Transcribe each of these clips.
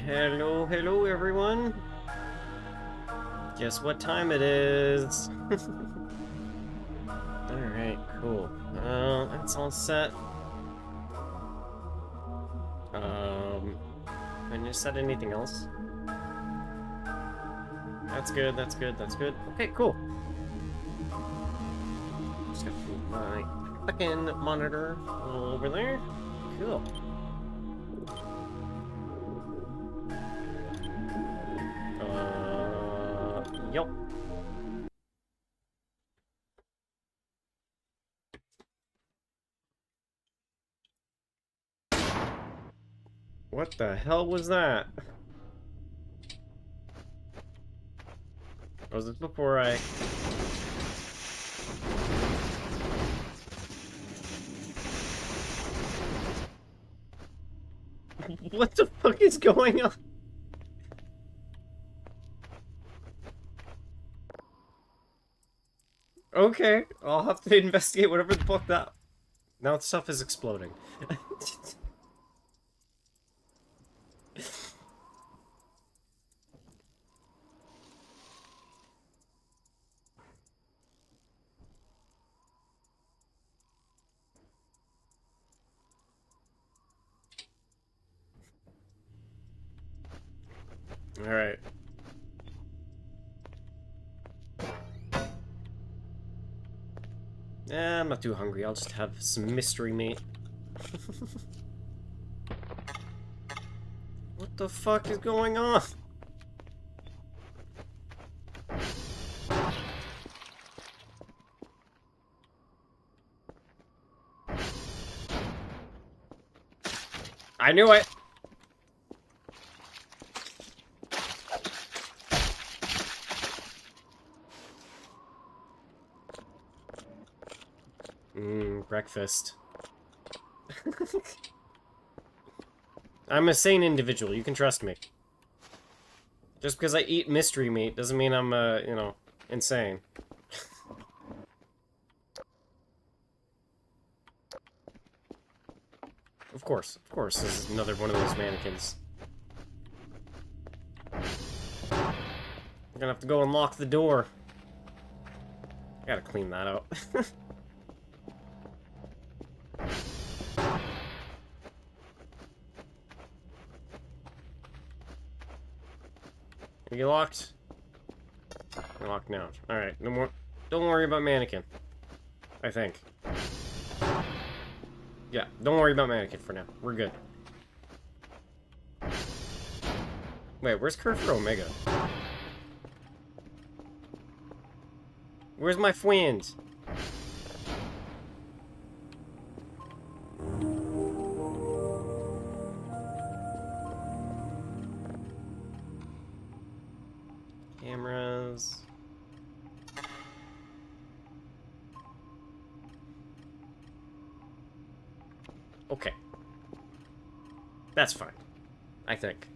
Hello, hello everyone. Guess what time it is? Alright, cool. That's all set. Can you set anything else? That's good, that's good, that's good. Okay, cool. Just gotta move my fucking monitor over there. Cool. Yup. What the hell was that? Was this before I... What the fuck is going on? Okay, I'll have to investigate whatever the fuck that... Now stuff is exploding. Alright. I'm not too hungry. I'll just have some mystery meat. What the fuck is going on? I knew it! Breakfast. I'm a sane individual, you can trust me. Just because I eat mystery meat doesn't mean I'm, you know, insane. Of course, this is another one of those mannequins. I'm gonna have to go and lock the door. I gotta clean that out. Are you locked? You're locked now. Alright, no more. Don't worry about mannequin. I think. Yeah, don't worry about mannequin for now. We're good. Wait, where's Curve Omega? Where's my friend? Cameras. Okay. That's fine. I think.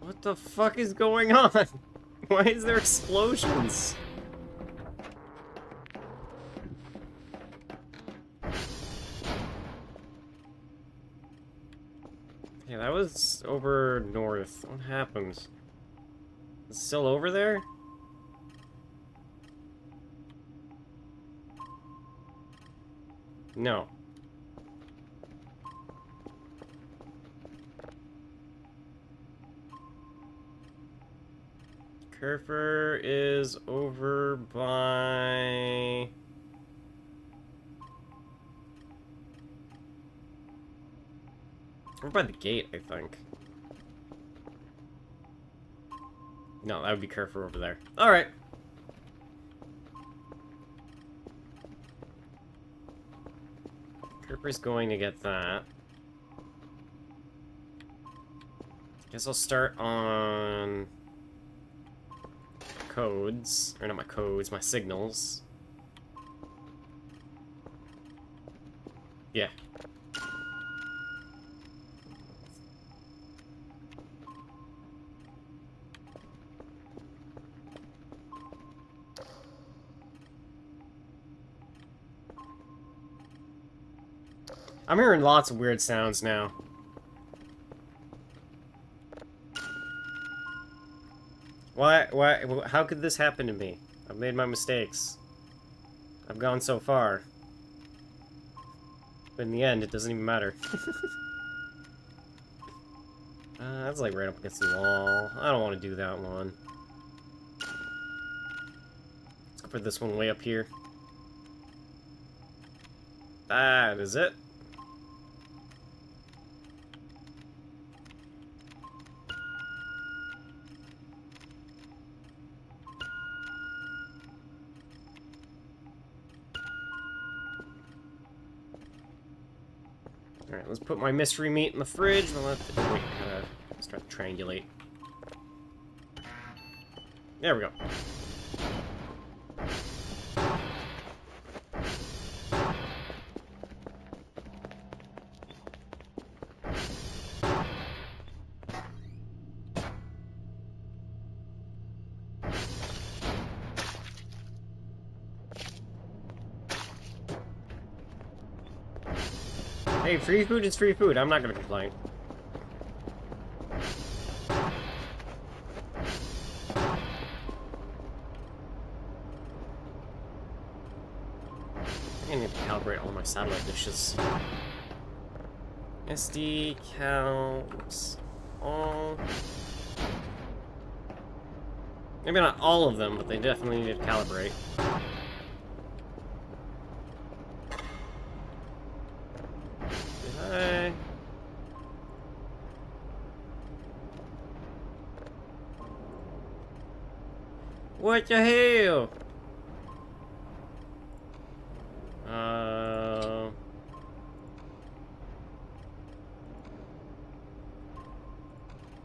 What the fuck is going on? Why is there explosions? Yeah, that was over north. What happened? It's still over there? No. Kerfer is over by... Over by the gate, I think. No, that would be Kerfer over there. Alright. Kerfer's going to get that. Guess I'll start on... codes. Or not my codes, my signals. Yeah. I'm hearing lots of weird sounds now. Why, how could this happen to me? I've made my mistakes. I've gone so far. But in the end, it doesn't even matter. That's like right up against the wall. I don't want to do that one. Let's go for this one way up here. That is it. Alright, let's put my mystery meat in the fridge. We'll have to wait, start to triangulate. There we go. Hey, free food is free food. I'm not gonna complain. I need to calibrate all my satellite dishes. SD counts all. Maybe not all of them, but they definitely need to calibrate. Hi. What the hell?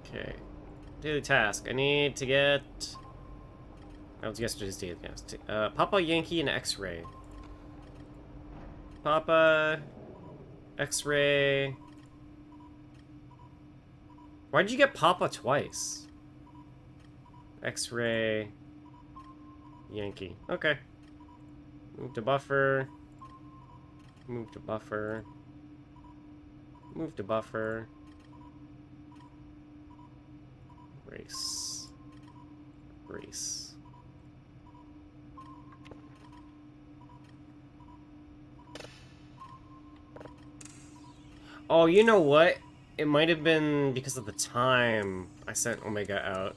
Okay. Daily task. I need to get. That was yesterday's daily task. Papa, Yankee, and X-ray. Papa, X-ray. Why'd you get Papa twice? X-ray, Yankee. Okay. Move to buffer. Move to buffer. Move to buffer. Race. Race. Oh, you know what? It might have been because of the time I sent Omega out.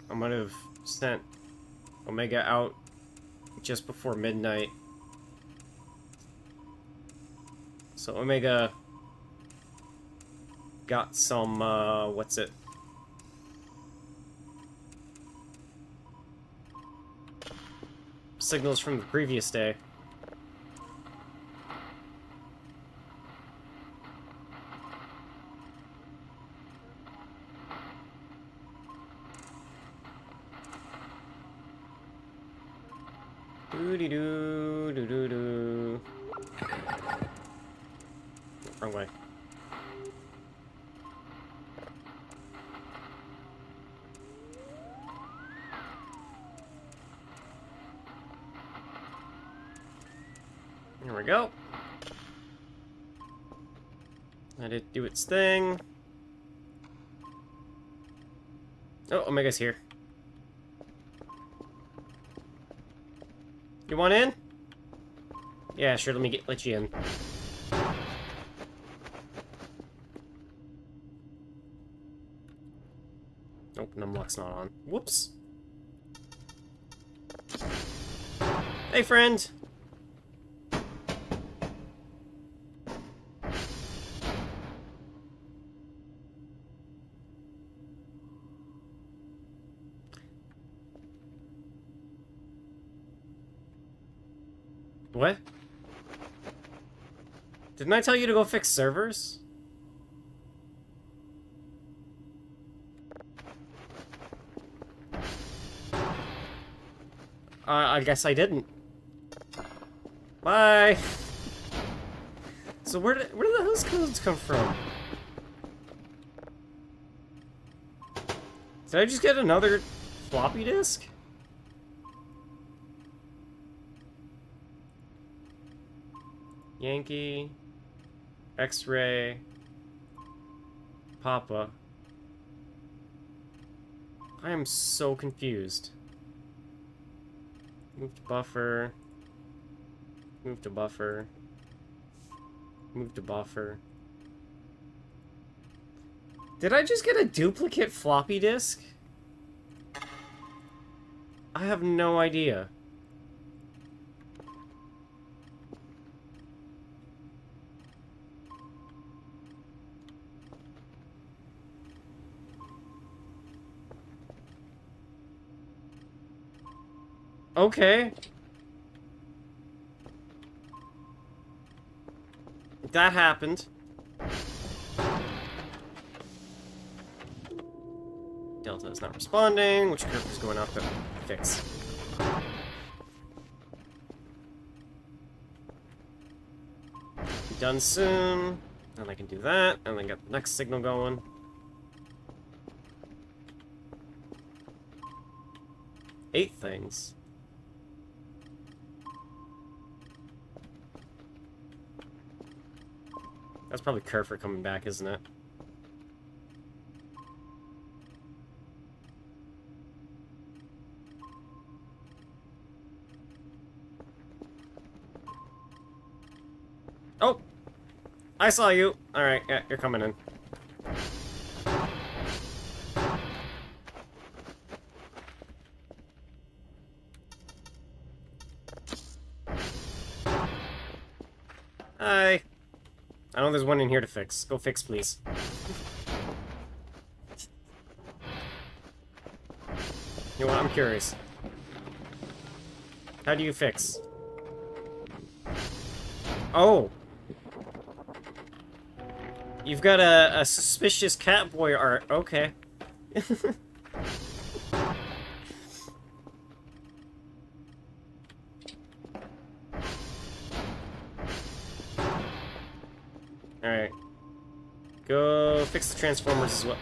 I might have sent Omega out just before midnight. So Omega got some, what's it? Signals from the previous day. Doo-dee-doo, doo-doo-doo. Wrong way. There we go. Let it do its thing. Oh, Omega's here. You want in? Yeah, sure, let you in. Nope, numlock's not on. Whoops. Hey, friend! What? Didn't I tell you to go fix servers? I guess I didn't. Bye! So where did the hell's codes come from? Did I just get another floppy disk? Yankee. X-ray. Papa. I am so confused. Move to buffer. Move to buffer. Move to buffer. Did I just get a duplicate floppy disk? I have no idea. Okay. That happened. Delta is not responding. Which curve is going off the fix? Be done soon. And I can do that, and then get the next signal going. Eight things. That's probably Kerfur coming back, isn't it? Oh! I saw you! Alright, yeah, you're coming in. Hi! I know there's one in here to fix. Go fix, please. You know what? I'm curious. How do you fix? Oh! You've got a suspicious Catboy art. Okay. Alright. Go fix the Transformers as well.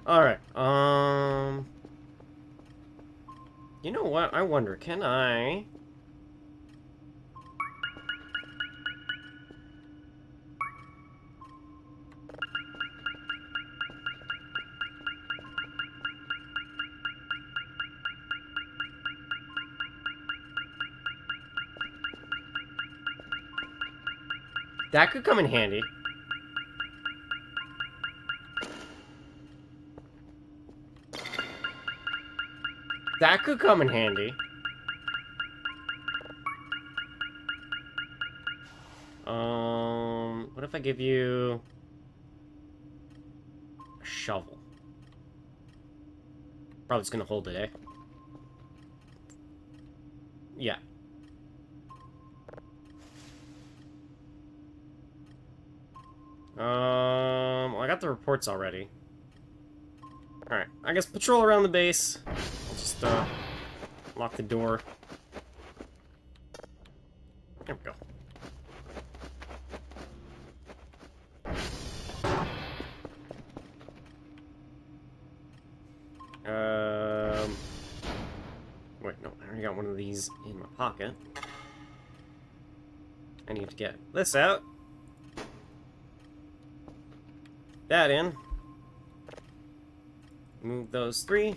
Alright, you know what? I wonder, can I... That could come in handy. That could come in handy. What if I give you a shovel? Probably just gonna hold it, eh? Yeah. Well, I got the reports already. Alright, I guess patrol around the base. I'll just, lock the door. There we go. Wait, no, I already got one of these in my pocket. I need to get this out. That in. Move those three.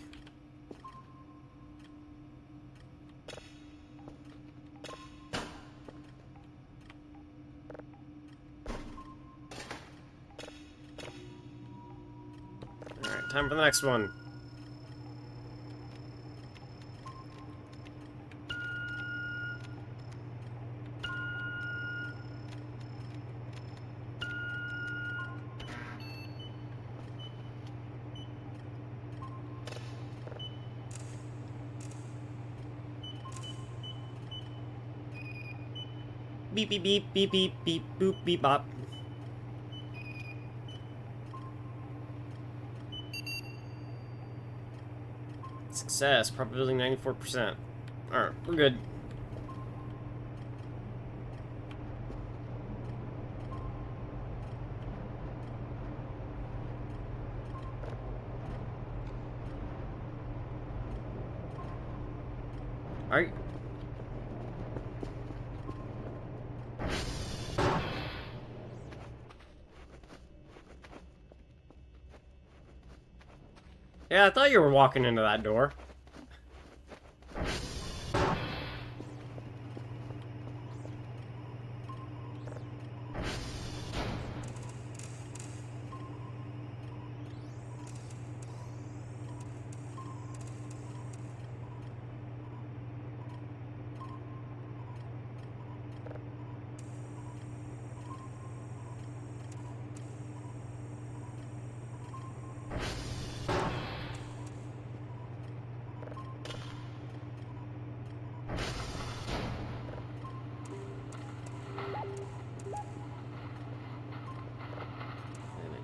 Alright, time for the next one. Beep beep beep beep beep beep boop beep bop. Success, probability 94%. Alright, we're good. Are Yeah, I thought you were walking into that door.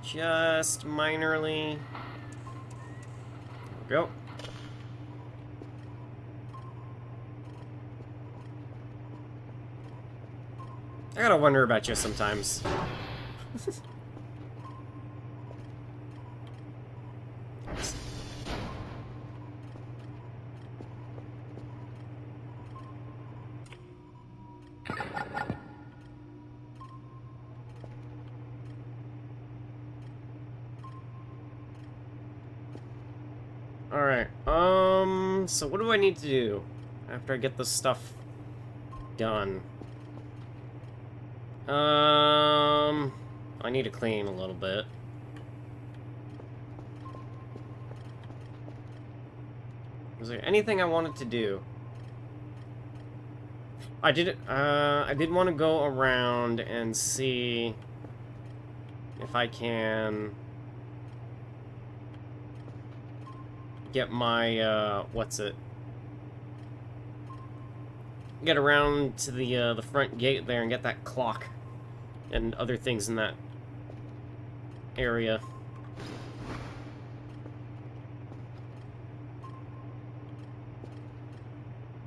Just minorly. There we go. I gotta wonder about you sometimes. Alright, so what do I need to do after I get this stuff done? I need to clean a little bit. Was there anything I wanted to do? I did want to go around and see if I can get my, get around to the front gate there and get that clock and other things in that area.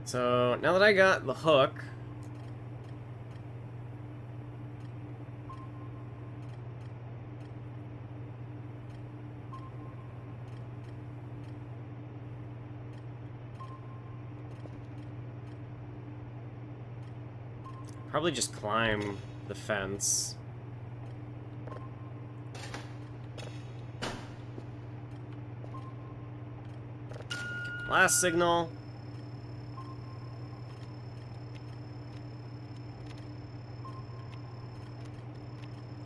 So, now that I got the hook, probably just climb the fence. Last signal.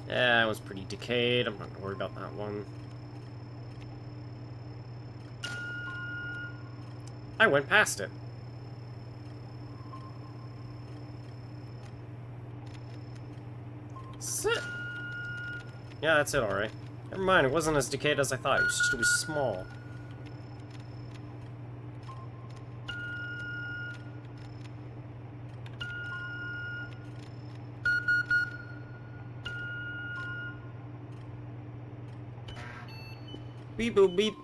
Yeah, it was pretty decayed. I'm not gonna worry about that one. I went past it. Sit. Yeah, that's it, alright. Never mind, it wasn't as decayed as I thought. It was small. Beep boop beep.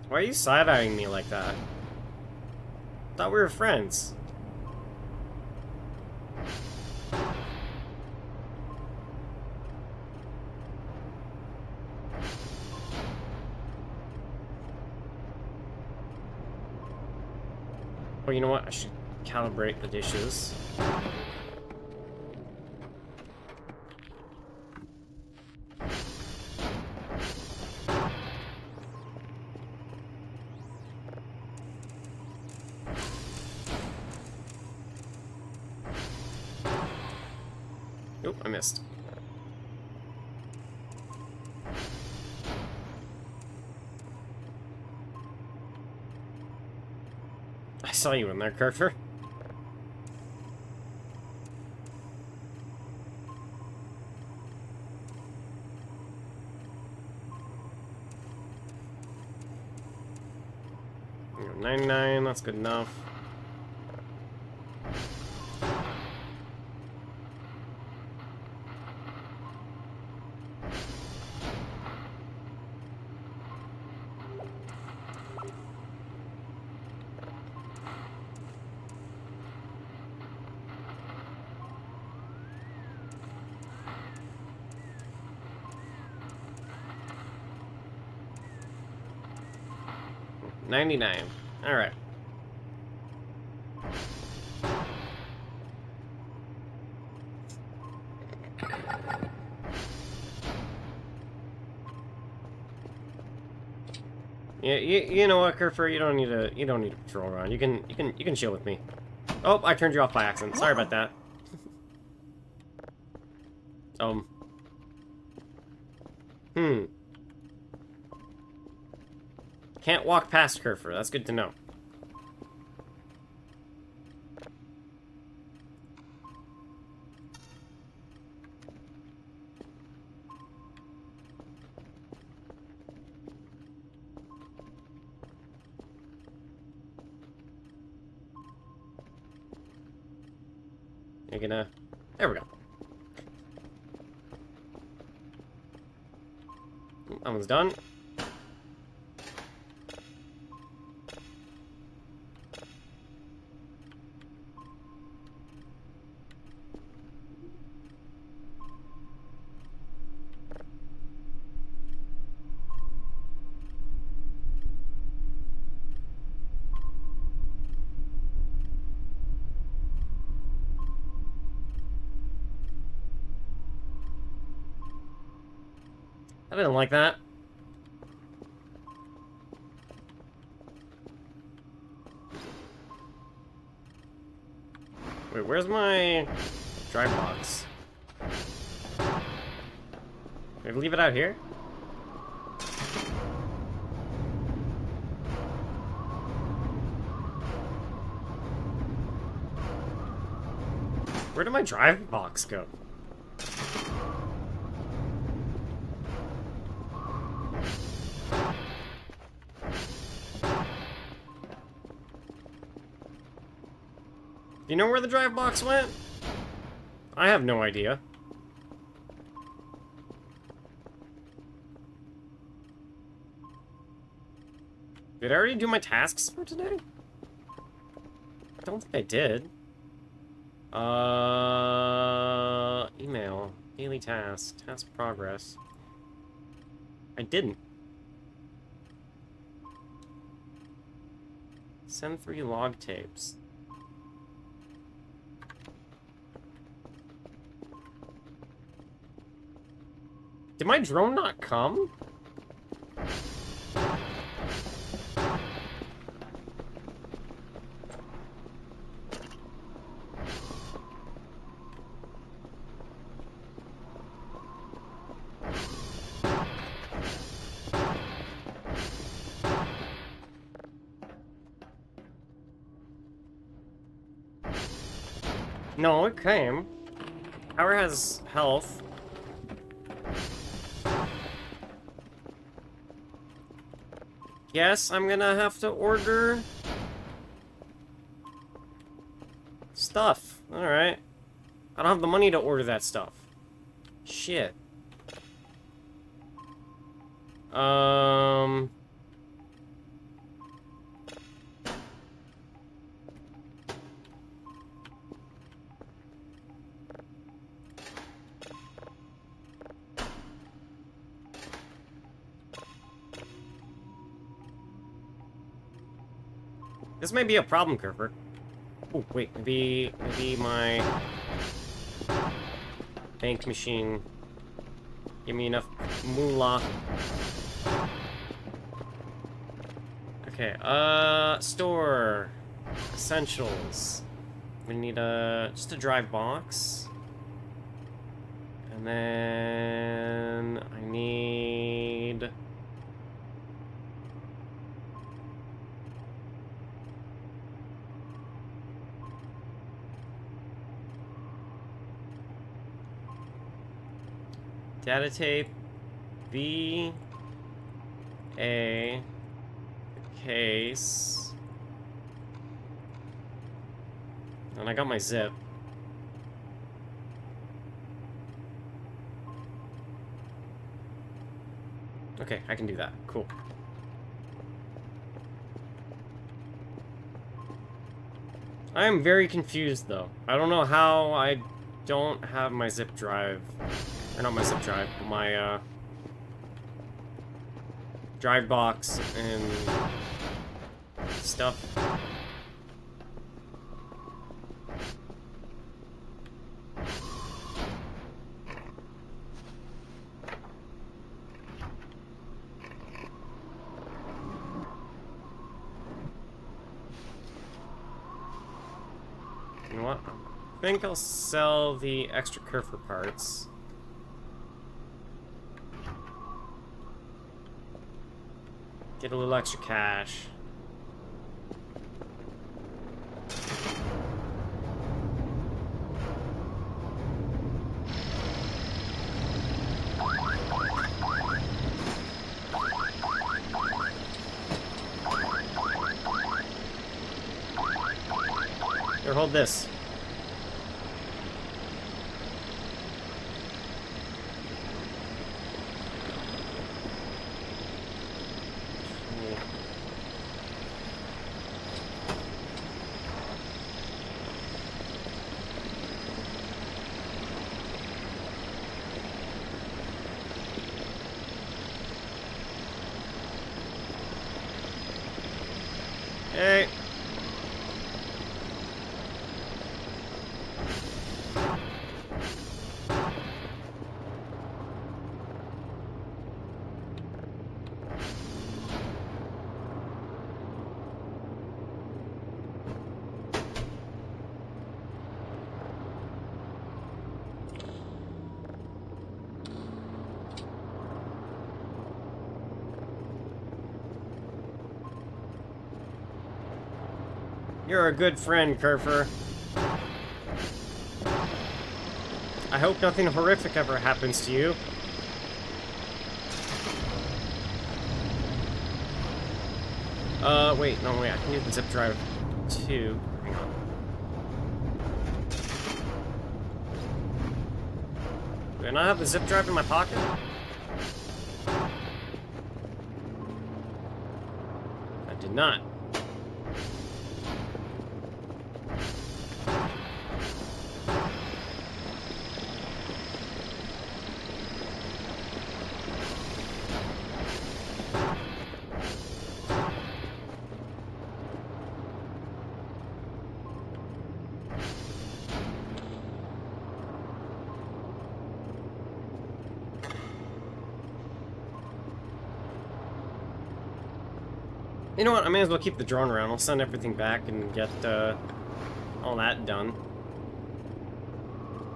Why are you side-eyeing me like that? Thought we were friends. Well, you know what? I should calibrate the dishes. Nope, I missed. I saw you in there, Carter. You know, 99, that's good enough. 99. Alright. Yeah, you know what, Kerfer, you don't need to patrol around. You can chill with me. Oh, I turned you off by accident. Sorry about that. Can't walk past Kerfer. That's good to know. You're gonna... There we go. That one's done. I didn't like that. Wait, where's my drive box? Did I leave it out here? Where did my drive box go? Do you know where the drive box went? I have no idea. Did I already do my tasks for today? I don't think I did. Email. Daily task. Task progress. I didn't. Send 3 log tapes. Did my drone not come? No, it came. Power has health. Yes, I'm gonna have to order stuff. Alright. I don't have the money to order that stuff. Shit. This may be a problem, Kerfer. Oh, wait, maybe my bank machine give me enough moolah. Okay, store essentials. We need just a drive box, and then I need. Data tape, B, A, case, and I got my zip. Okay, I can do that. Cool. I am very confused, though. I don't know how I don't have my zip drive. Or not my zip drive, but my drive box and stuff. You know what? I think I'll sell the extra Kerfer parts. Get a little extra cash. Here, hold this. Hey. You're a good friend, Kerfer. I hope nothing horrific ever happens to you. Wait, no, wait, I can use the zip drive too. Hang on. Do I not have the zip drive in my pocket? I did not. You know what? I may as well keep the drone around. I'll send everything back and get all that done.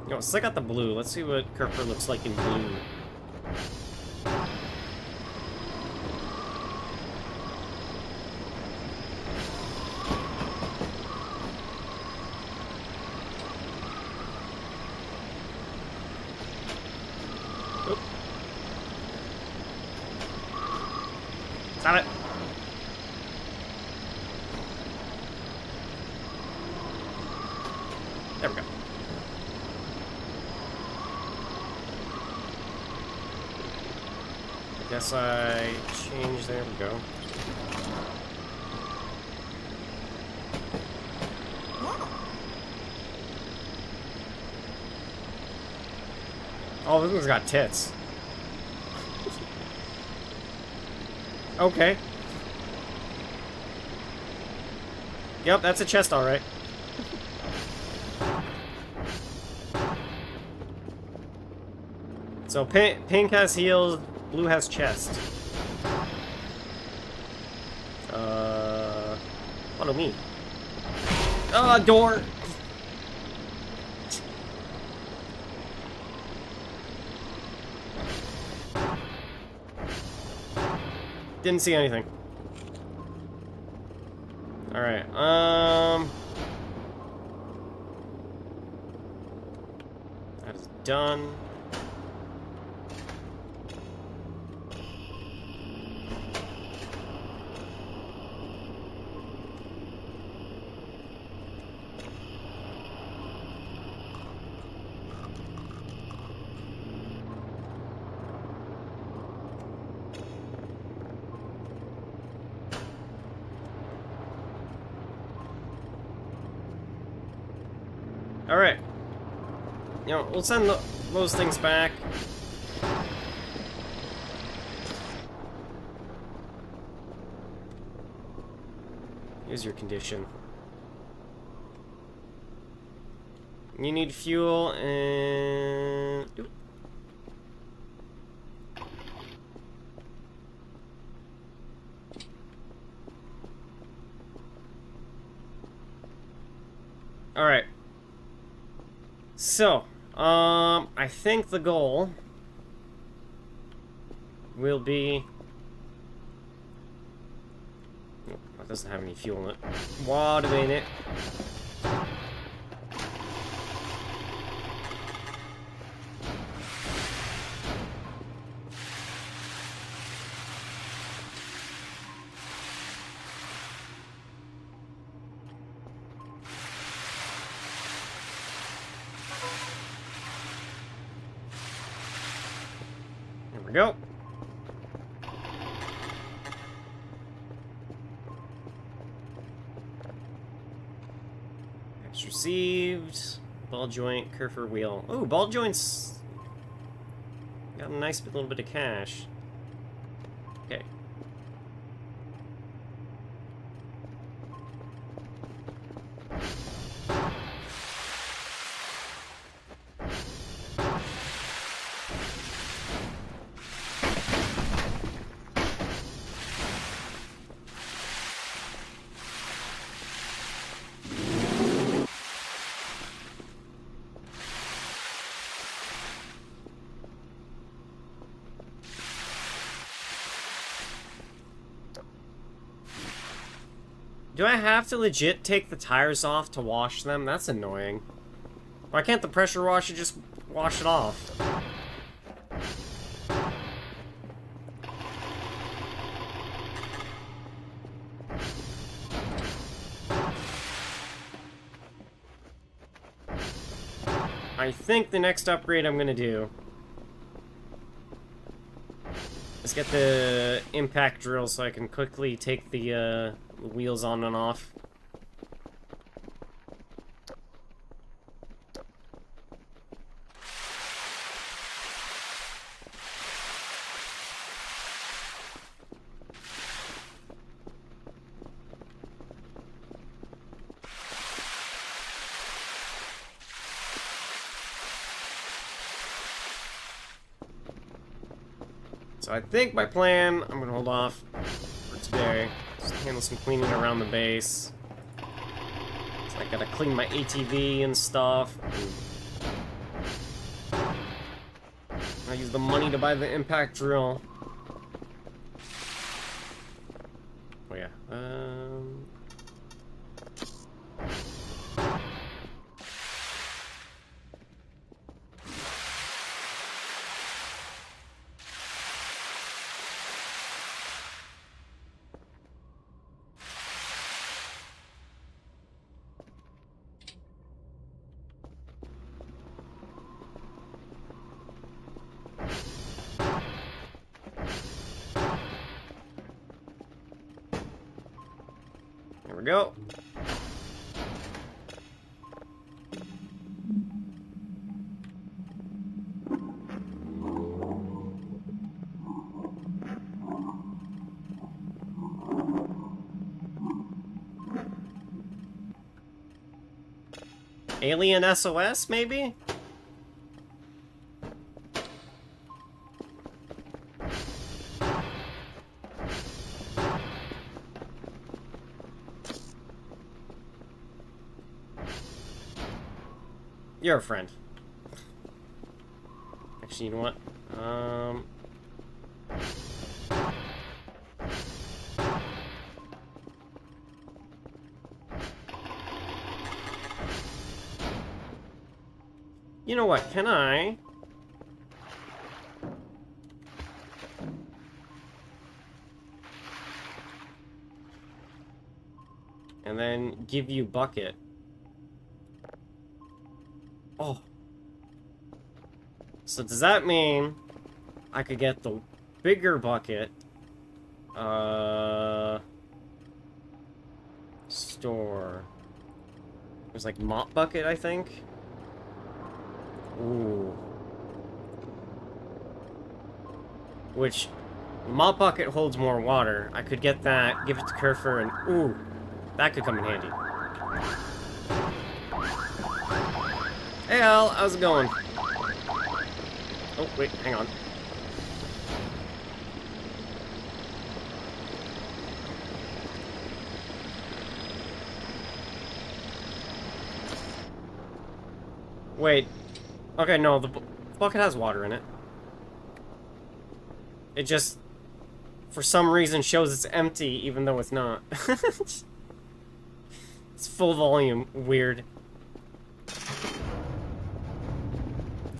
You know, let's check out the blue. Let's see what Kerfer looks like in blue. Oop. Stop it. There we go. I guess I change. There we go. Oh, this one's got tits. Okay. Yep, that's a chest, all right. So pink has heels, blue has chest. Follow me. Door! Didn't see anything. Alright, that is done. Alright. You know, we'll send those things back. Here's your condition. You need fuel and... Oop. Alright. So, I think the goal will be... Oh, that doesn't have any fuel in it. Wait a minute. There we go. Patch received. Ball joint, Kerfer wheel. Oh, ball joints. Got a nice little bit of cash. Okay. Do I have to legit take the tires off to wash them? That's annoying. Why can't the pressure washer just wash it off? I think the next upgrade I'm gonna do is get the impact drill so I can quickly take the wheels on and off. So I think my plan, I'm gonna hold off for today. Just handle some cleaning around the base. So I gotta clean my ATV and stuff. I use the money to buy the impact drill. Oh yeah. There we go. Alien SOS, maybe? You're a friend. Actually, you know what? You know what? Can I? And then give you bucket. Oh. So does that mean I could get the bigger bucket? Store. There's like mop bucket, I think. Ooh. Which, mop bucket holds more water. I could get that, give it to Kerfer, and ooh. That could come in handy. Hey Al, how's it going? Oh, wait, hang on. Wait. Okay, no, the bucket has water in it. It just, for some reason, shows it's empty, even though it's not. It's full volume. Weird.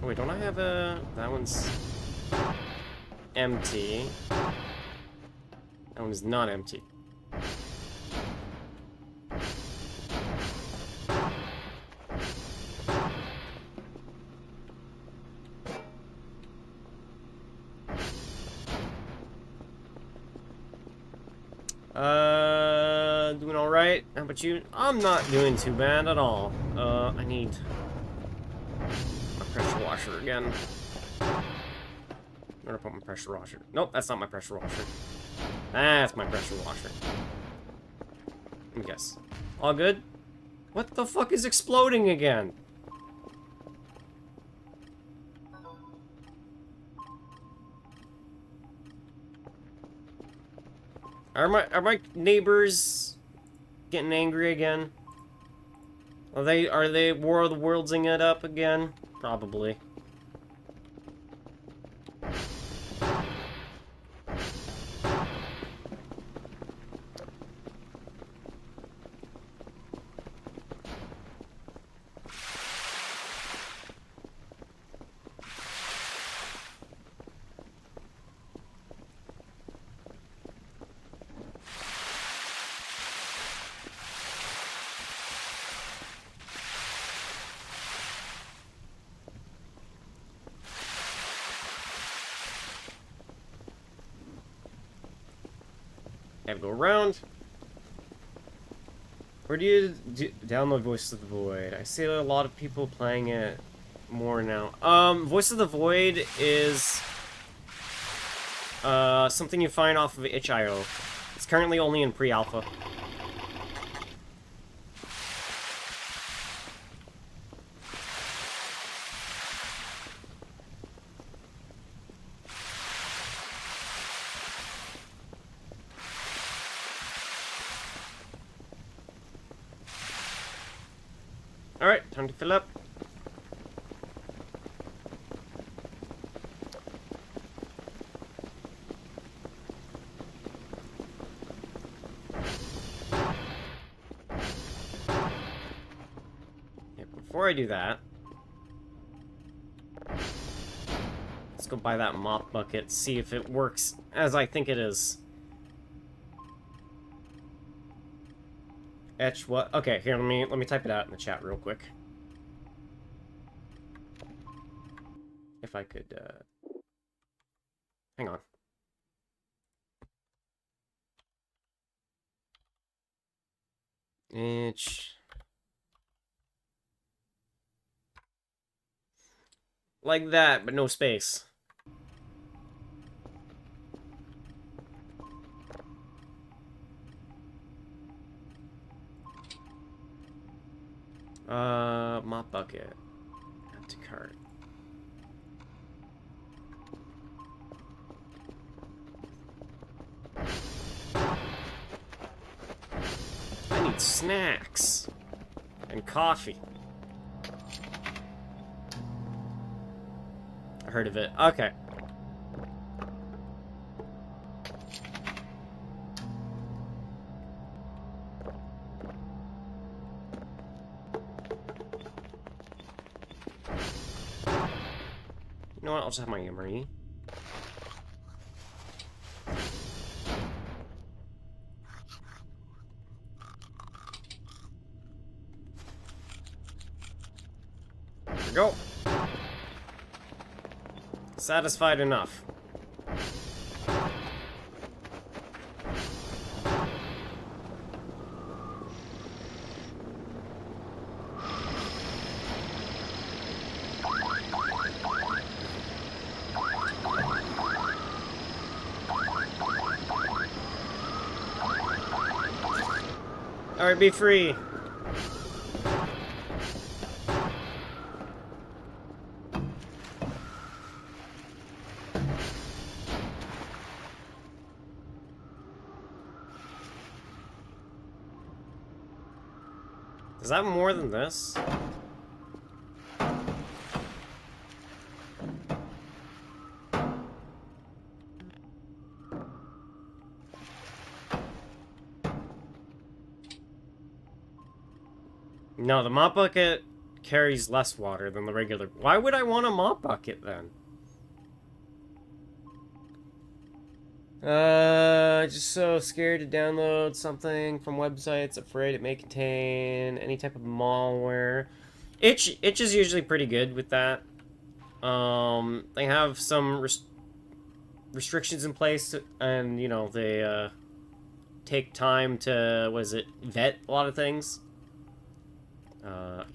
Oh, wait, don't I have a... That one's empty. That one is not empty. Doing alright. How about you? I'm not doing too bad at all. I need my pressure washer again. Where to put my pressure washer? Nope, that's not my pressure washer. That's my pressure washer. Let me guess. All good? What the fuck is exploding again? Are my neighbors getting angry again? Are they War of the Worldsing it up again? Probably. Have to go around. Where do you download Voice of the Void? I see a lot of people playing it more now. Voice of the Void is something you find off of itch.io. It's currently only in pre-alpha. Alright, time to fill up. Yeah, before I do that, let's go buy that mop bucket, see if it works as I think it is. Etch what? Okay, here, let me type it out in the chat real quick. If I could, hang on. Etch. Like that, but no space. Mop bucket. Add to cart. I need snacks. And coffee. I heard of it. Okay. You know what? I'll just have my Emery. There we go. Satisfied enough. Alright, be free. Is that more than this? No, the mop bucket carries less water than the regular. Why would I want a mop bucket then? Just so scared to download something from websites, afraid it may contain any type of malware. Itch is usually pretty good with that. They have some restrictions in place, and you know they take time to vet a lot of things.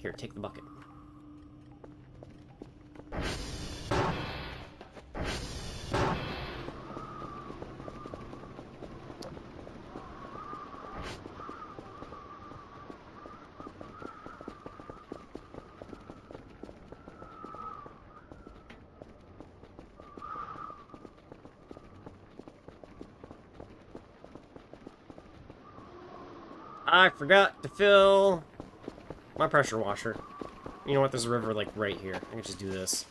Here, take the bucket. I forgot to fill my pressure washer. You know what? There's a river, like, right here. I can just do this.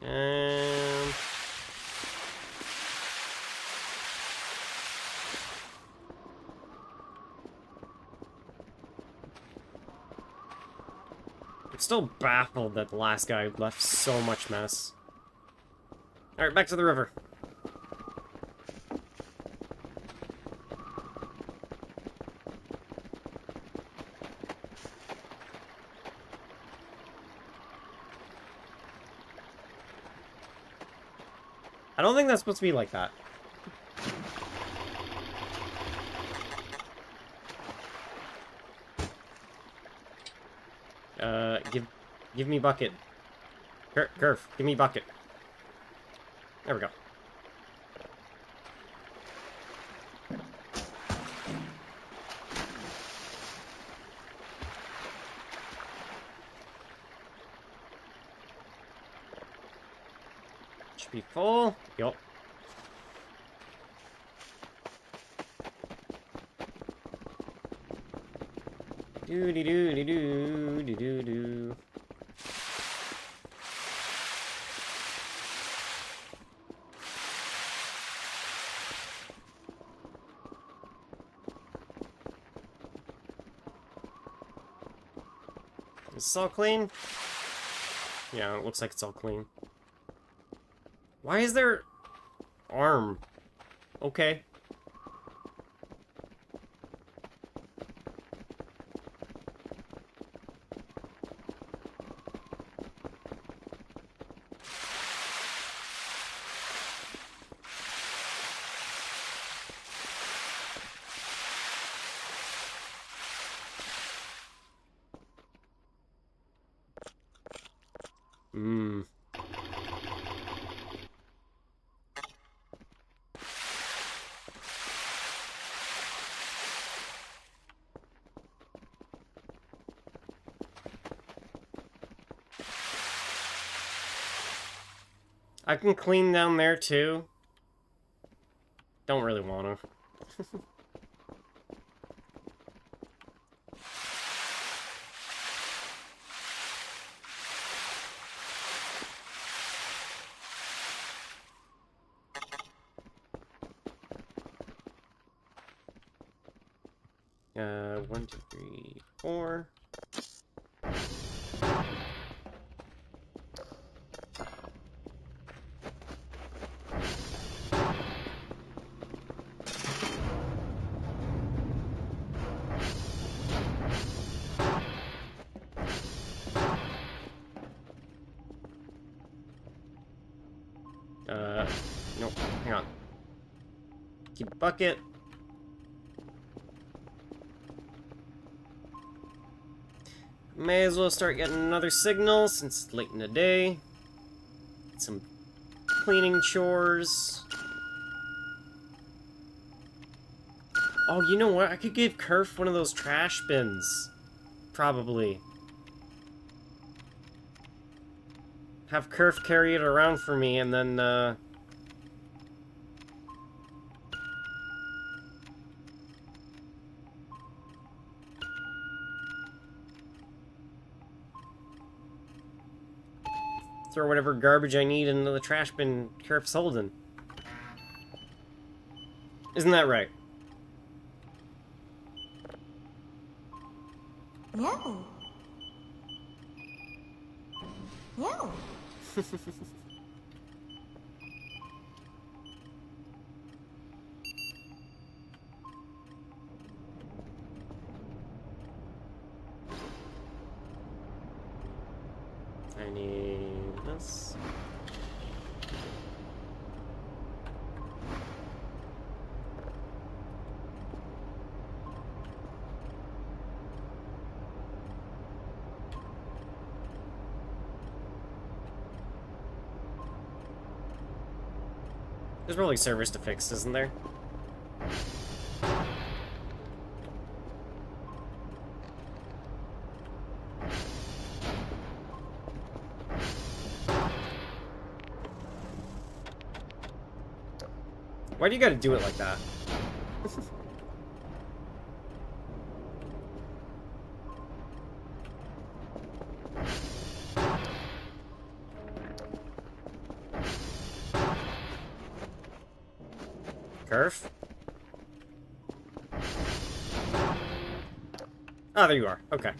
And I'm still baffled that the last guy left so much mess. Alright, back to the river. I don't think that's supposed to be like that. Give me bucket. Curve, give me bucket. There we go. Should be full. Yup. Do-de-do-de-do-de-do-do. Is this all clean? Yeah, it looks like it's all clean. Why is there arm? Okay. Hmm. I can clean down there too. Don't really want to. One, two, three, four. Nope, hang on. Keep bucket. May as well start getting another signal since it's late in the day. Some cleaning chores. Oh, you know what? I could give Kerf one of those trash bins. Probably. Have Kerf carry it around for me and then, throw whatever garbage I need into the trash bin Kerf's holding. Isn't that right? No. No. I need this. There's probably servers to fix, isn't there? Why do you gotta do it like that? Kerf? Ah, there you are. Okay.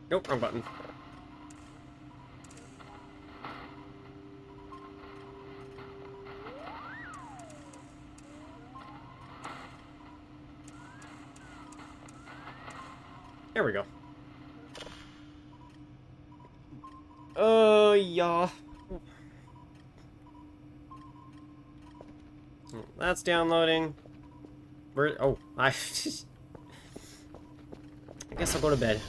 Nope, wrong button. There we go. Yeah. That's downloading. Where? Oh, I guess I'll go to bed.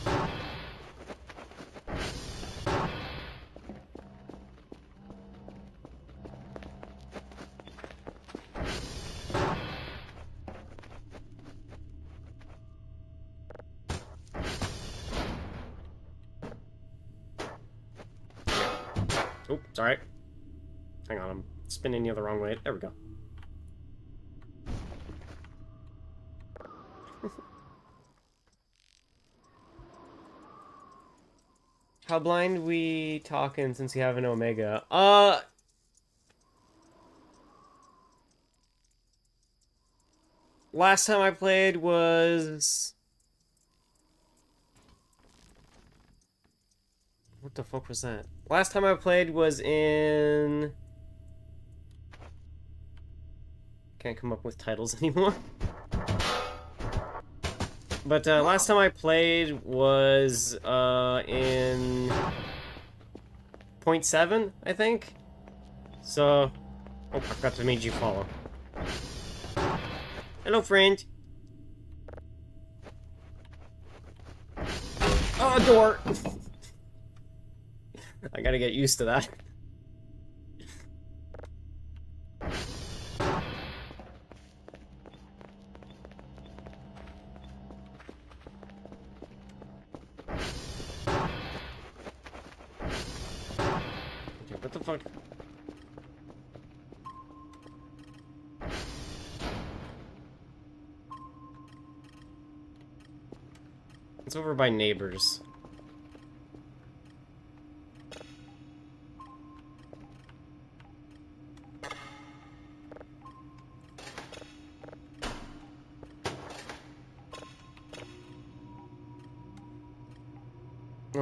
Oh, sorry. Hang on, I'm spinning you the wrong way. There we go. How blind we talking since you have an Omega? Last time I played was... What the fuck was that? Last time I played was in... Can't come up with titles anymore. But last time I played was in 0.7, I think. So, oh, I forgot to make you follow. Hello, friend. Oh, door. I gotta get used to that. What the fuck? It's over by neighbors.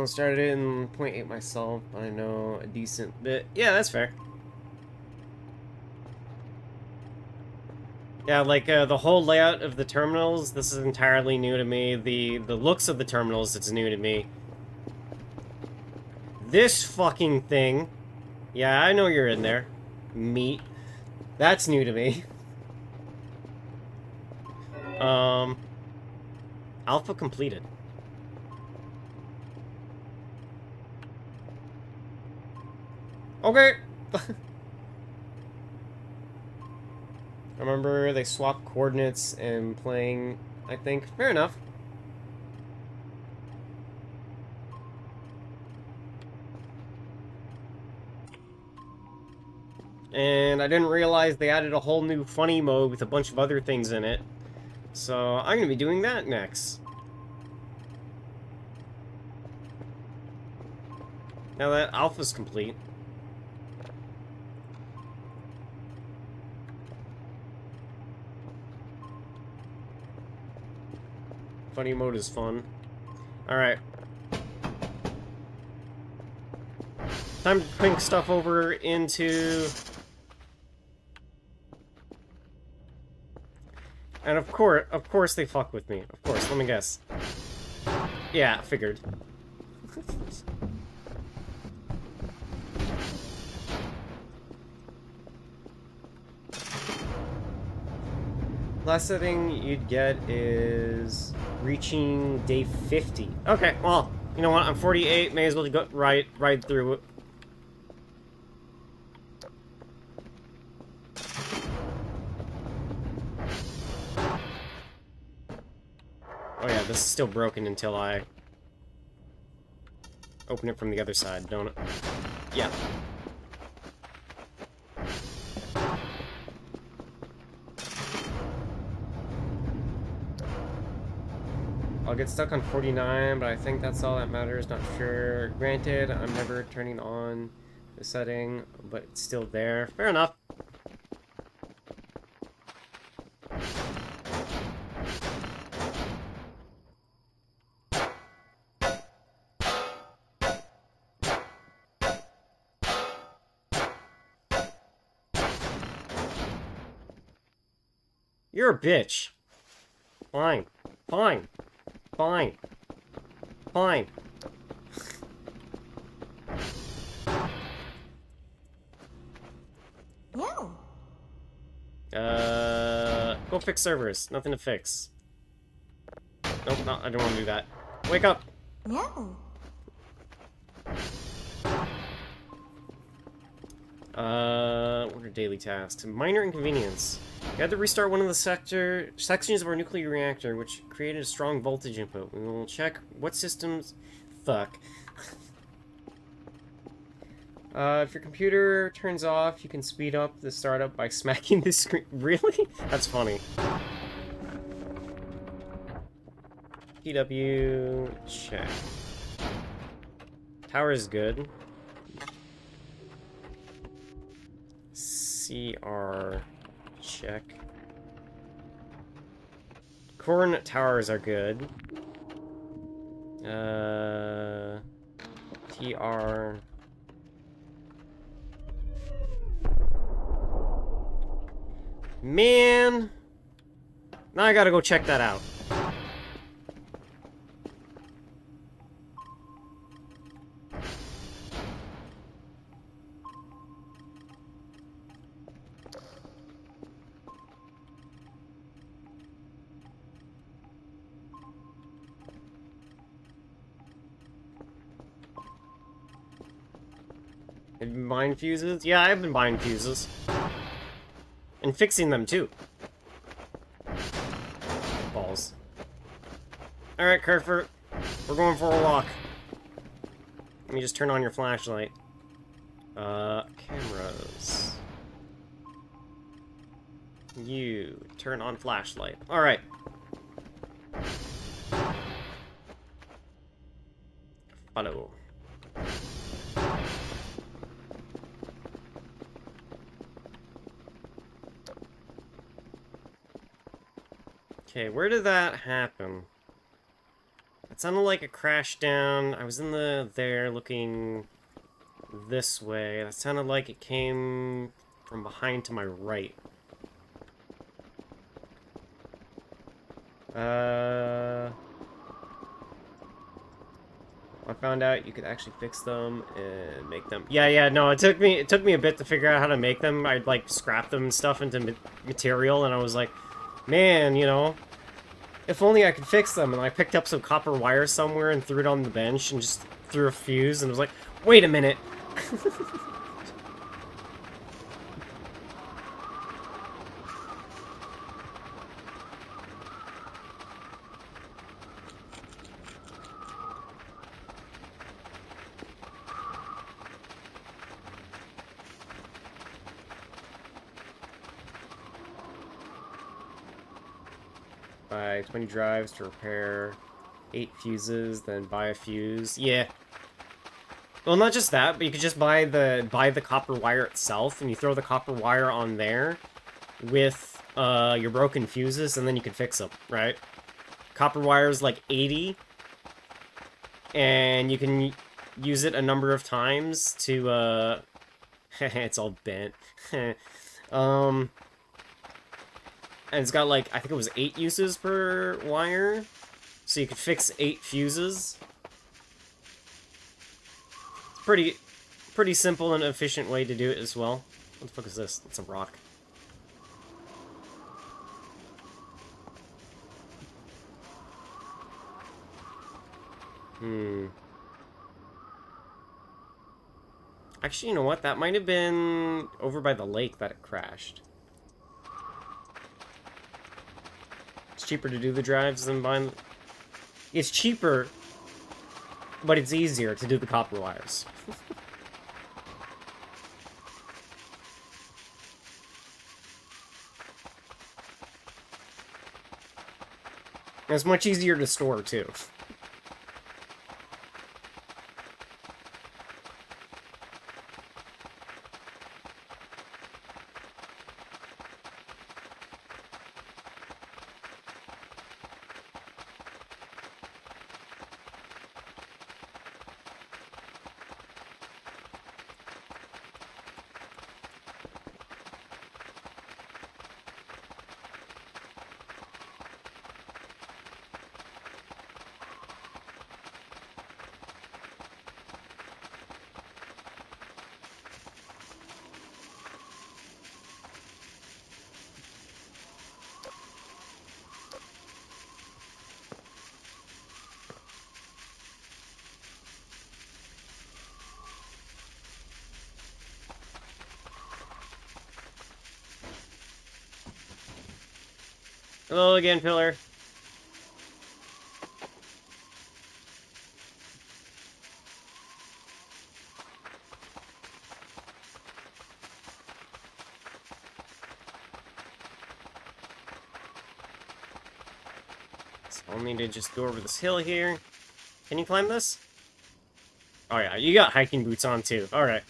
I started it in 0.8 myself, but I know a decent bit. Yeah, that's fair. Yeah, like, the whole layout of the terminals, this is entirely new to me. The looks of the terminals, it's new to me. This fucking thing. Yeah, I know you're in there. Meat. That's new to me. Alpha completed. Okay. Remember, they swapped coordinates and playing, I think. Fair enough. And I didn't realize they added a whole new funny mode with a bunch of other things in it. So I'm going to be doing that next. Now that alpha's complete. Funny mode is fun. Alright. Time to pink stuff over into... And of course they fuck with me. Of course, let me guess. Yeah, figured. Last setting you'd get is reaching day 50. Okay, well, you know what? I'm 48. May as well go ride through it. Oh yeah, this is still broken until I open it from the other side, don't it? Yeah. I'll get stuck on 49, but I think that's all that matters, not sure. Granted, I'm never turning on the setting, but it's still there. Fair enough. You're a bitch. Fine. Fine. Fine. Fine. No. Go fix servers. Nothing to fix. Nope, no, I don't want to do that. Wake up! No. What are daily tasks? Minor inconvenience. We had to restart one of the sections of our nuclear reactor, which created a strong voltage input. We will check what systems... Fuck. If your computer turns off, you can speed up the startup by smacking the screen. Really? That's funny. PW... check. Tower is good. CR... check. Coordinate towers are good. TR... Man! Now I gotta go check that out. Have you been buying fuses? Yeah, I've been buying fuses. And fixing them, too. Balls. Alright, Kerfert. We're going for a walk. Let me just turn on your flashlight. Cameras. You. Turn on flashlight. Alright. Follow. Okay, where did that happen? It's sounded like it crashed down. I was in there looking this way. That sounded like it came from behind to my right. I found out you could actually fix them and make them. Yeah, no, it took me a bit to figure out how to make them. I'd like scrap them and stuff into material, and I was like, man, you know, if only I could fix them. And I picked up some copper wire somewhere and threw it on the bench and just threw a fuse and was like, wait a minute. Buy 20 drives to repair 8 fuses, then buy a fuse. Yeah. Well, not just that, but you could just buy the copper wire itself, and you throw the copper wire on there with your broken fuses, and then you can fix them, right? Copper wire is like 80, and you can use it a number of times to it's all bent. And it's got, like, I think it was 8 uses per wire. So you could fix 8 fuses. It's pretty simple and efficient way to do it as well. What the fuck is this? It's a rock. Actually, you know what? That might have been over by the lake that it crashed. It's cheaper to do the drives than buying... It's cheaper, but it's easier to do the copper wires. And it's much easier to store, too. Hello again, Pillar. So I'll need to just go over this hill here. Can you climb this? Oh yeah, you got hiking boots on too. Alright.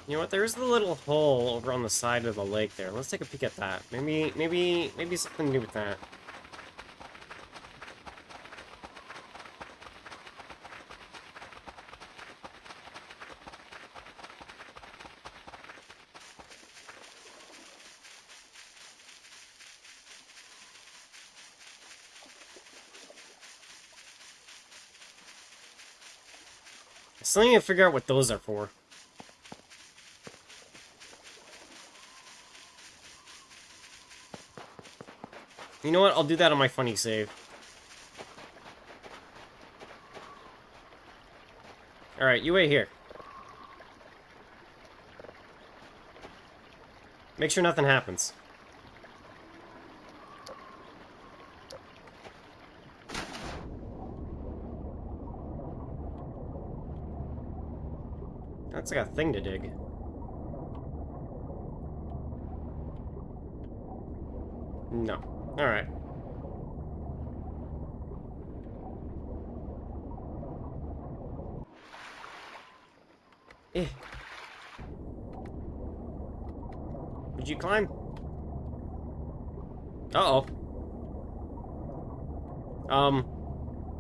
You know what? There's the little hole over on the side of the lake there. Let's take a peek at that. Maybe something to do with that. I still need to figure out what those are for. You know what? I'll do that on my funny save. Alright, you wait here. Make sure nothing happens. That's like a thing to dig. No. Alright. Eh. Would you climb? Uh-oh.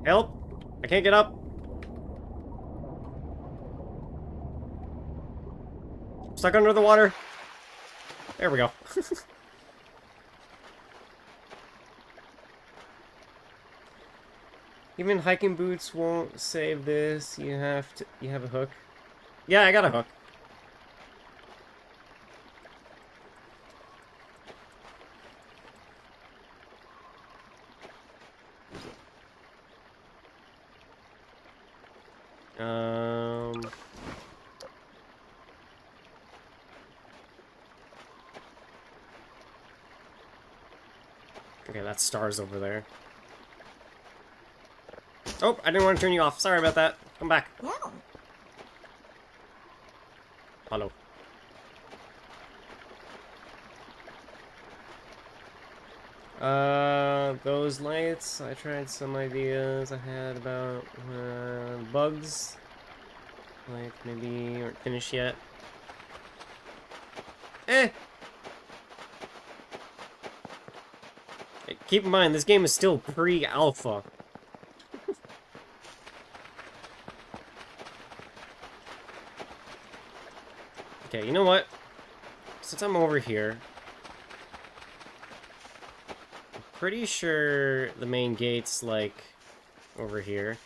Help? I can't get up. Stuck under the water. There we go. Even hiking boots won't save this. You have a hook. Yeah, I got a hook. Okay, that star's over there. Oh, I didn't want to turn you off. Sorry about that. Come back. Yeah. Hello. Those lights, I tried some ideas I had about, bugs. Like, maybe aren't finished yet. Eh! Hey, keep in mind, this game is still pre-alpha. Okay, you know what? Since I'm over here, I'm pretty sure the main gate's, like, over here.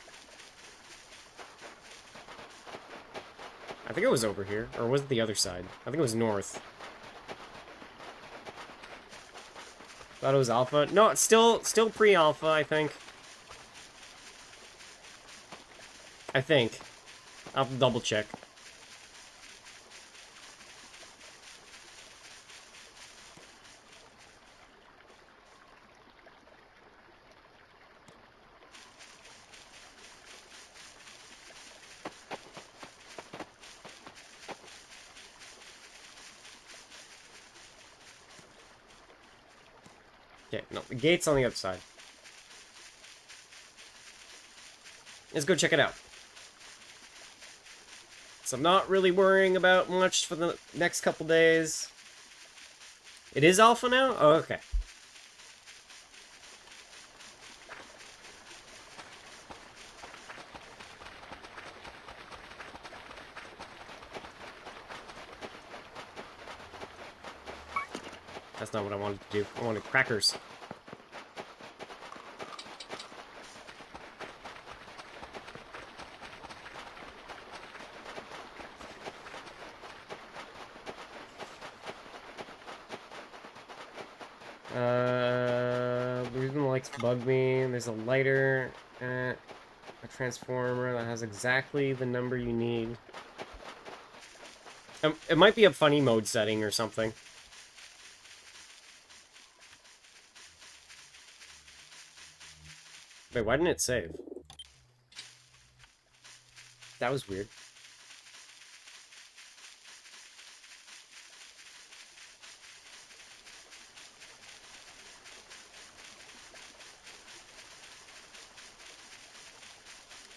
I think it was over here, or was it the other side? I think it was north. Thought it was alpha. No, it's still pre-alpha, I think. I'll have to double check. Okay, no, the gate's on the other side. Let's go check it out. So I'm not really worrying about much for the next couple days. It is alpha now? Oh, okay. That's not what I wanted to do. I wanted crackers. The reason the lights bug me, there's a lighter at a transformer that has exactly the number you need. It might be a funny mode setting or something. Wait, why didn't it save? That was weird.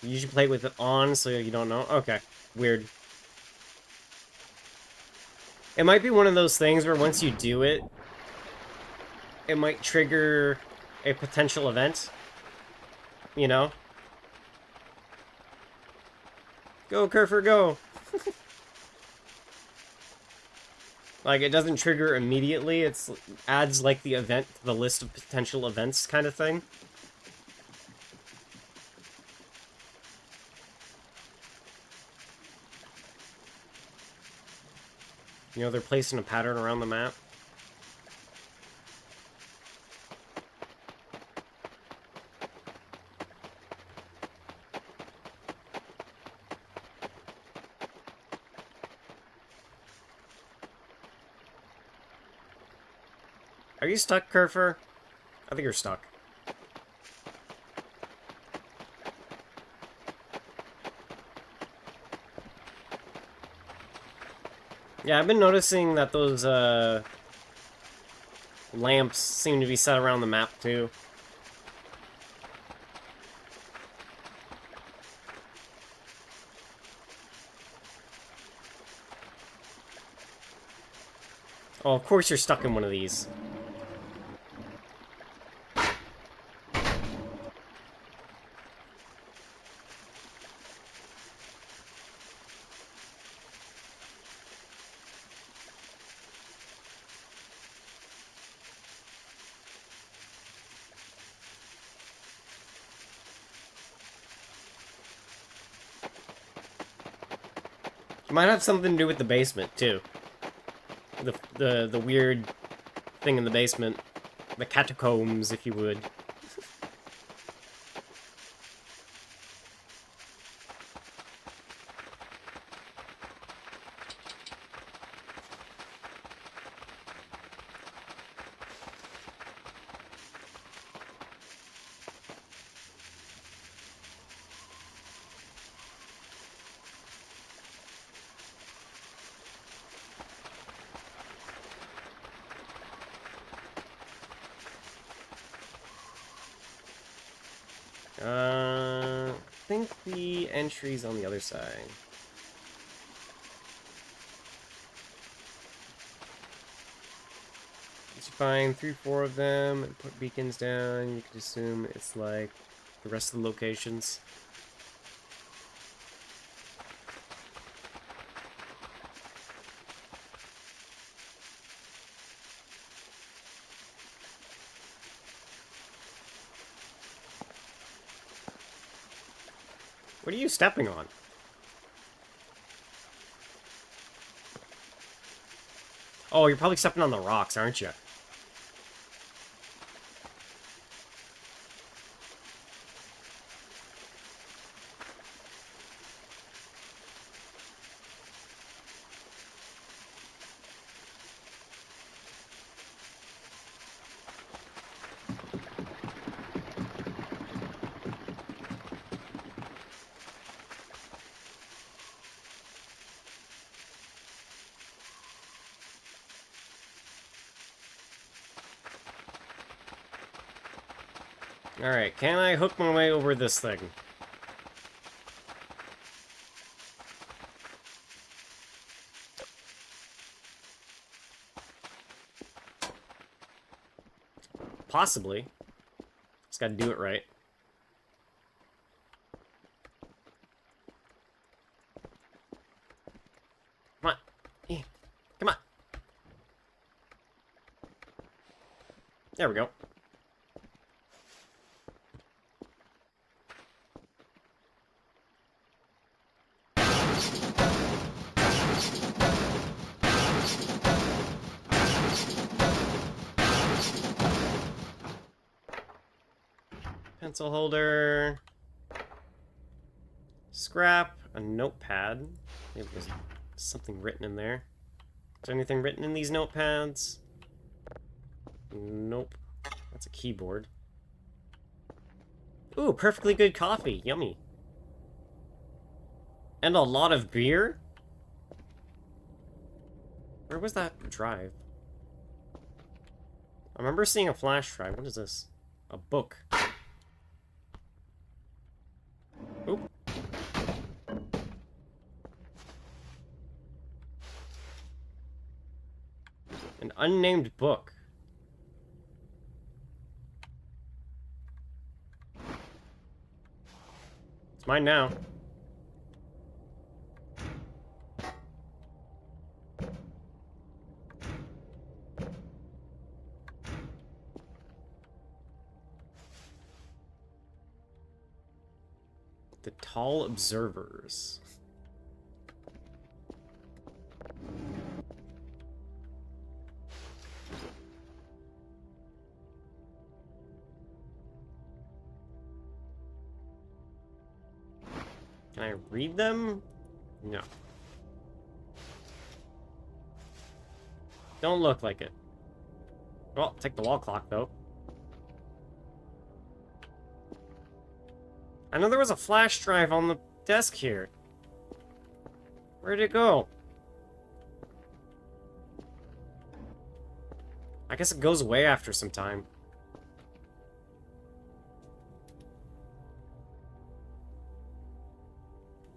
You usually play with it on, so you don't know? Okay. Weird. It might be one of those things where once you do it, it might trigger a potential event. You know? Go, Kerfer, go! Like, it doesn't trigger immediately, it's adds, like, the event to the list of potential events kind of thing. You know, they're placing a pattern around the map. Are you stuck, Kerfer? I think you're stuck. Yeah, I've been noticing that those, lamps seem to be set around the map, too. Oh, of course you're stuck in one of these. It might have something to do with the basement, too. The weird thing in the basement. The catacombs, if you would. I think the entry's on the other side. Once you find 3-4 of them and put beacons down, you can assume it's like the rest of the locations. What are you stepping on? Oh, you're probably stepping on the rocks, aren't you? Alright, can I hook my way over this thing? Possibly. Just gotta do it right. Come on. Yeah. Come on. There we go. Pencil holder. Scrap. A notepad. Maybe there's something written in there. Is there anything written in these notepads? Nope. That's a keyboard. Ooh, perfectly good coffee. Yummy. And a lot of beer? Where was that drive? I remember seeing a flash drive. What is this? A book. Oop. An unnamed book. It's mine now. The Tall Observers. Can I read them? No. Don't look like it. Well, take the wall clock, though. I know there was a flash drive on the desk here. Where'd it go? I guess it goes away after some time.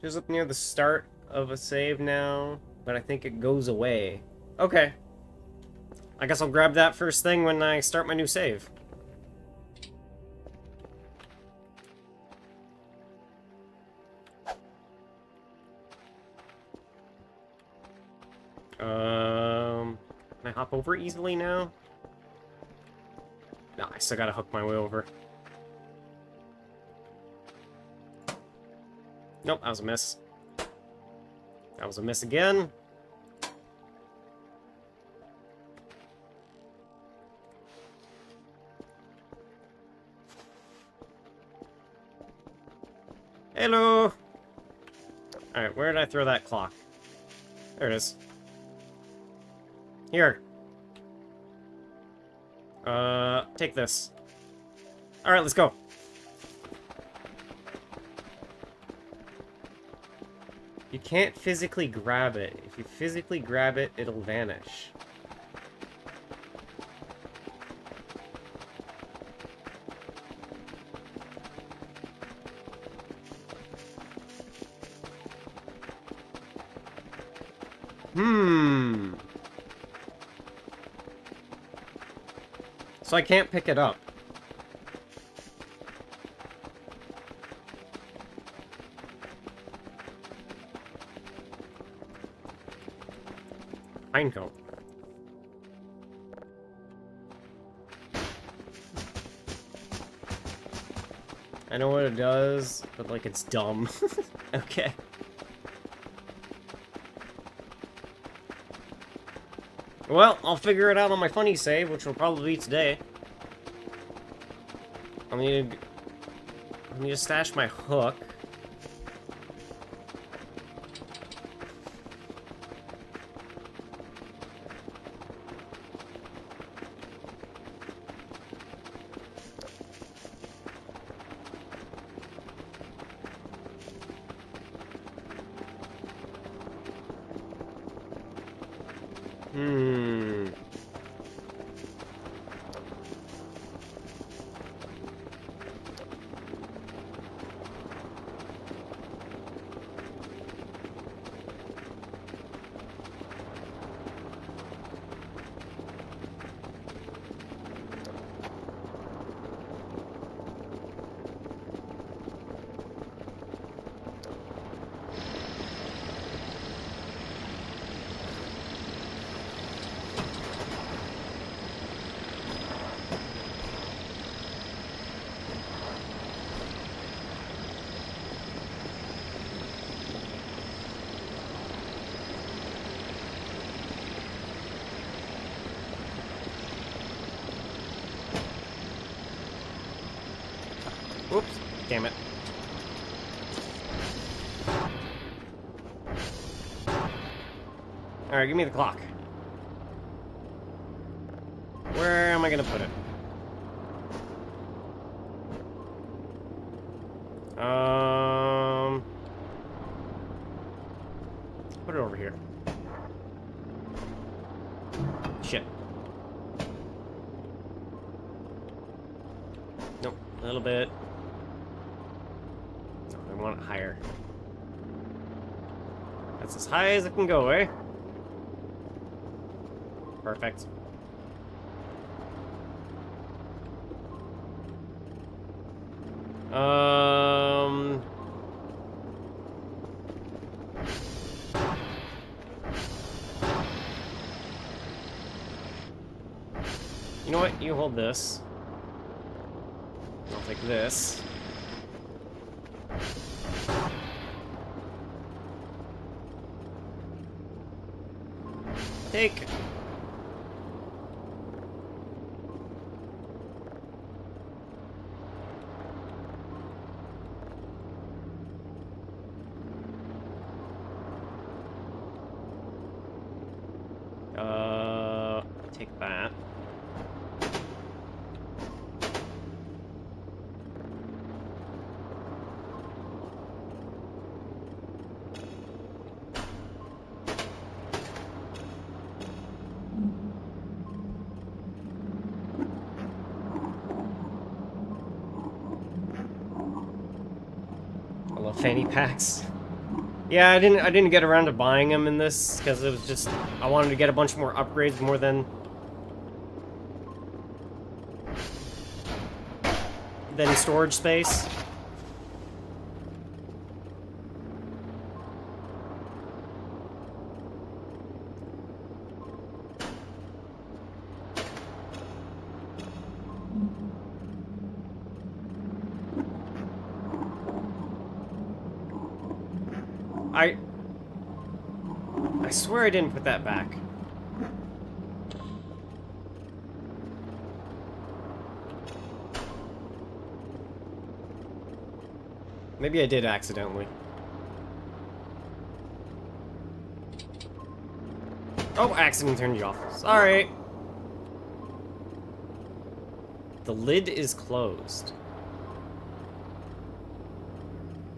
Just up near the start of a save now, but I think it goes away. Okay. I guess I'll grab that first thing when I start my new save. Can I hop over easily now? No, I still gotta hook my way over. Nope, that was a miss. That was a miss again. Hello! Alright, where did I throw that clock? There it is. Here. Take this. Alright, let's go. You can't physically grab it. If you physically grab it, it'll vanish. So I can't pick it up. Pinecone. I know what it does, but like it's dumb. Okay. Well, I'll figure it out on my funny save, which will probably be today. I need to stash my hook. Oops, damn it. Alright, give me the clock. Where am I gonna put it? Put it over here. Shit. Nope, a little bit. I want it higher. That's as high as it can go, eh? Perfect. You know what? You hold this. I'll take this. Take. Take that. love fanny packs. Yeah, I didn't get around to buying them in this because it was just I wanted to get a bunch more upgrades more than storage space. I swear I didn't put that back. Maybe I did accidentally. Oh, accident turned you off. Sorry. The lid is closed.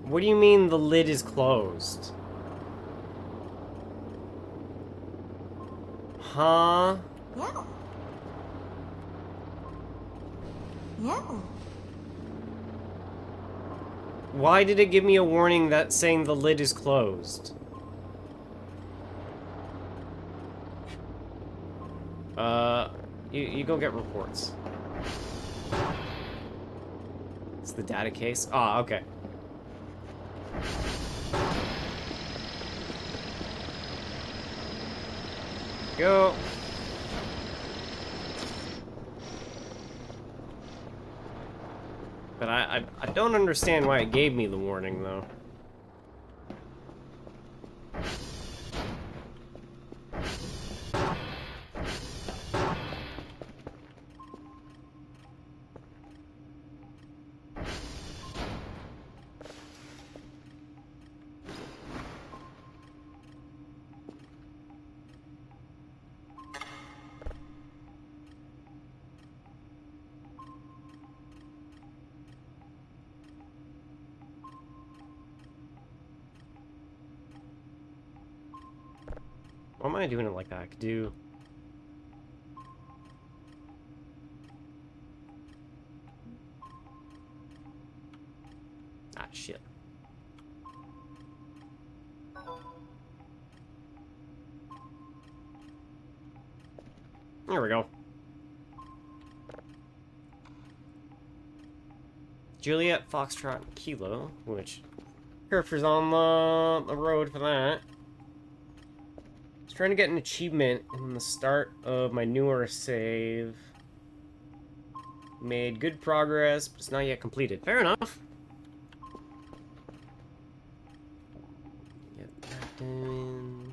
What do you mean the lid is closed? Huh? No. No. Why did it give me a warning that saying the lid is closed? You go get reports. It's the data case? Ah, okay. Go. But I don't understand why it gave me the warning, though. Why am I doing it like that? I could do... Ah, shit. There we go. Juliet, Foxtrot, Kilo, which... Kerfer's on the road for that. I was trying to get an achievement in the start of my newer save. Made good progress, but it's not yet completed. Fair enough. Get that done.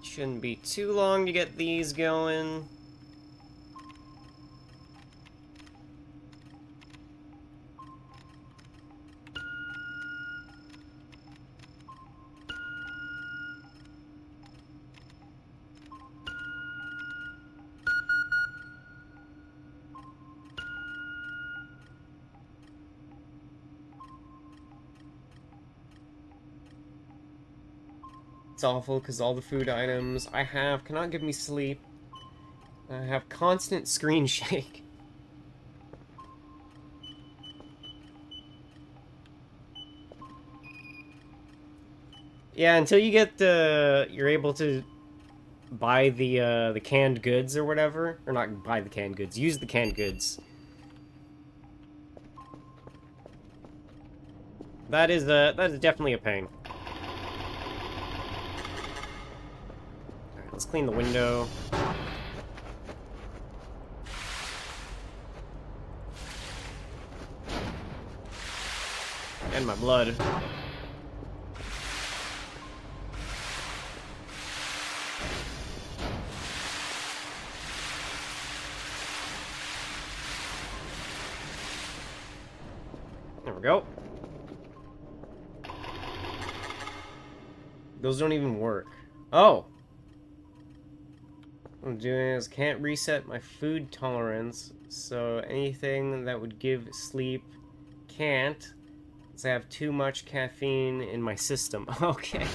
Shouldn't be too long to get these going. It's awful because all the food items I have cannot give me sleep. I have constant screen shake. Yeah, until you get you're able to buy the canned goods or whatever, or not buy the canned goods, use the canned goods. That is definitely a pain. Let's clean the window. And my blood. There we go. Those don't even work. Oh! What I'm doing is can't reset my food tolerance, so anything that would give sleep can't. I have too much caffeine in my system. Okay.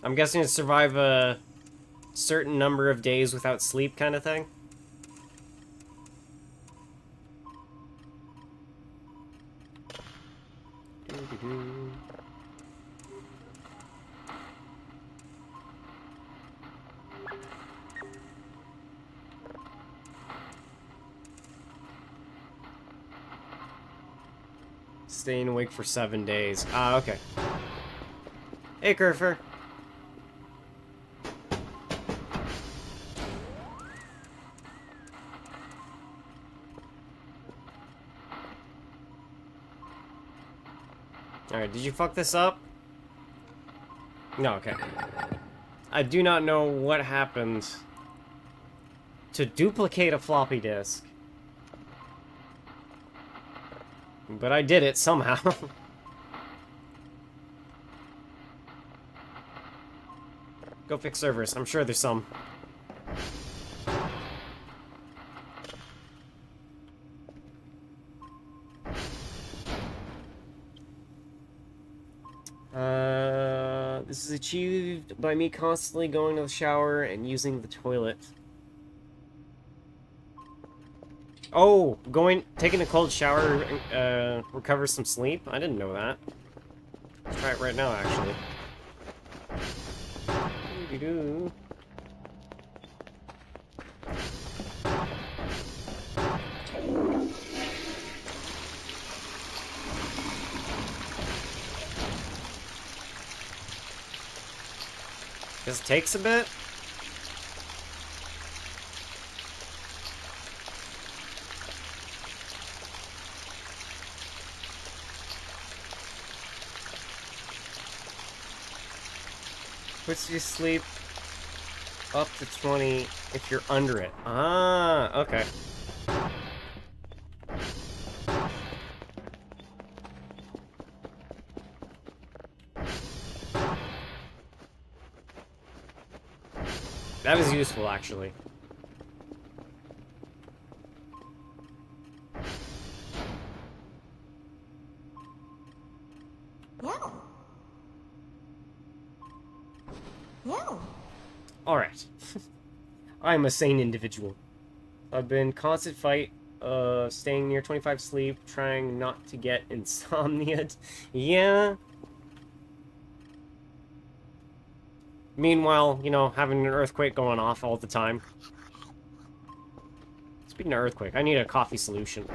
I'm guessing to survive a certain number of days without sleep kind of thing. Doo-doo-doo. Staying awake for 7 days. Ah, okay. Hey, Kerfer. Alright, did you fuck this up? No, okay. I do not know what happened to duplicate a floppy disk. But I did it somehow. Go fix servers. I'm sure there's some. This is achieved by me constantly going to the shower and using the toilet. Oh, taking a cold shower, recovers some sleep? I didn't know that. Let's try it right now, actually. Doo-doo-doo. This takes a bit. Puts you sleep up to 20 if you're under it. Ah, okay. That was useful, actually. Yeah. Yeah. Alright. I'm a sane individual. I've been constant fight, staying near 25 sleep, trying not to get insomnia. Yeah. Meanwhile, you know, having an earthquake going off all the time. Speaking of earthquake, I need a coffee solution.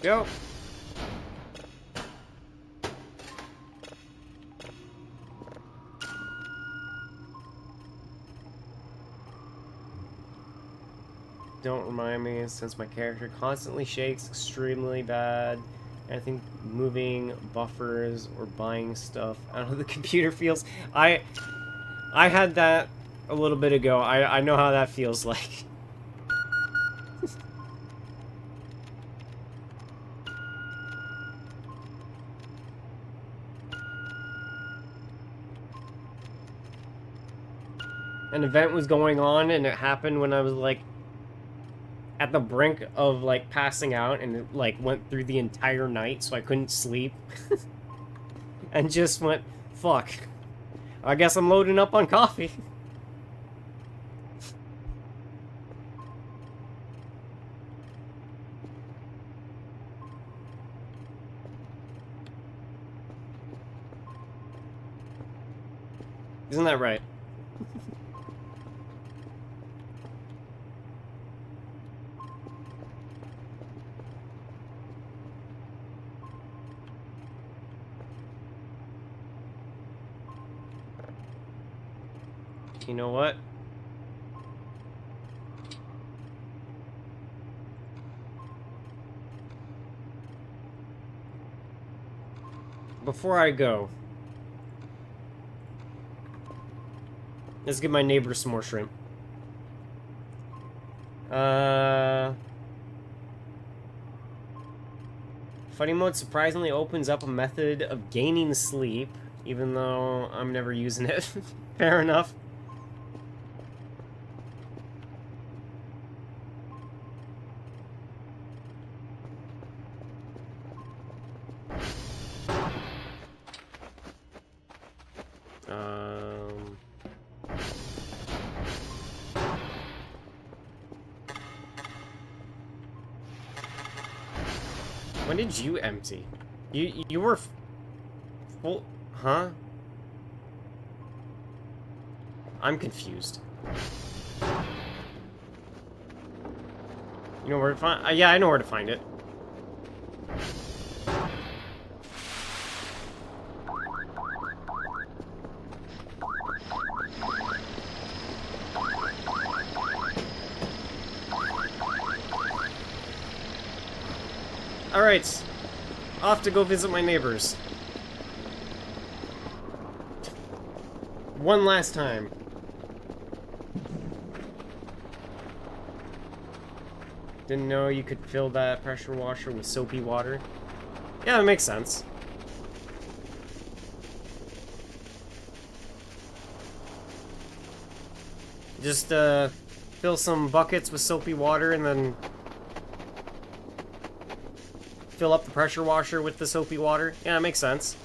Go. Don't remind me, since my character constantly shakes extremely bad. I think moving buffers or buying stuff out of the computer feels... I had that a little bit ago. I know how that feels like. An event was going on and it happened when I was like at the brink of like passing out, and it like went through the entire night, so I couldn't sleep. And just went, fuck. I guess I'm loading up on coffee. Isn't that right? You know what? before I go, let's give my neighbor some more shrimp. Funny mode surprisingly opens up a method of gaining sleep, even though I'm never using it. Fair enough. When did you empty? You were full, huh? I'm confused. You know where to find? Yeah, I know where to find it. Alright, off to go visit my neighbors. One last time. Didn't know you could fill that pressure washer with soapy water. Yeah, that makes sense. Just, fill some buckets with soapy water and then fill up the pressure washer with the soapy water. Yeah, it makes sense.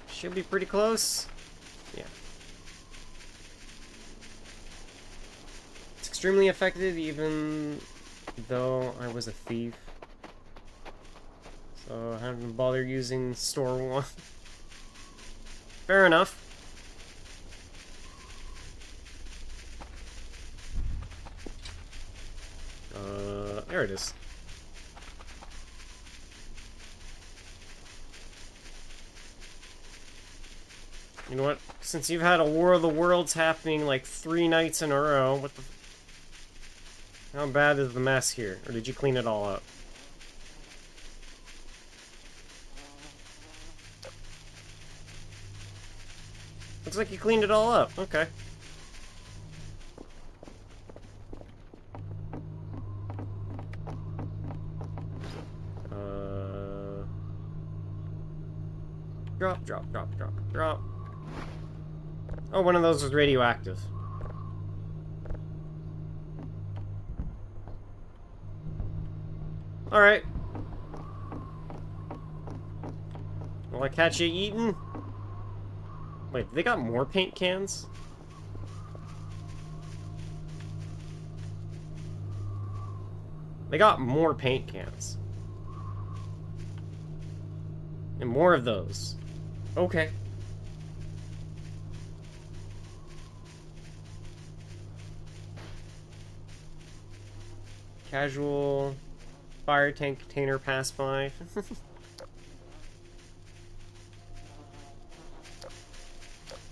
Should be pretty close. Yeah. It's extremely effective even though I was a thief. So I haven't bothered using store one. Fair enough. There it is. You know what? Since you've had a War of the Worlds happening like 3 nights in a row, what the... How bad is the mess here? Or did you clean it all up? Looks like you cleaned it all up. Okay. Drop, drop, drop, drop, drop. Oh, one of those was radioactive. Alright. Will I catch you eating? Wait, they got more paint cans? They got more paint cans. And more of those. Okay. Casual fire tank container pass by.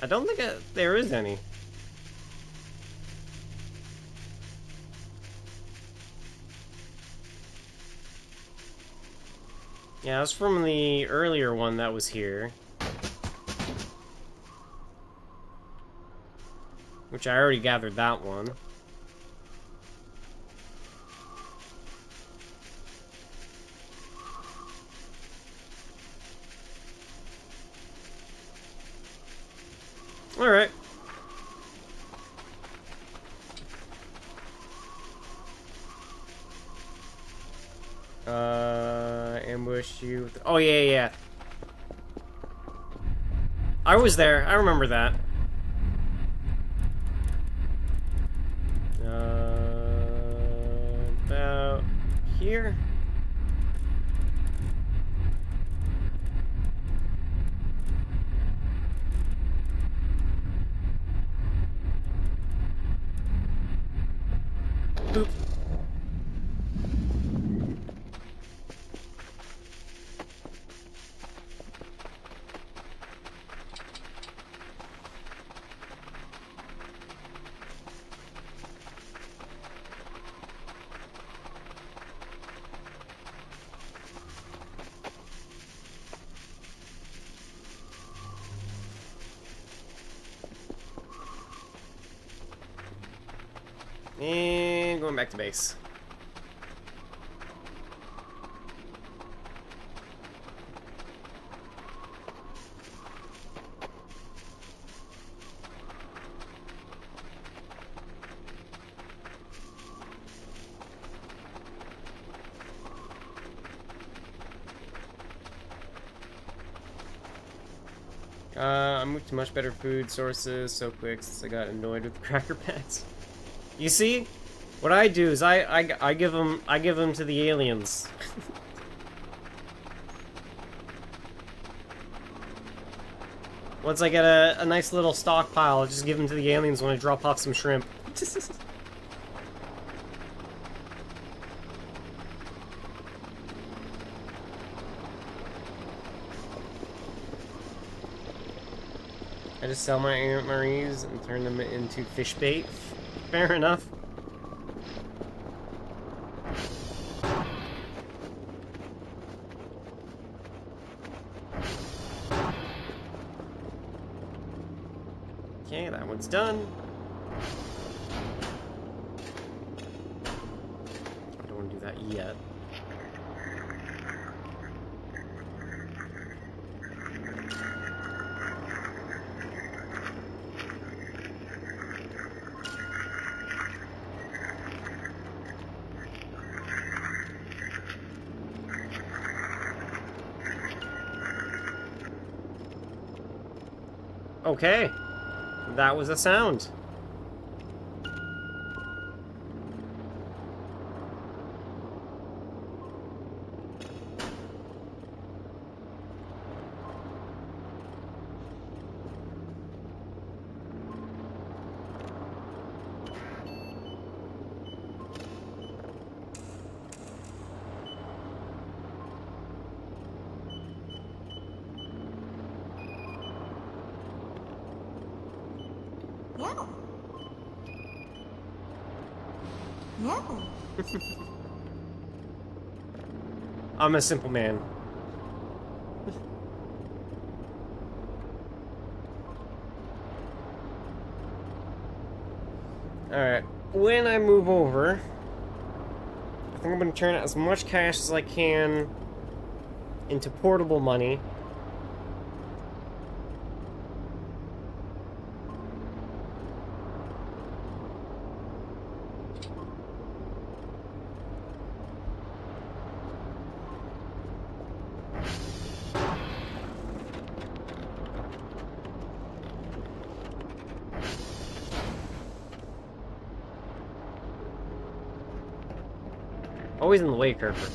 I don't think there is any. Yeah, it was from the earlier one that was here. Which I already gathered that one. Alright. Ambush you with... Oh, yeah, yeah. I was there. I remember that. About here. Boop. And going back to base. I moved to much better food sources so quick since I got annoyed with the Cracker Patch. You see, what I do is I give them to the aliens. Once I get a nice little stockpile, I'll just give them to the aliens when I drop off some shrimp. I just sell my Aunt Marie's and turn them into fish bait. Fair enough. Okay, that one's done. I don't want to do that yet. Okay, that was a sound. Meow. Meow. I'm a simple man. Alright, when I move over, I think I'm going to turn out as much cash as I can into portable money. Always in the way, Kerper.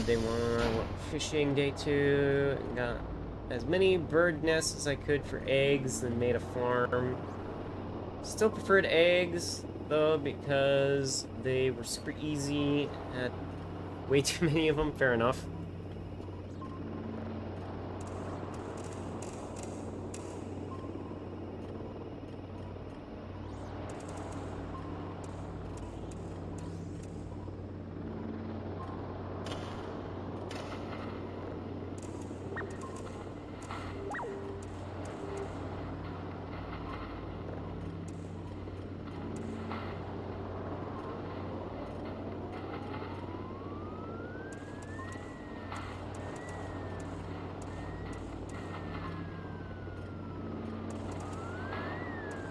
Day one, fishing day 2. Got as many bird nests as I could for eggs, then made a farm. Still preferred eggs, though, because they were super easy. Had way too many of them, fair enough.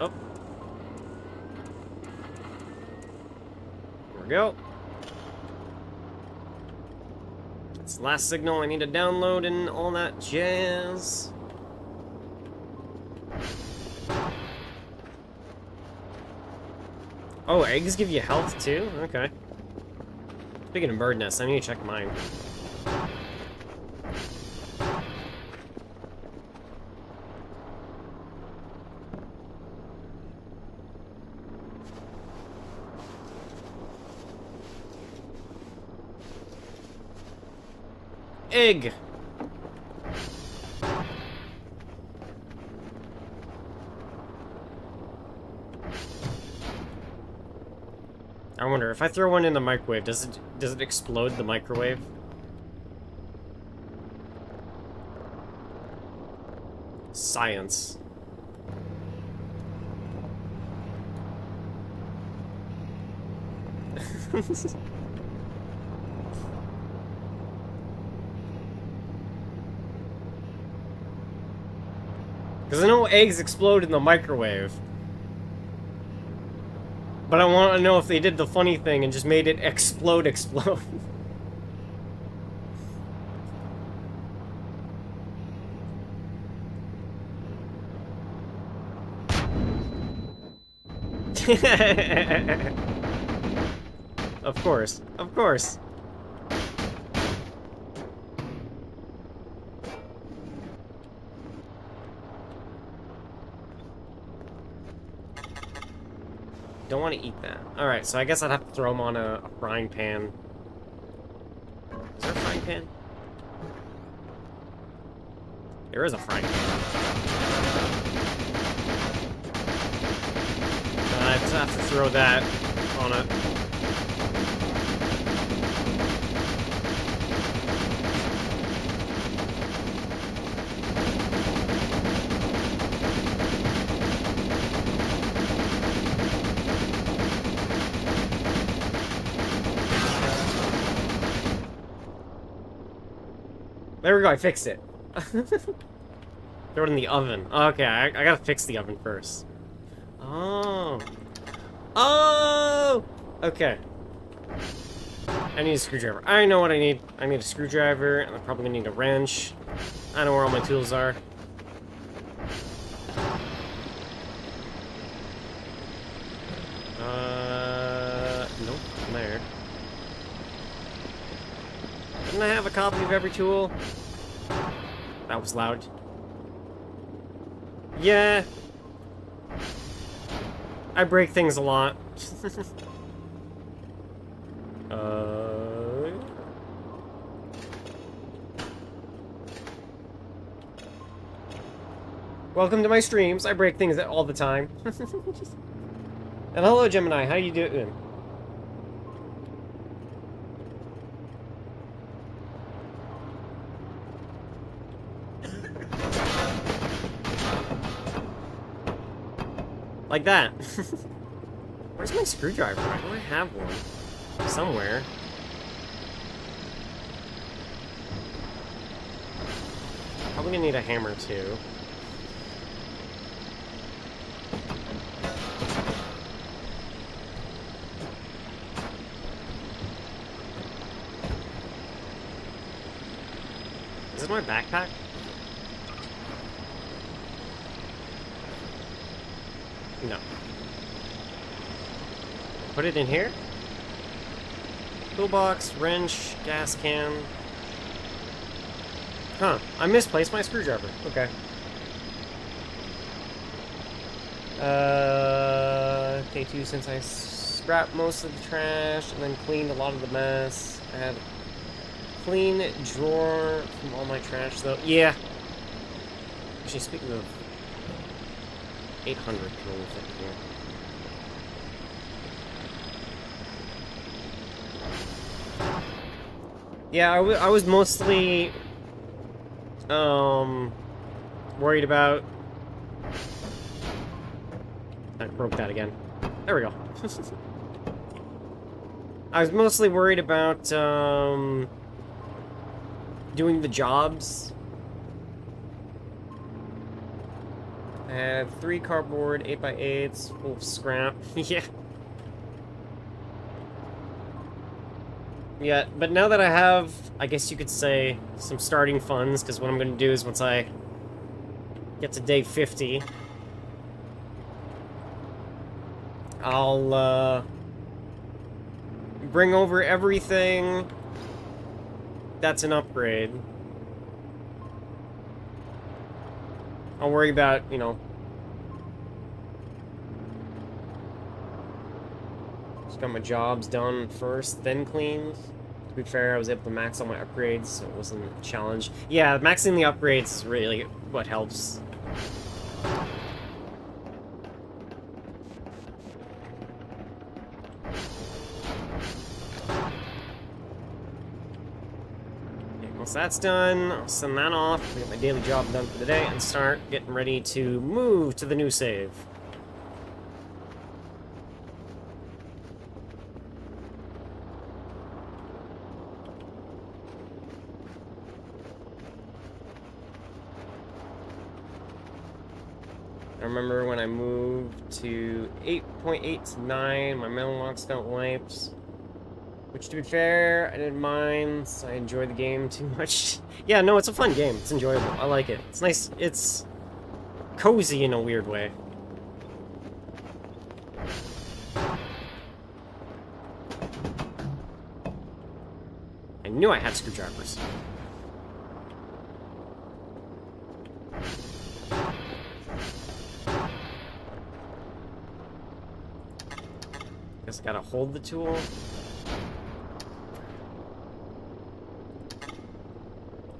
Oh. There we go. It's the last signal I need to download and all that jazz. Oh, eggs give you health too? Okay. Speaking of bird nests, I need to check mine. Egg! I wonder, if I throw one in the microwave, does it explode the microwave? Science. Because I know eggs explode in the microwave. But I want to know if they did the funny thing and just made it explode. Of course. Of course. Don't want to eat that. Alright, so I guess I'd have to throw them on a frying pan. Is there a frying pan? There is a frying pan. I just have to throw that on it. There we go, I fixed it. Throw it in the oven. Okay, I gotta fix the oven first. Oh. Oh! Okay. I need a screwdriver. I know what I need. I need a screwdriver, and I'm probably gonna need a wrench. I know where all my tools are. Nope, there. Didn't I have a copy of every tool? That was loud. Yeah. I break things a lot. Welcome to my streams. I break things all the time. And hello, Gemini. How you doing? Like that. Where's my screwdriver? I know I have one. Somewhere. Probably gonna need a hammer too. Is this my backpack? No. Put it in here? Toolbox, wrench, gas can. Huh. I misplaced my screwdriver. Okay. K2, since I scrapped most of the trash and then cleaned a lot of the mess. I had a clean drawer from all my trash, though. Yeah. Actually, speaking of 800, can we fit in here? Yeah, I was mostly worried about. I broke that again. There we go. I was mostly worried about doing the jobs. I had 3 cardboard 8x8s full of scrap. Yeah. Yeah, but now that I have, I guess you could say, some starting funds, because what I'm going to do is once I get to day 50, I'll bring over everything that's an upgrade. I'll worry about, you know, just got my jobs done first, then cleaned. To be fair, I was able to max all my upgrades, so it wasn't a challenge. Yeah, maxing the upgrades is really what helps. Once that's done, I'll send that off, get my daily job done for the day, and start getting ready to move to the new save. I remember when I moved to 8.8 to 9, my mailbox got wiped. Which, to be fair, I didn't mind. So I enjoyed the game too much. Yeah, no, it's a fun game. It's enjoyable. I like it. It's nice. It's cozy in a weird way. I knew I had screwdrivers. Guess I gotta hold the tool.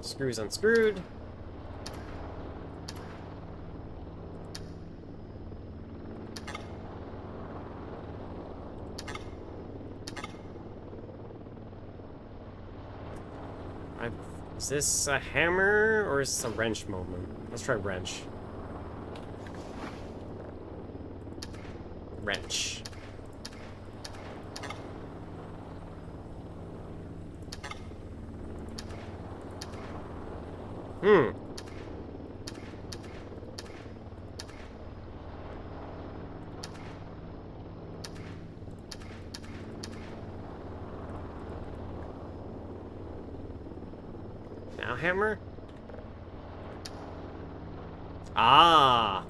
Screws unscrewed. Is this a hammer or is this a wrench moment? Let's try wrench. Wrench. Hmm. Now hammer? Ah.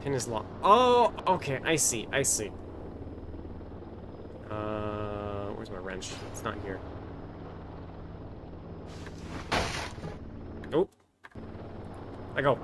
Pin is locked. Oh, okay, I see, I see. Where's my wrench? It's not here. Nope. I go.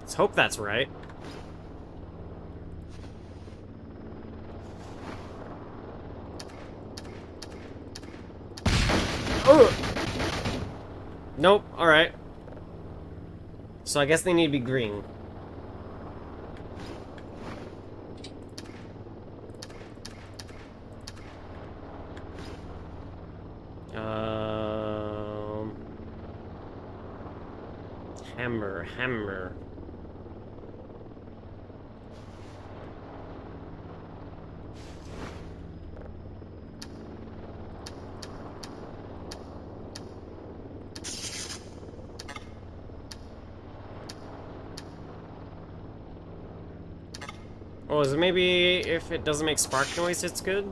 Let's hope that's right. Oh! Nope, alright. So I guess they need to be green. Hammer. Oh, is it maybe if it doesn't make spark noise, it's good?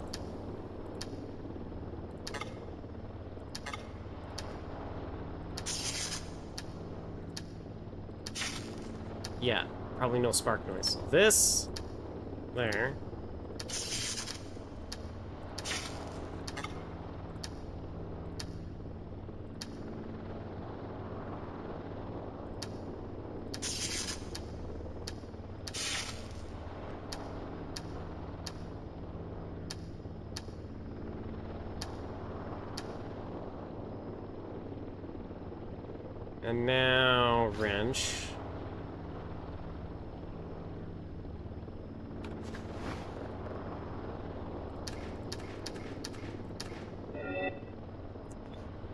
Yeah, probably no spark noise. So this, there. And now wrench.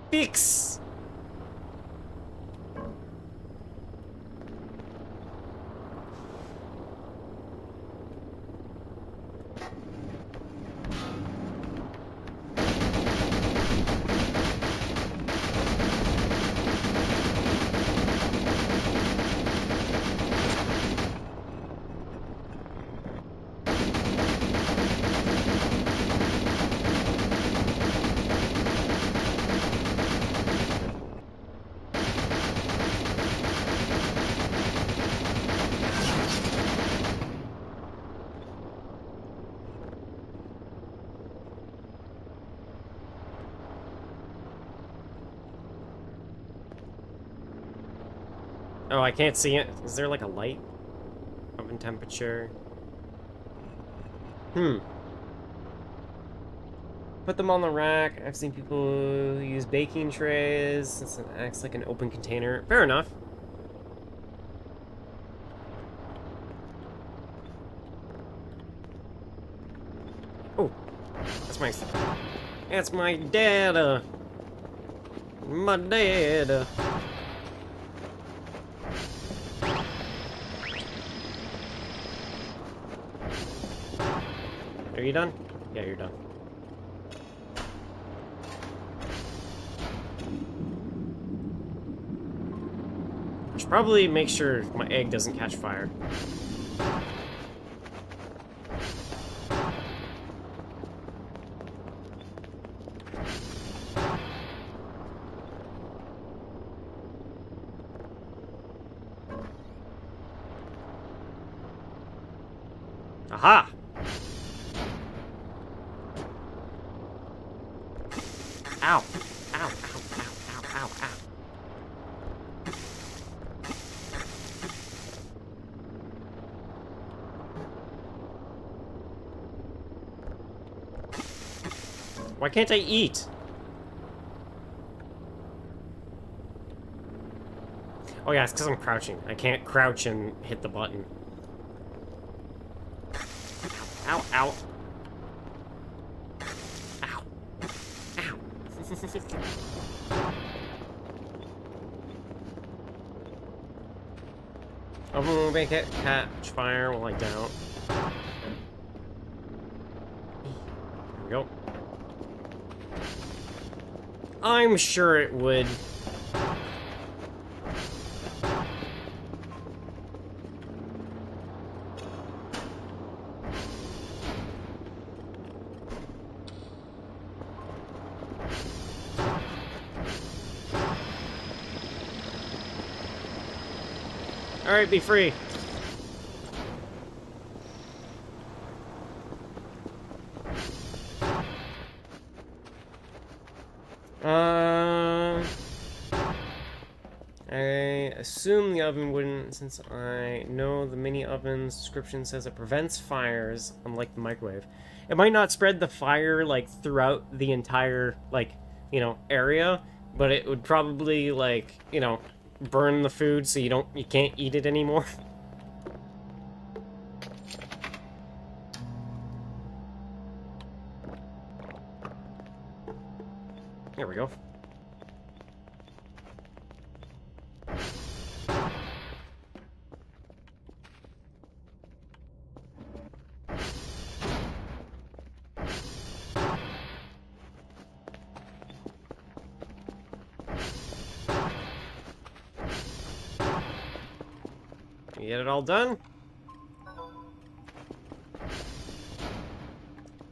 Fix! Oh, I can't see it. Is there like a light? Oven temperature. Put them on the rack. I've seen people use baking trays since it acts like an open container. Fair enough. Oh, that's my... That's my dad. My dad. Are you done? Yeah, you're done. I should probably make sure my egg doesn't catch fire. Aha! Ow! Ow, ow, ow, ow, ow, ow. Why can't I eat? Oh yeah, it's because I'm crouching. I can't crouch and hit the button. Ow, ow. Ow. Ow. I'm gonna make it catch fire while I don't. There we go. I'm sure it would. Alright, be free. I assume the oven wouldn't, since I know the mini oven's description says it prevents fires, unlike the microwave. It might not spread the fire, like, throughout the entire, like, you know, area, but it would probably, like, you know, burn the food so you can't eat it anymore. There we go. You get it all done?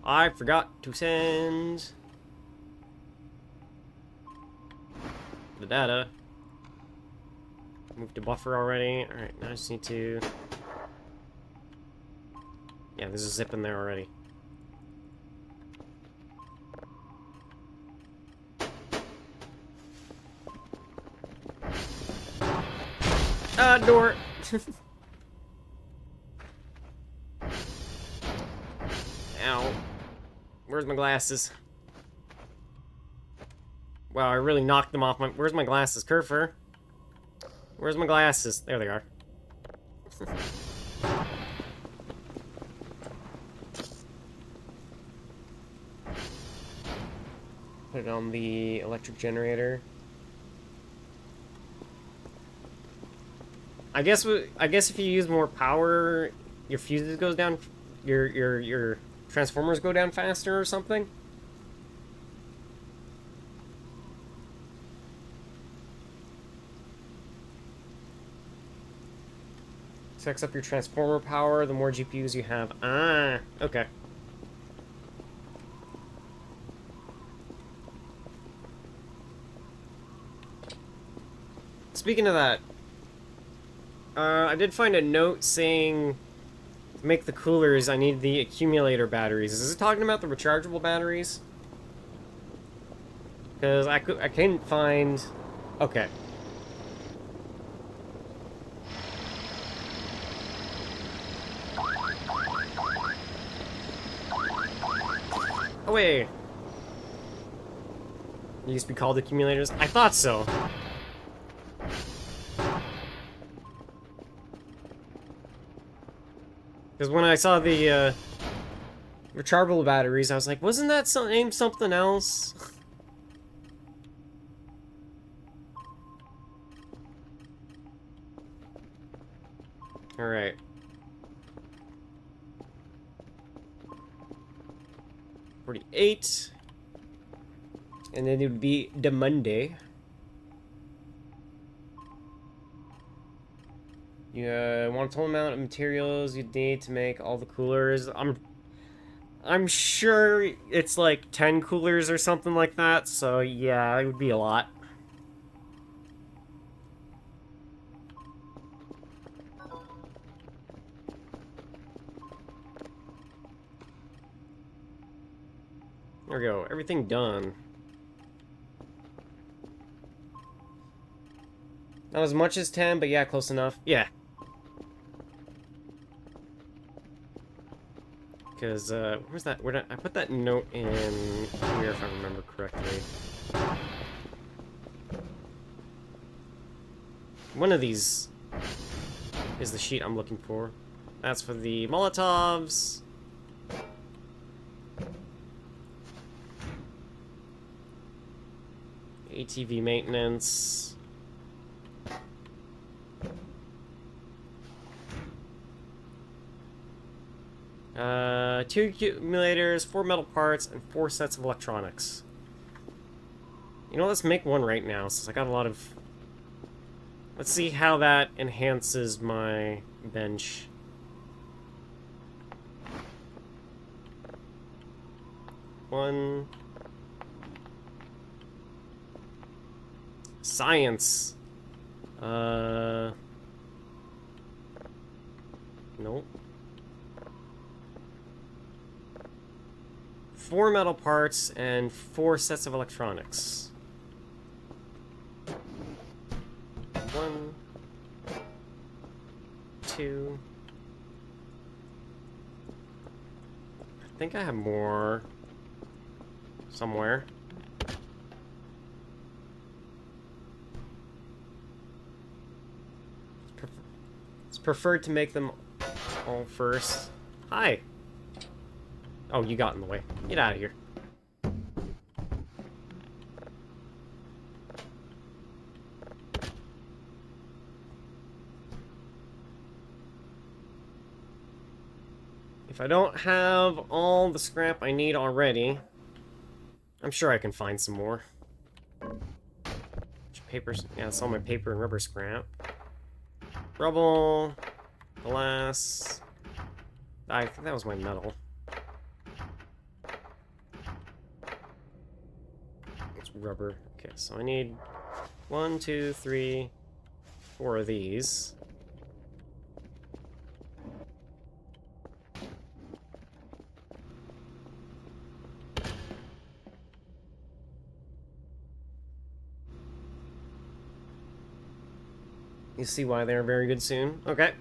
I forgot to send the data. Moved to buffer already. Alright, now I just need to... Yeah, there's a zip in there already. Door! Ow. Where's my glasses? Wow, I really knocked them off my... Where's my glasses? Kerfer? Where's my glasses? There they are. Put it on the electric generator. I guess if you use more power, your fuses goes down, your transformers go down faster or something. Sucks up your transformer power the more GPUs you have. Ah, okay. Speaking of that, I did find a note saying to make the coolers, I need the accumulator batteries. Is it talking about the rechargeable batteries? Because I couldn't find... Okay. Oh wait. They used to be called accumulators? I thought so. Because when I saw the, Rechargeable batteries. I was like, wasn't that named something else? Alright. $48. And then it would be the Monday. You want a total amount of materials you'd need to make all the coolers. I'm sure it's like 10 coolers or something like that, so yeah, it would be a lot. There we go, everything done. Not as much as 10, but yeah, close enough. Yeah. Because, where's that? Where did I put that note in here, if I remember correctly. One of these is the sheet I'm looking for. That's for the Molotovs. ATV maintenance. 2 accumulators, 4 metal parts, and 4 sets of electronics. You know, let's make one right now, since I got a lot of... Let's see how that enhances my bench. One... Science. Nope. 4 metal parts and 4 sets of electronics. 1, 2. I think I have more somewhere. It's preferred to make them all first. Hi. Oh, you got in the way. Get out of here. If I don't have all the scrap I need already, I'm sure I can find some more. Papers. Yeah, that's all my paper and rubber scrap. Rubble. Glass. I think that was my metal. It's rubber. Okay, so I need 1, 2, 3, 4 of these. You see why they're very good soon. Okay.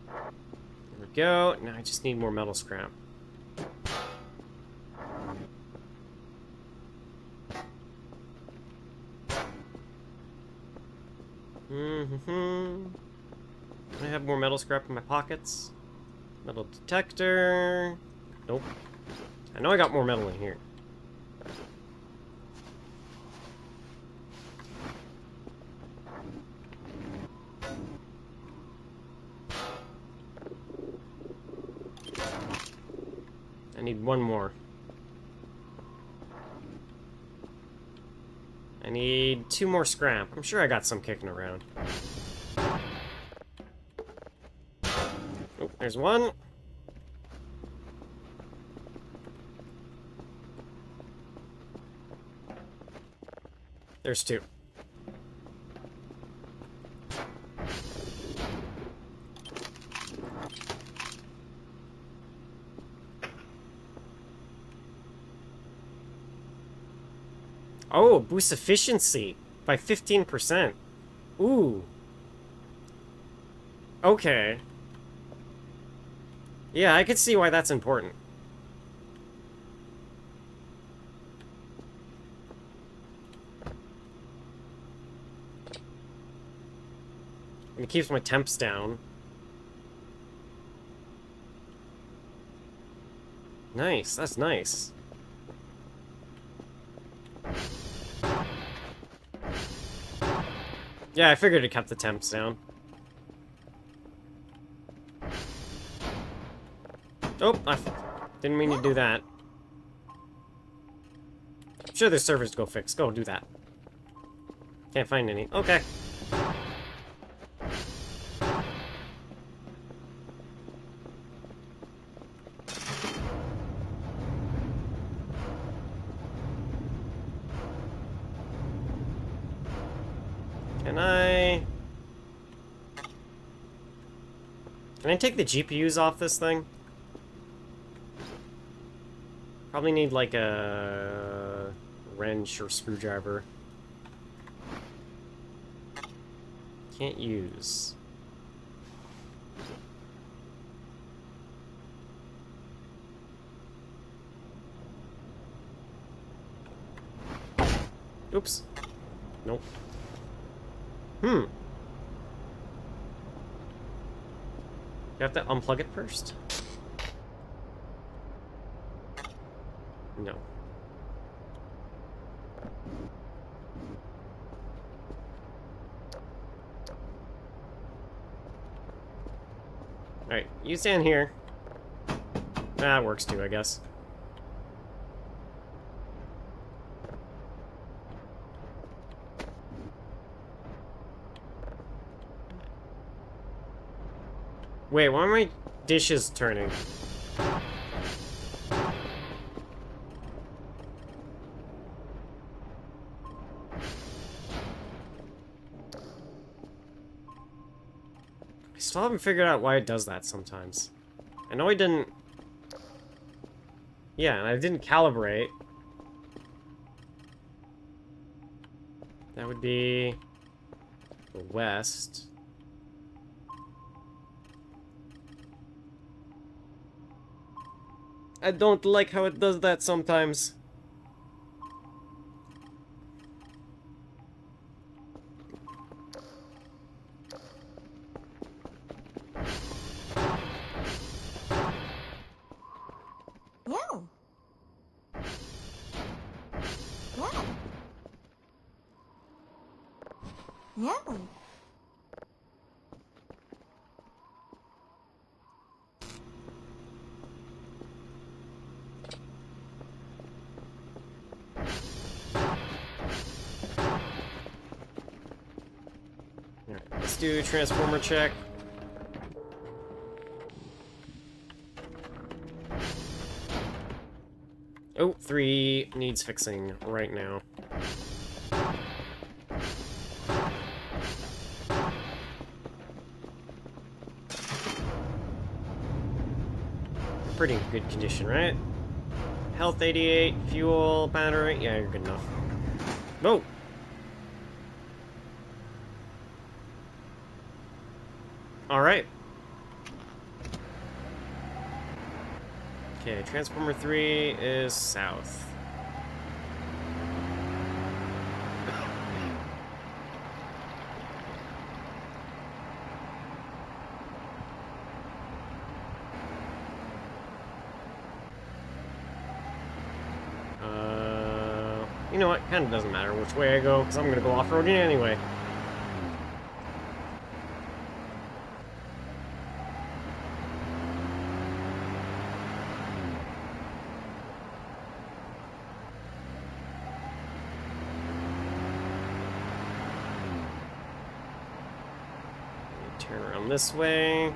There we go. Now I just need more metal scrap. I have more metal scrap in my pockets. Metal detector. Nope. I know I got more metal in here. I need one more. I need 2 more scrap. I'm sure I got some kicking around. Oh, there's one. There's 2. Oh, boost efficiency by 15%. Ooh. Okay. Yeah, I could see why that's important. It keeps my temps down. Nice, that's nice. Yeah, I figured it kept the temps down. Oh, I didn't mean to do that. I'm sure there's servers to go fix. Go do that. Can't find any. Okay. Can I take the GPUs off this thing? Probably need like a wrench or screwdriver. Can't use. Oops. Nope. You have to unplug it first? No. Alright, you stand here. That works too, I guess. Wait, why are my dishes turning? I still haven't figured out why it does that sometimes. I know I didn't... Yeah, and I didn't calibrate. That would be... the west. I don't like how it does that sometimes. No. No. No. Alright, let's do a transformer check. Oh, 3 needs fixing right now. Pretty good condition, right? Health 88, fuel, battery. Yeah, you're good enough. Whoa! Alright. Okay, Transformer 3 is south. You know what? Kind of doesn't matter which way I go, because I'm going to go off-roading anyway. Turn around this way.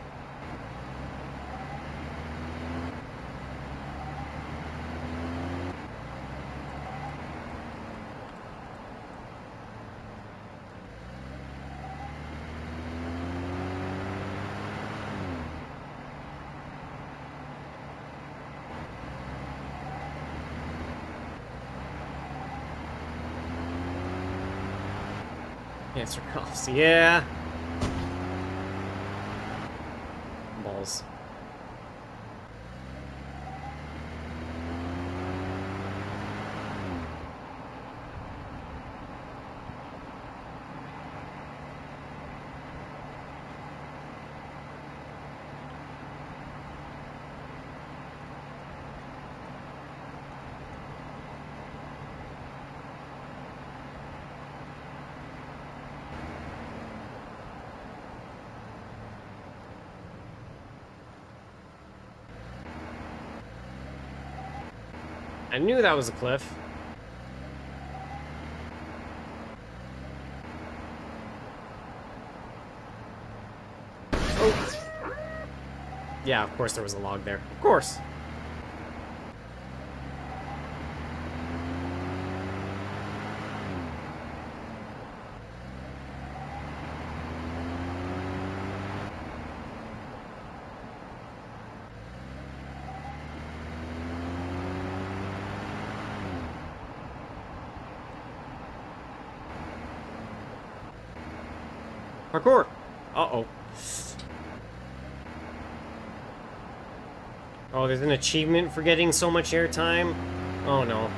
Answer calls. Yeah. Balls. I knew that was a cliff. Oh. Yeah, of course there was a log there. Of course. Parkour! Uh-oh. Oh, there's an achievement for getting so much airtime? Oh, no.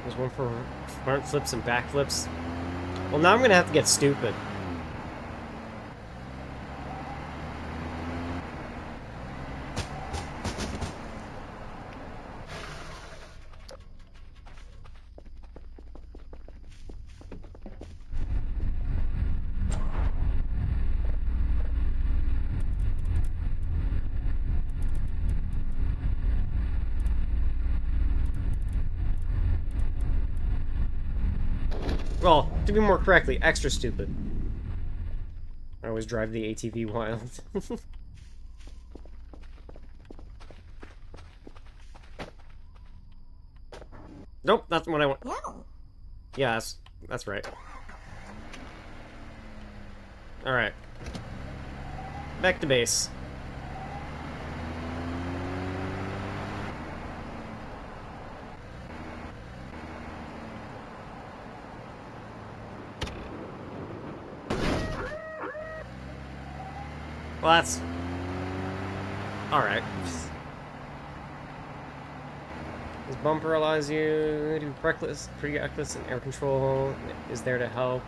There's one for front flips and back flips. Well, now I'm gonna have to get stupid. Well, to be more correctly, extra stupid. I always drive the ATV wild. Nope, that's what I want. No. Yeah, that's right. Alright. Back to base. Well, that's... Alright. This bumper allows you to be reckless, and air control is there to help.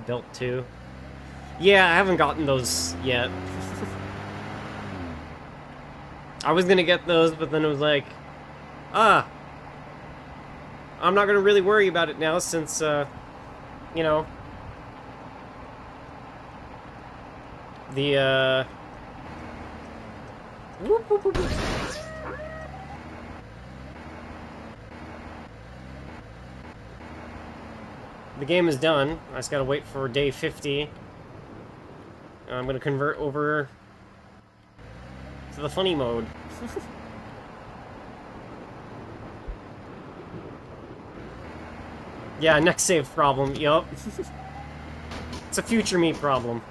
Built too. Yeah, I haven't gotten those yet. I was gonna get those, but then it was like... I'm not gonna really worry about it now since, you know... The, Whoop, whoop, whoop, whoop. The game is done. I just gotta wait for day 50. I'm gonna convert over to the funny mode. Yeah, next save problem, yup. It's a future me problem.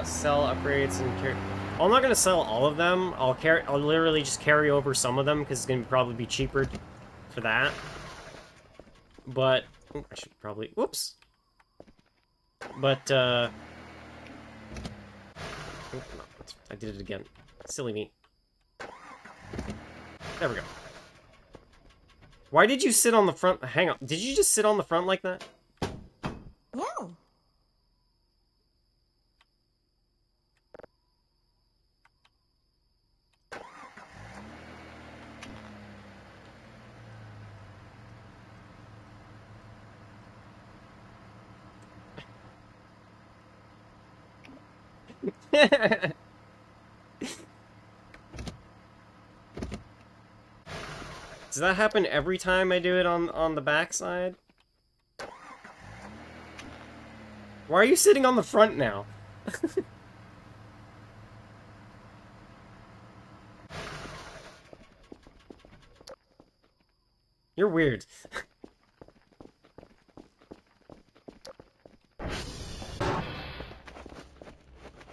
Sell upgrades and carry. Well, I'm not gonna sell all of them. I'll literally just carry over some of them because it's gonna probably be cheaper for that. But I should probably. Whoops. But I did it again. Silly me. There we go. Why did you sit on the front? Hang on. Did you just sit on the front like that? No. Does that happen every time I do it on the backside? Why are you sitting on the front now? You're weird.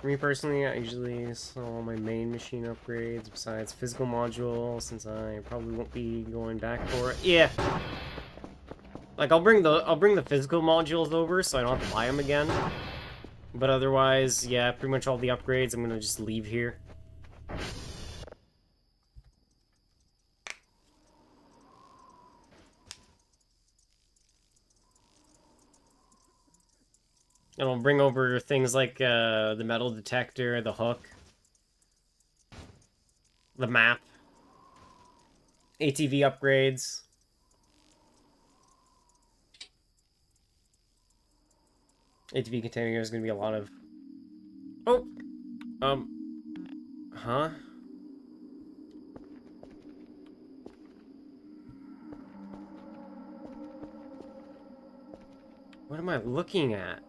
For me personally, I usually sell my main machine upgrades besides physical module, since I probably won't be going back for it. Yeah. Like I'll bring the physical modules over so I don't have to buy them again. But otherwise, yeah, pretty much all the upgrades I'm gonna just leave here. And I'll bring over things like the metal detector, the hook, the map, ATV upgrades. ATV container is going to be a lot of... Oh! Huh? What am I looking at?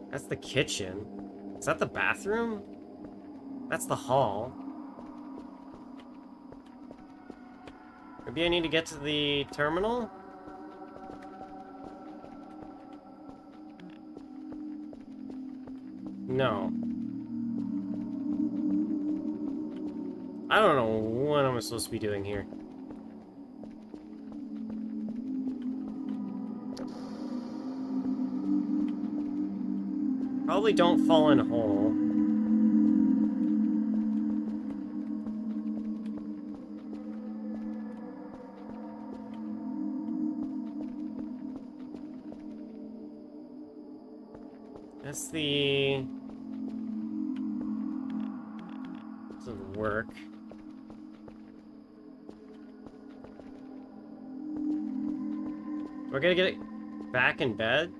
That's the kitchen. Is that the bathroom? That's the hall. Maybe I need to get to the terminal? No. I don't know what I'm supposed to be doing here. Probably don't fall in a hole. That's the... Doesn't work. We're gonna get it back in bed?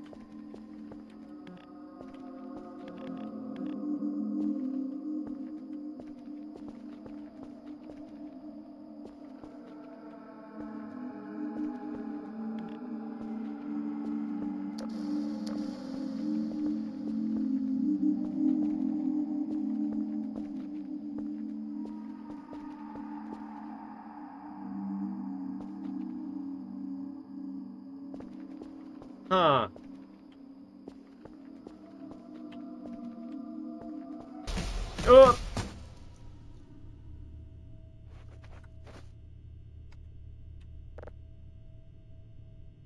Huh. Oh!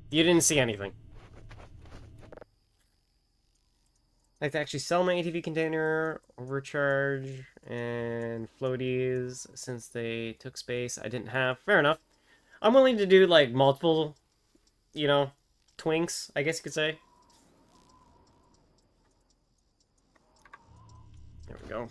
You didn't see anything. I have to actually sell my ATV container, overcharge, and floaties since they took space I didn't have. Fair enough. I'm willing to do, like, multiple, you know, twinks, I guess you could say. There we go.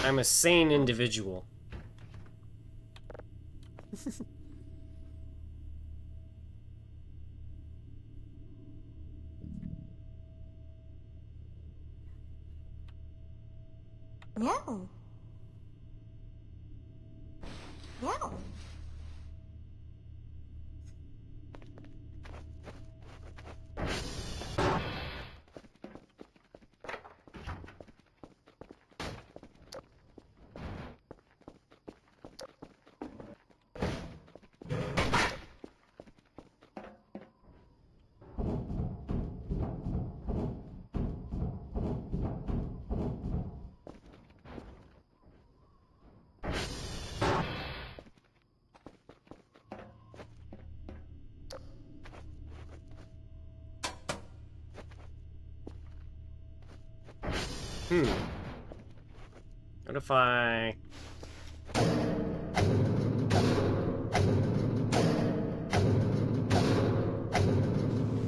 I'm a sane individual. No. No. What if I...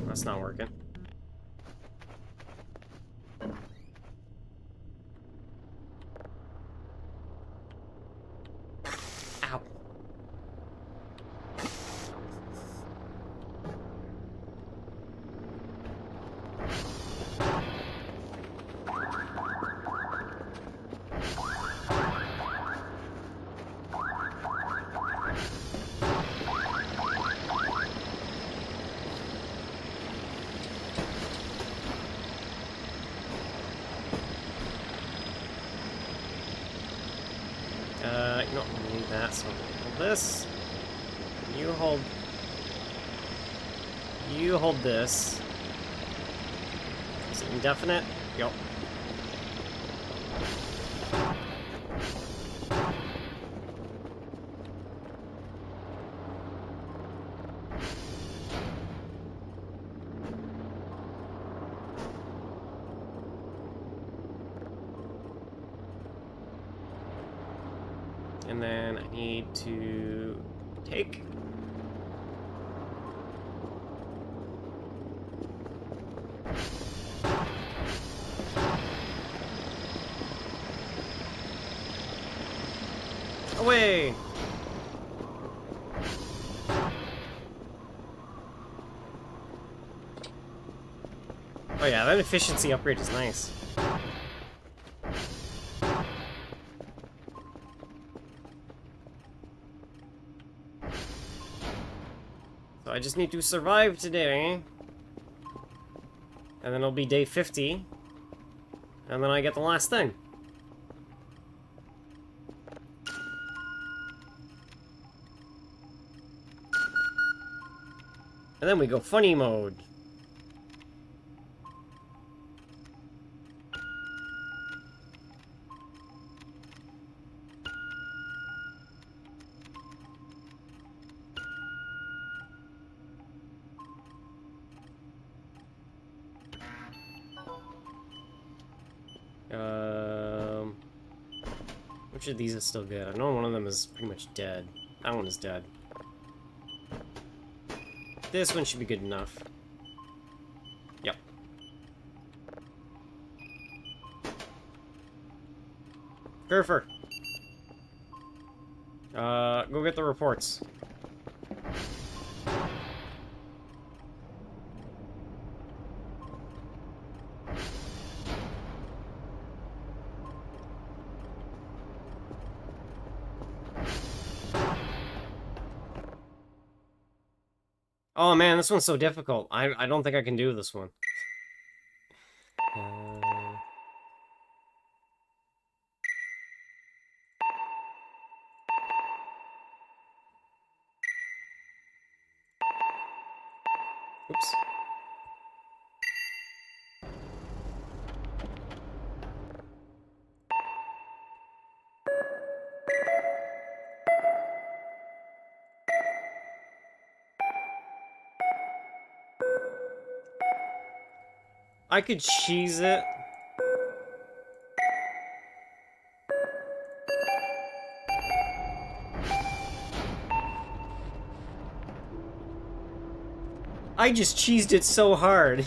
That's not working. Ow. No, I need that, so hold this. You hold... You hold this. Is it indefinite? Yup. And then I need to take. Away! Oh yeah, that efficiency upgrade is nice. So I just need to survive today. And then it'll be day 50. And then I get the last thing. And then we go funny mode. Which of these is still good? I know one of them is pretty much dead. That one is dead. This one should be good enough. Yep. Kerfer. Go get the reports. Oh man, this one's so difficult. I don't think I can do this one. Oops. I could cheese it. I just cheesed it so hard.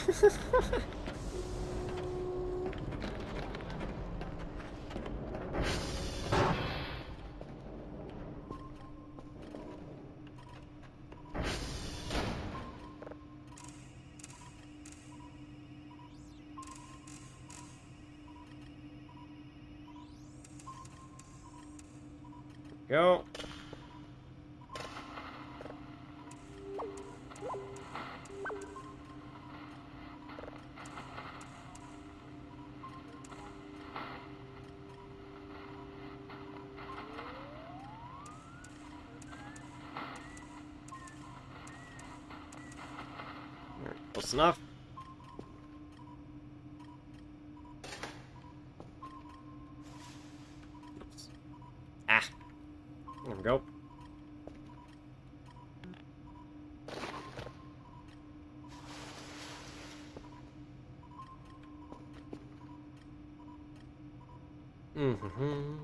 Go. Close enough. Oops. Ah. There we go. Mm-hmm.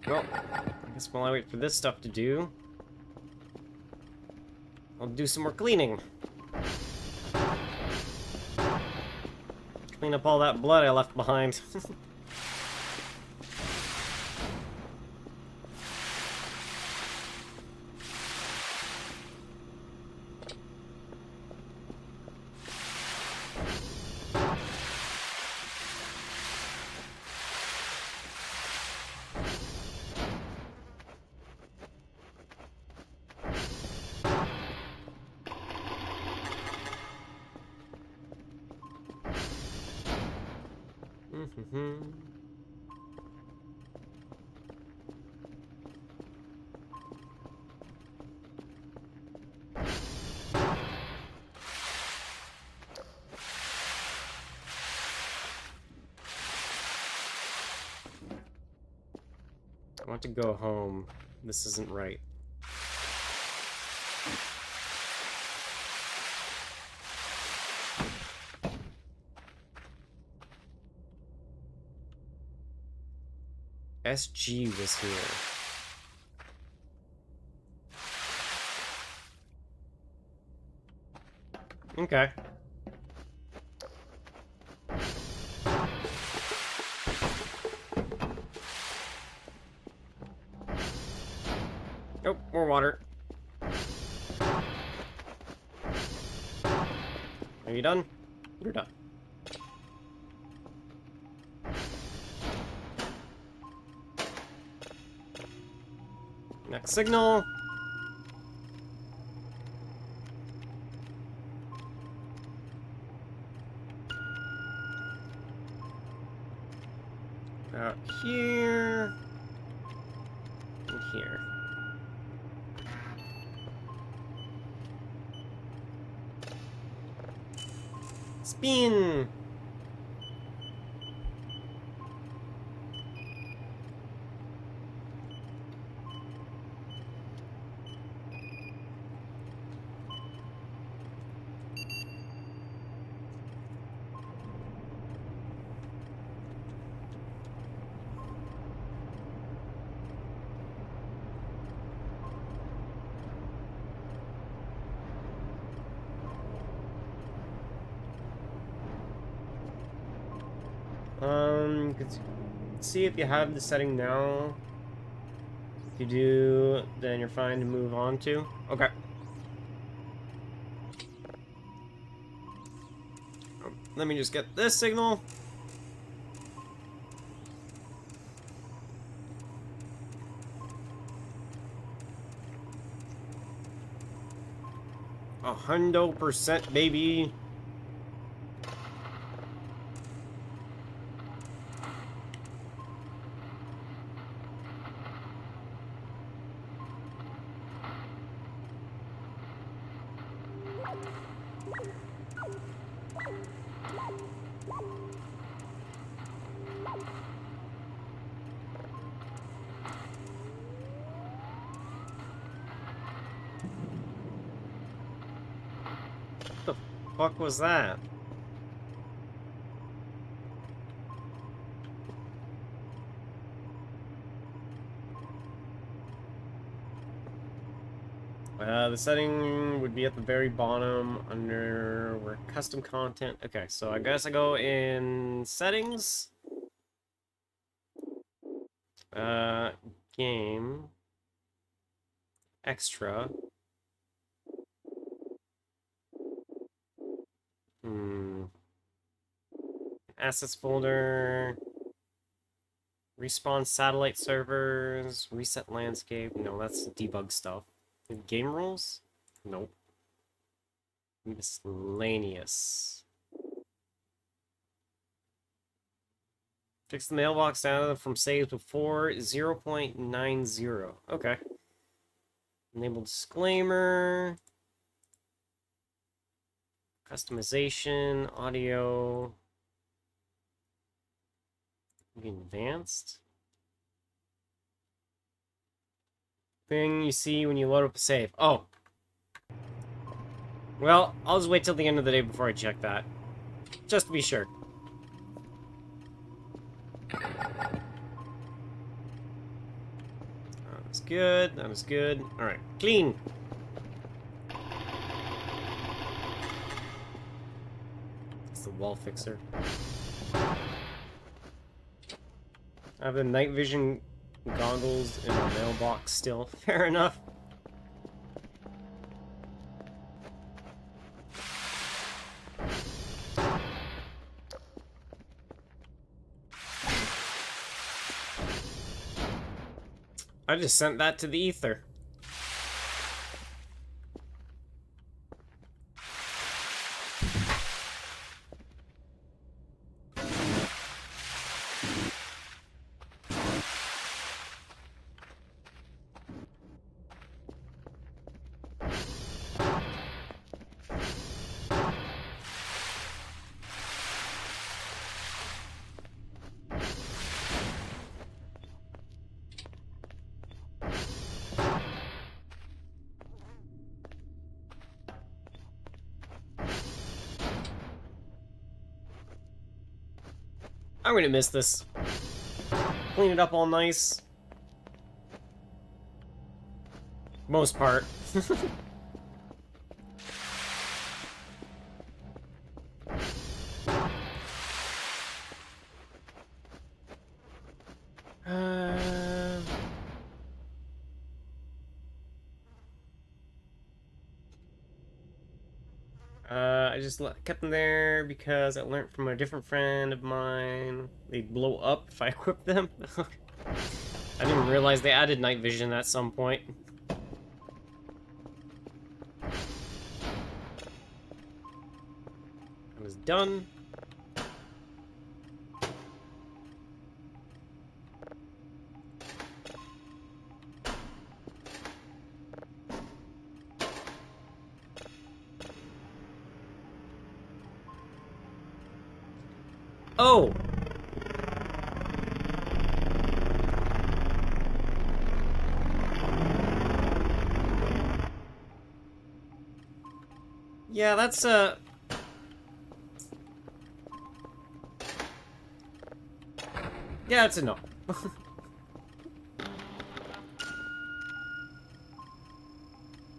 Well, I guess while I wait for this stuff to do, I'll do some more cleaning. Clean up all that blood I left behind. Mm-hmm. I want to go home. This isn't right. SG was here. Okay. Oh, more water. Are you done? You're done. Next signal. Out here. And here. Spin! See if you have the setting now. If you do, then you're fine to move on to. Okay. Let me just get this signal. A 100%, baby. What the fuck was that? The setting would be at the very bottom under where custom content. Okay, so I guess I go in settings. Game. Extra. Assets folder. Respawn satellite servers. Reset landscape. No, that's debug stuff. Game rules? Nope. Miscellaneous. Fix the mailbox data from saves before 0.90. Okay. Enable disclaimer. Customization. Audio. Advanced. Thing you see when you load up a save. Oh. Well, I'll just wait till the end of the day before I check that. Just to be sure. That's good. That was good. Alright. Clean. It's the wall fixer. I have the night vision goggles in my mailbox still. Fair enough. I just sent that to the ether. I'm gonna miss this. Clean it up all nice. Most part. I just kept them there because I learned from a different friend of mine. They'd blow up if I equipped them. I didn't realize they added night vision at some point. I was done. Oh! Yeah, that's, yeah, it's a no.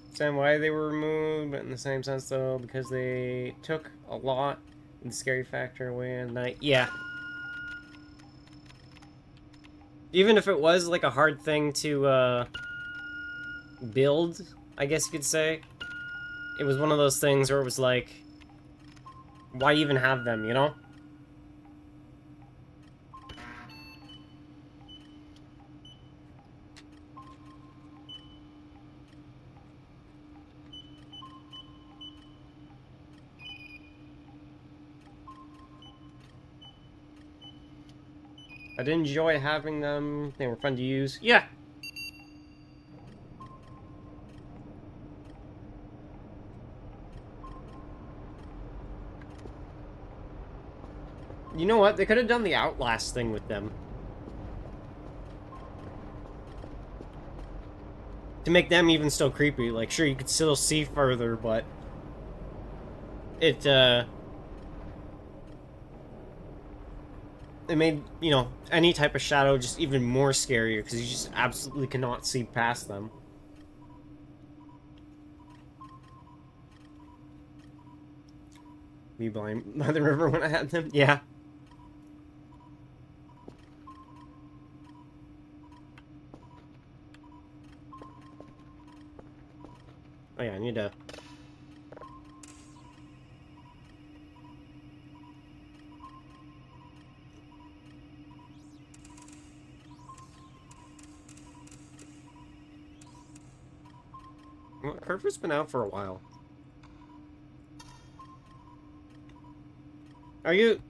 Understand why they were removed, but in the same sense, though, because they took a lot of the scary factor away at night. Yeah. Even if it was, like, a hard thing to, build, I guess you could say, it was one of those things where it was like, why even have them, you know? I did enjoy having them. They were fun to use. Yeah. You know what? They could have done the Outlast thing with them. To make them even still creepy. Like, sure, you could still see further, but... It made, you know, any type of shadow just even more scarier, because you just absolutely cannot see past them. Me blind by the river when I had them? Yeah. Oh yeah, I need to... Well, Kerfer's been out for a while. Are you...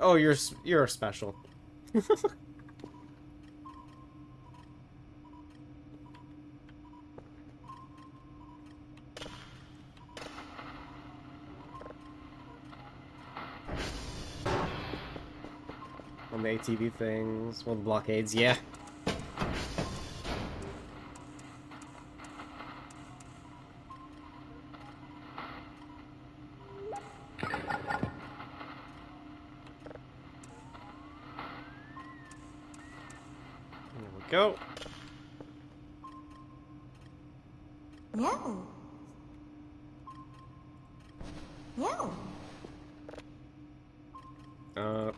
Oh, you're special. On the ATV things, well, the blockades, yeah. There we go. No. No.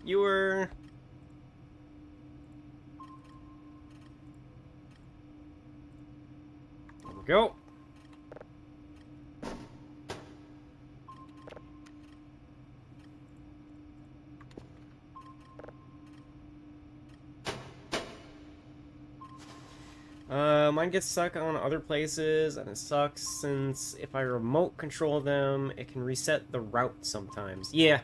You were... There we go. Mine gets stuck on other places, and it sucks since if I remote control them, it can reset the route sometimes. Yeah.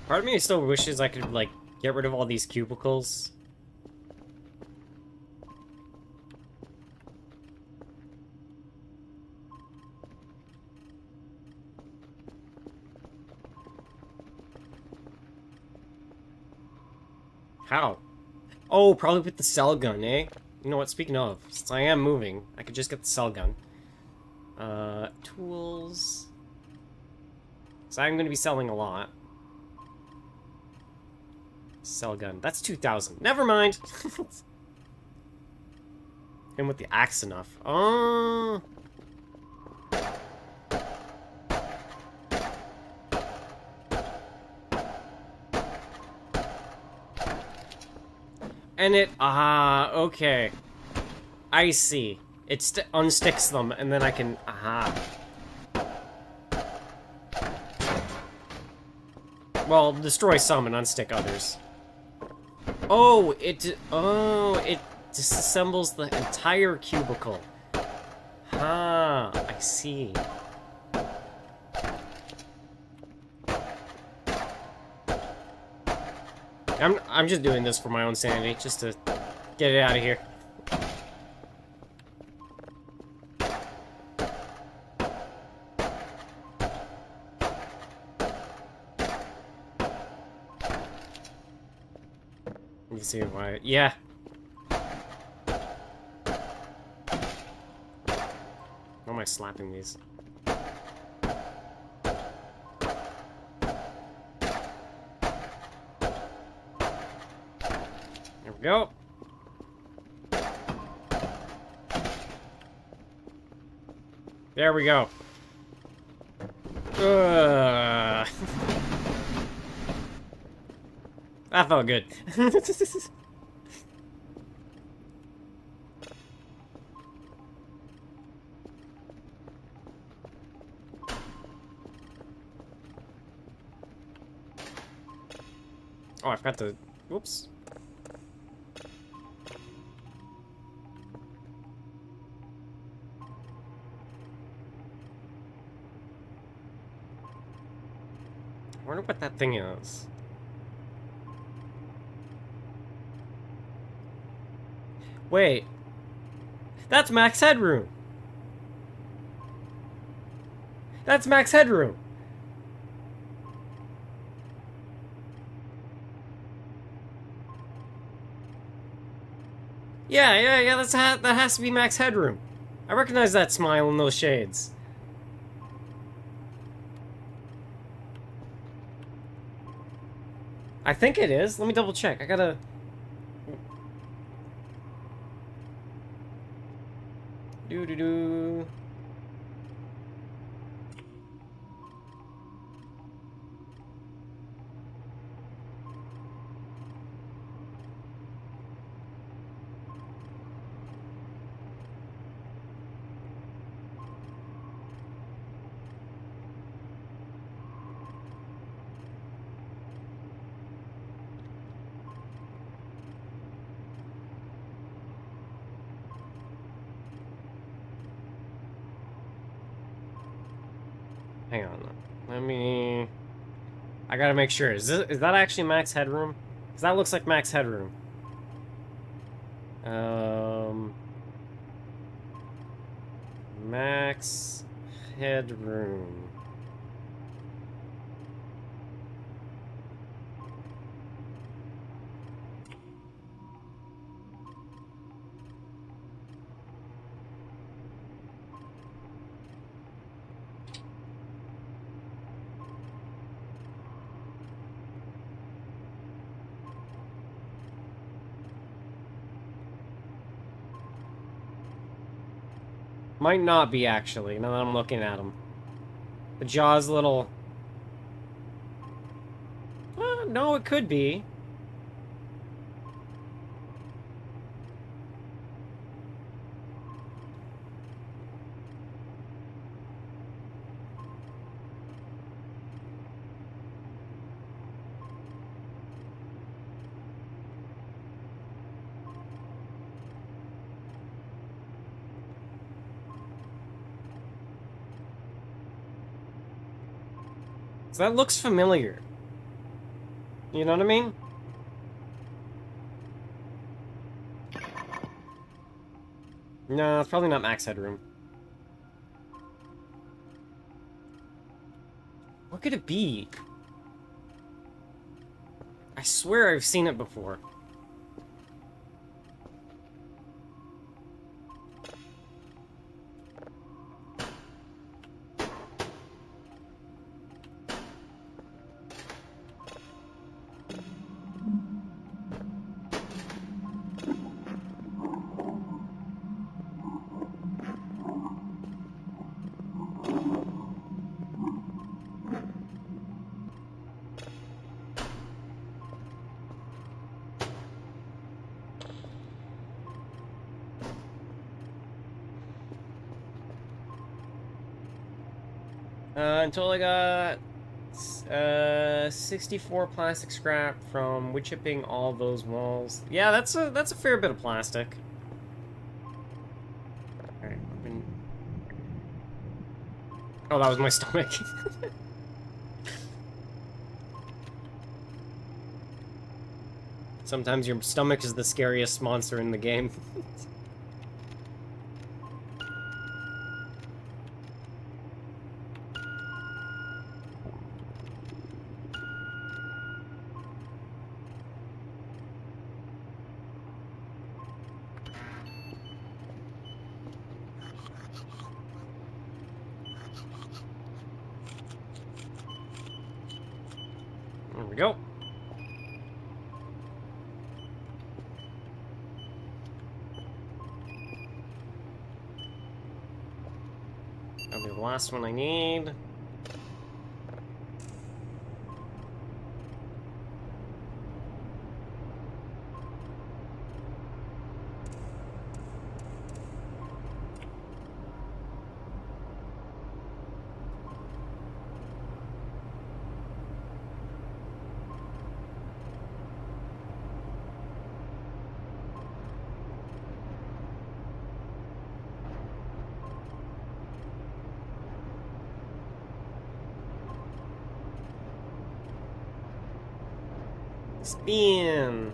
Part of me still wishes I could, like, get rid of all these cubicles. How? Oh, probably with the cell gun, eh? You know what, speaking of, since I am moving, I could just get the cell gun. Tools... So I'm gonna be selling a lot. Cell gun. That's 2,000. Never mind! And with the axe enough. Oh... And it... Ah, okay. I see. It unsticks them, and then I can... Aha. Well, destroy some and unstick others. Oh, it... Oh, it disassembles the entire cubicle. Ah, I see. I'm just doing this for my own sanity, just to get it out of here. You can see why. Yeah. Why am I slapping these? There we go. There we go. That felt good. Oh, I forgot to... Whoops. I wonder what that thing is. Wait. That's max headroom. That's max headroom. Yeah, that has to be max headroom. I recognize that smile and those shades. I think it is. Let me double check. I gotta... Doo-doo-doo. Hang on. Let me... I gotta make sure. Is that actually max headroom? Because that looks like max headroom. Max headroom. Might not be, actually, now that I'm looking at him. The jaw's a little... no, it could be. So that looks familiar. You know what I mean? No, it's probably not max headroom. What could it be? I swear I've seen it before. Until I got 64 plastic scrap from wood chipping all those walls. Yeah, that's a fair bit of plastic. Alright, oh, that was my stomach. Sometimes your stomach is the scariest monster in the game. There we go. That'll be the last one I need. Spin.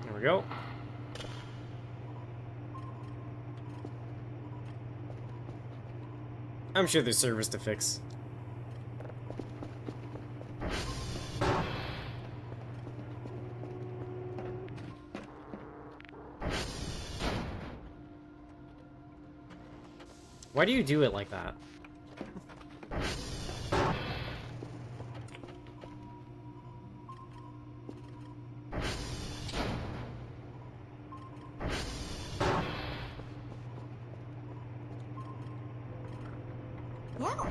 There we go. I'm sure there's service to fix. Why do you do it like that? Yeah.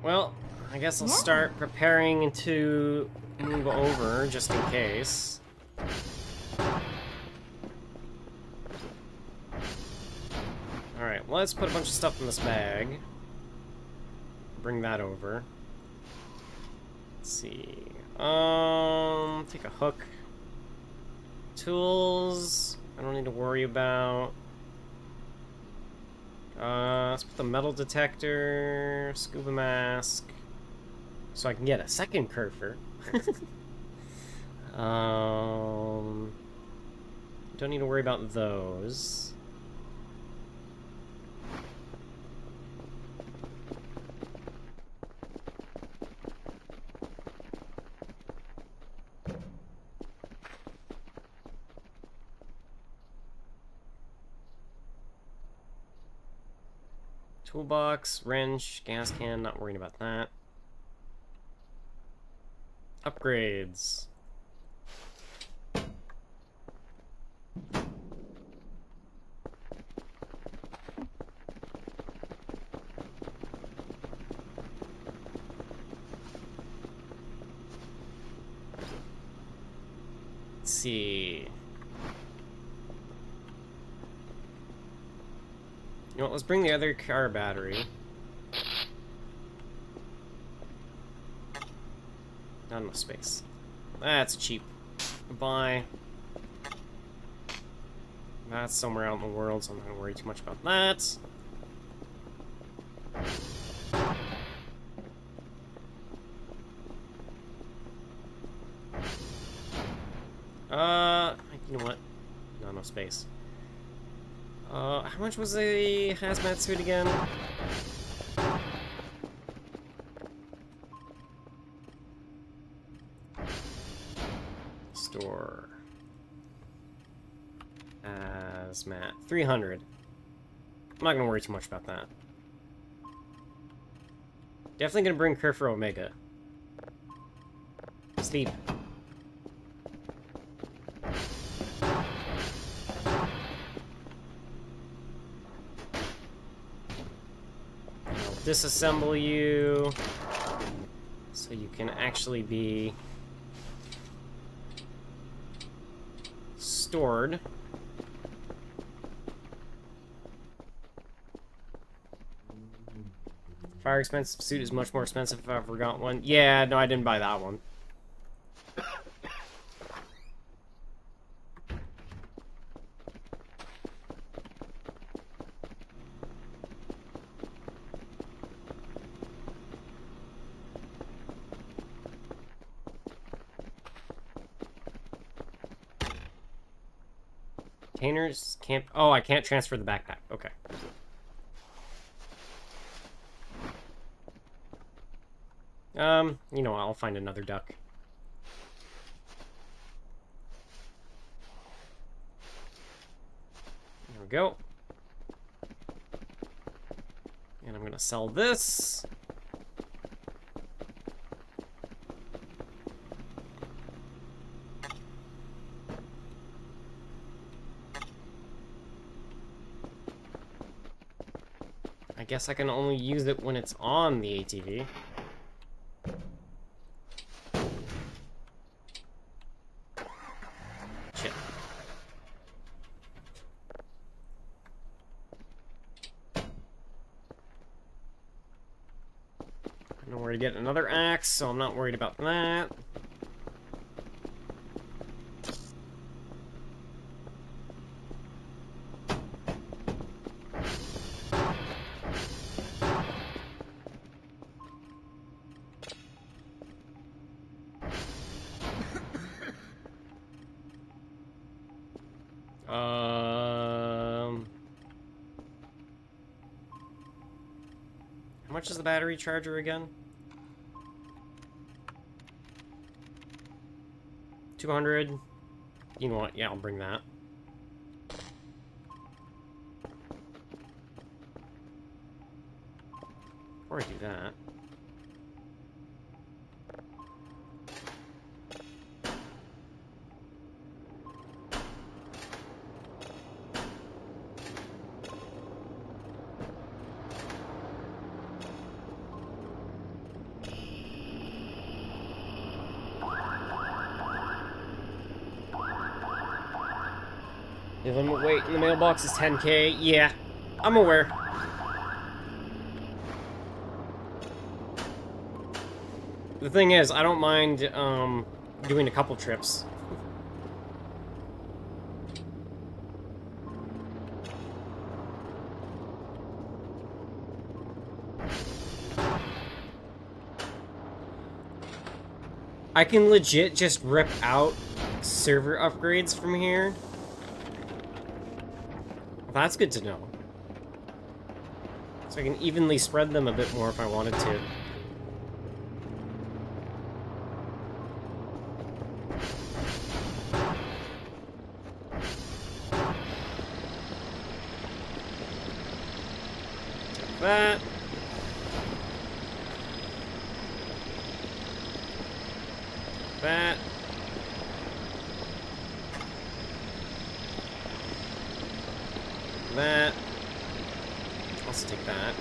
Well, I guess I'll start preparing to move over, just in case. Alright, let's put a bunch of stuff in this bag. Bring that over. Let's see. Take a hook. Tools, I don't need to worry about. Let's put the metal detector, scuba mask, so I can get a second Kerfer. Don't need to worry about those. Toolbox, wrench, gas can, not worrying about that. Upgrades. Let's see. You know what, let's bring the other car battery. Not enough space. That's cheap. Goodbye. That's somewhere out in the world, so I'm not gonna worry too much about that. You know what? Not enough space. How much was the hazmat suit again? Store. Force mat. 300. I'm not gonna worry too much about that. Definitely gonna bring Kerr for Omega. Sleep. I'll disassemble you so you can actually be stored. Fire expensive suit is much more expensive if I forgot one. Yeah, no, I didn't buy that one. Containers can't... Oh, I can't transfer the backpack. Okay. You know what, I'll find another duck. There we go. And I'm gonna sell this. I guess I can only use it when it's on the ATV. Shit. I know where to get another axe, so I'm not worried about that. How much is the battery charger again? 200. You know what? Yeah, I'll bring that. Before I do that. The limit weight in the mailbox is 10K. Yeah, I'm aware. The thing is, I don't mind doing a couple trips. I can legit just rip out server upgrades from here. That's good to know. So I can evenly spread them a bit more if I wanted to. Take that. That. That. Let's take that.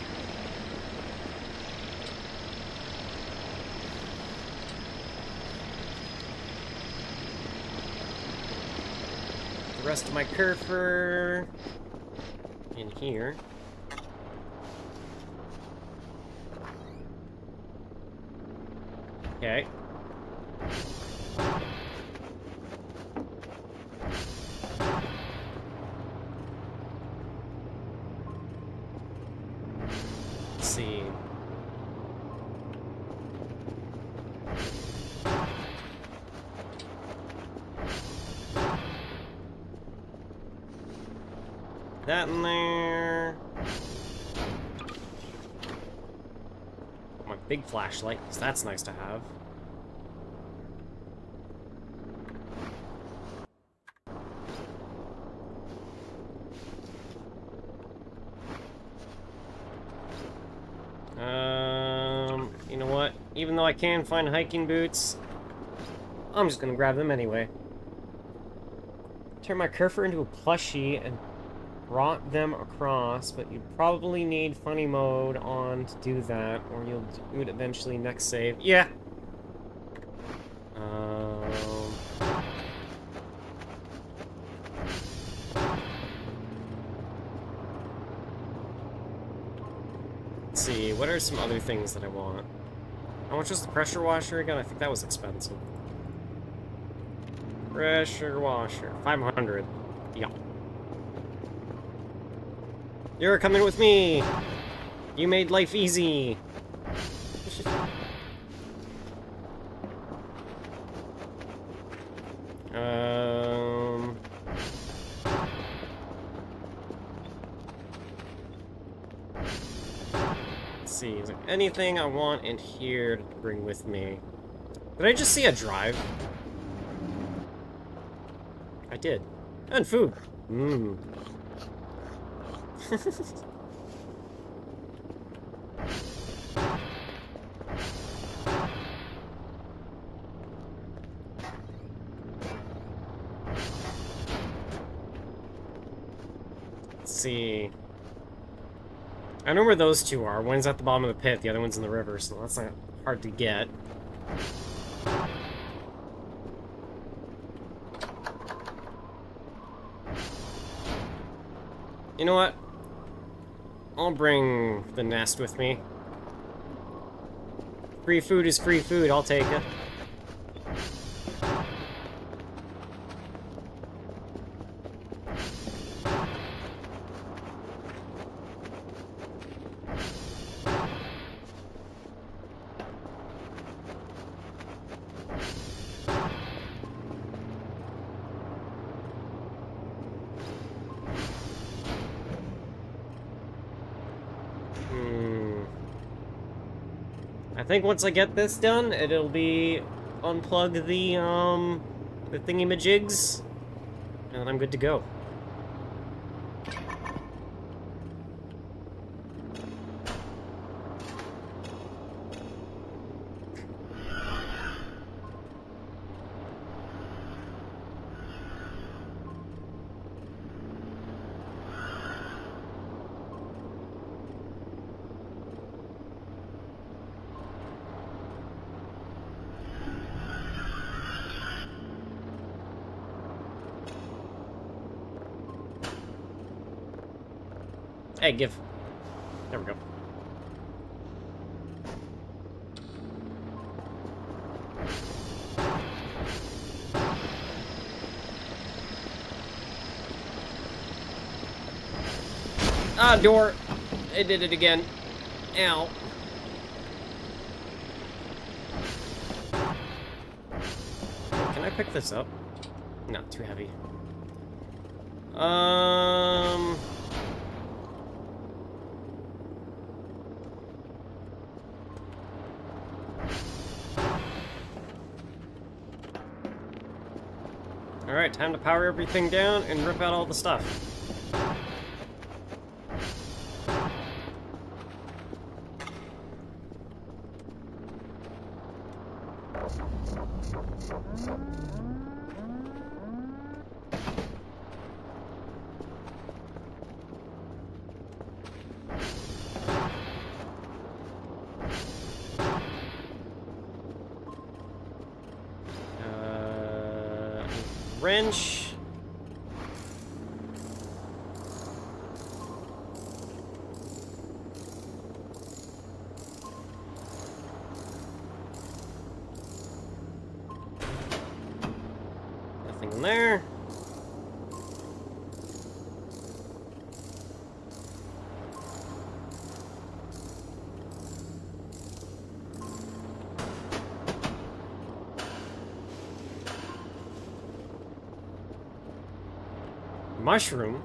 The rest of my Kerr in here. Okay. See. That in there. My big flashlight, because that's nice to have. Even though I can find hiking boots, I'm just gonna grab them anyway. Turn my Kerfur into a plushie and brought them across, but you probably need funny mode on to do that, or you'll do it eventually next save. Yeah. Let's see, what are some other things that I want? How much was the pressure washer again? I think that was expensive. Pressure washer, 500. Yeah. You're coming with me! You made life easy! Let's see, is there anything I want in here to bring with me? Did I just see a drive? I did. And food. Mmm. Let's see. I know where those two are. One's at the bottom of the pit, the other one's in the river, so that's not hard to get. You know what? I'll bring the nest with me. Free food is free food, I'll take it. I think once I get this done, it'll be unplug the thingy-majigs, and then I'm good to go. Hey, give. There we go. Ah, door. It did it again. Ow. Can I pick this up? No, too heavy. Alright, time to power everything down and rip out all the stuff. Wrench. Nothing in there. Mushroom?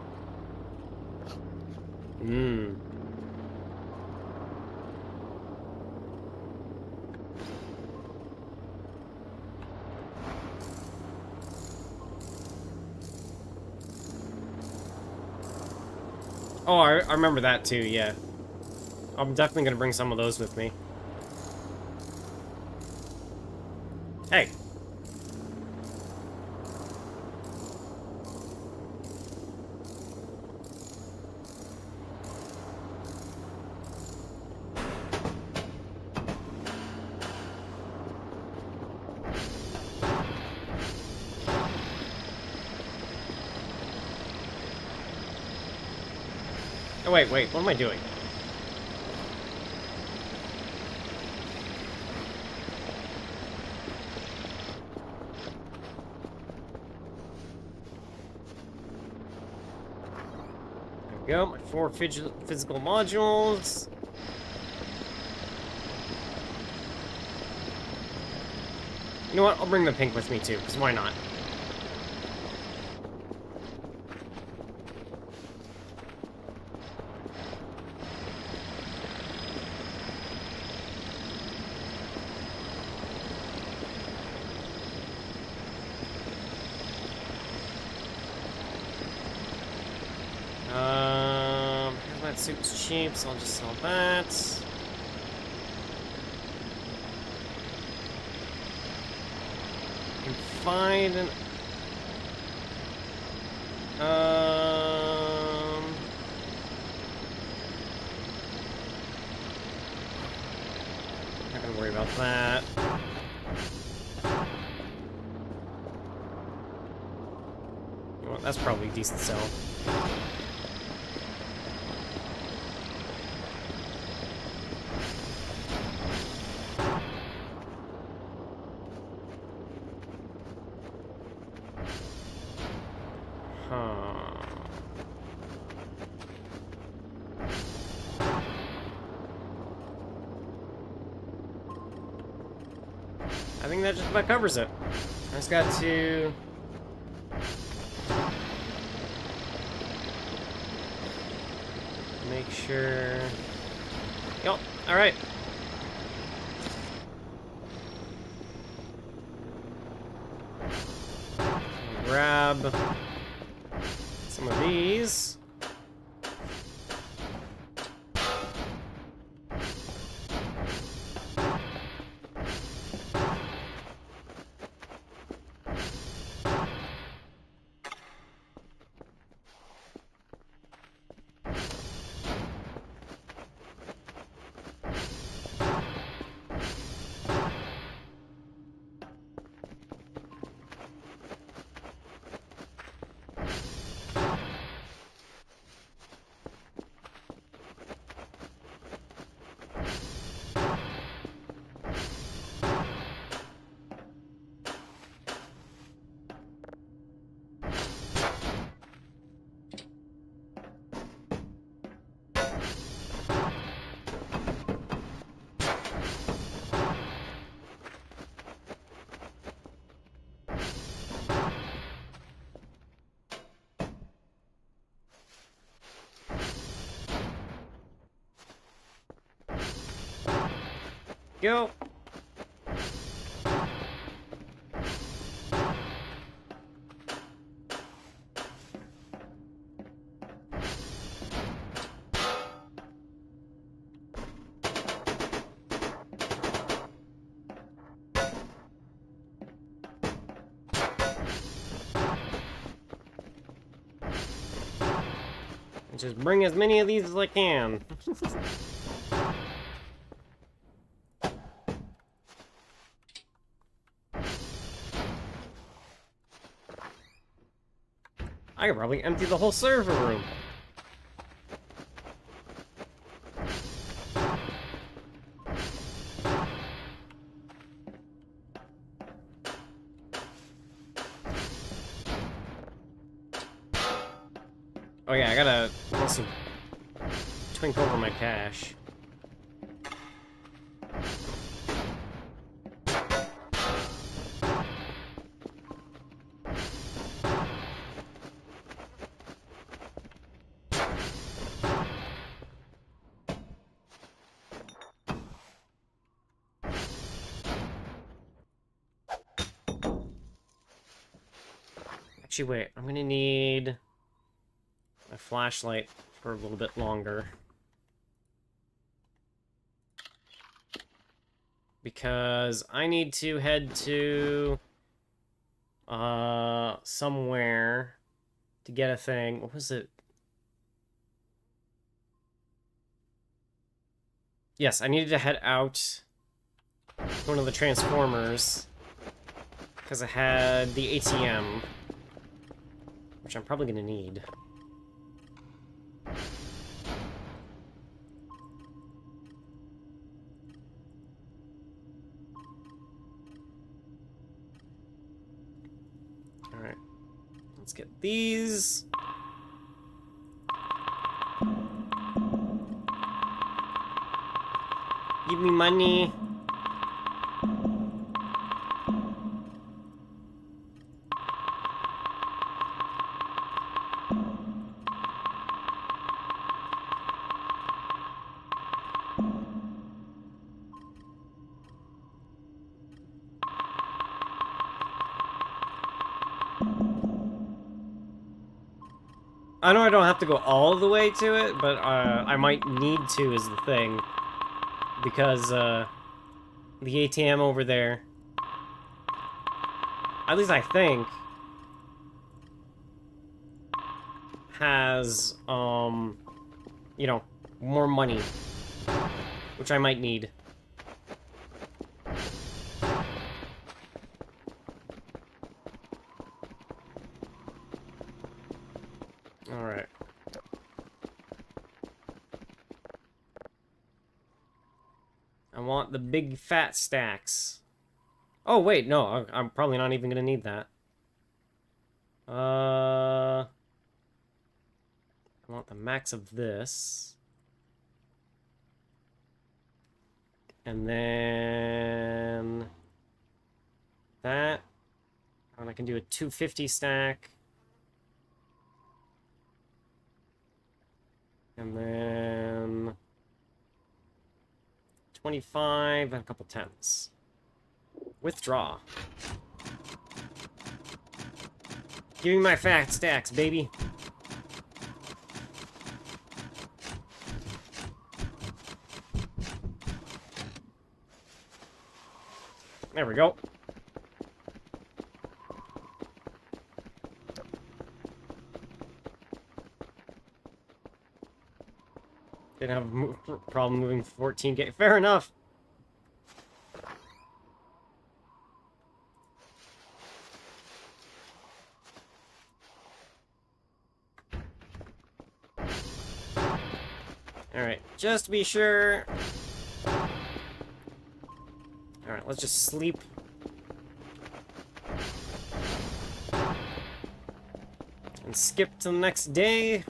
Mmm. Oh, I remember that too, yeah. I'm definitely gonna bring some of those with me. Hey! Oh, wait, what am I doing? There we go, my 4 physical modules. You know what? I'll bring the pink with me too, because why not? That suit's cheap, so I'll just sell that. I can find an... Not gonna worry about that. You know what, that's probably a decent sell. I think that just about covers it. I just got to... make sure... Yup, alright. Grab some of these. Go. Just bring as many of these as I can. I could probably empty the whole server room. Oh yeah, I gotta also twinkle over my cache. Actually, wait, I'm gonna need a flashlight for a little bit longer. Because I need to head to somewhere to get a thing. What was it? Yes, I needed to head out to one of the Transformers because I had the ATM, which I'm probably gonna need. Alright. Let's get these. Give me money. I know I don't have to go all the way to it, but I might need to is the thing. Because the ATM over there, at least I think, has, you know, more money, which I might need. Alright. I want the big fat stacks. Oh, wait, no, I'm probably not even gonna need that. I want the max of this. And then that. And I can do a 250 stack. And then 25 and a couple tens. Withdraw. Give me my fat stacks, baby. There we go. Didn't have a problem moving 14K. Fair enough. Alright, just to be sure. Alright, let's just sleep. And skip to the next day.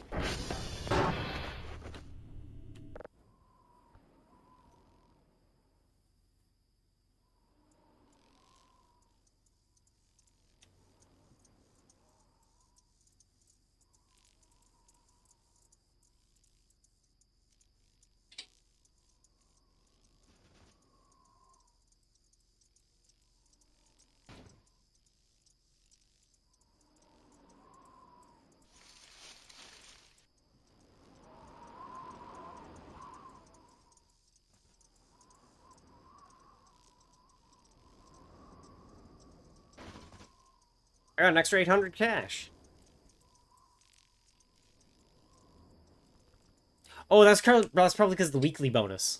I got an extra 800 cash. Oh, that's probably because of the weekly bonus.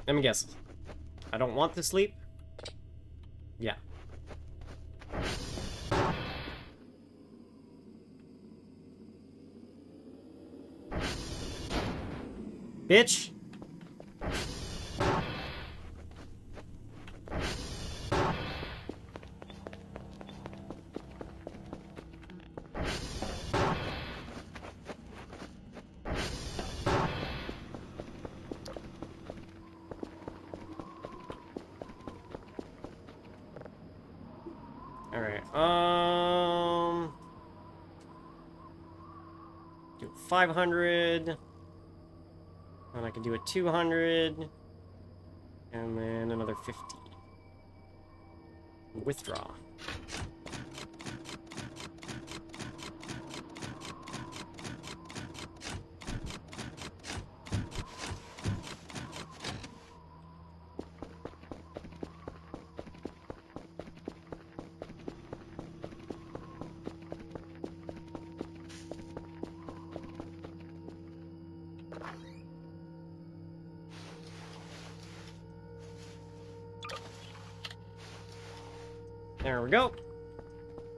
Let me guess. I don't want to sleep? Yeah. Bitch! Alright, do 500, and I can do a 200, And then another 50. Withdraw. There we go.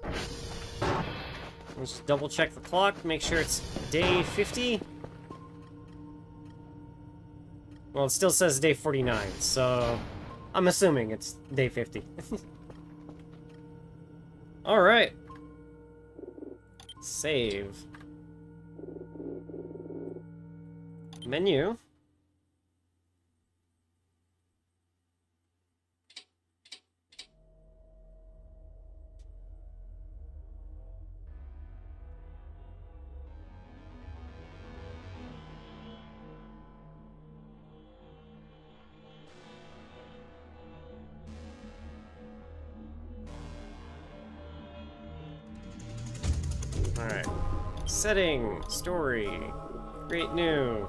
Let's just double check the clock, make sure it's day 50. Well, it still says day 49, so I'm assuming it's day 50. Alright. Save. Menu. Alright. Setting. Story. Create new.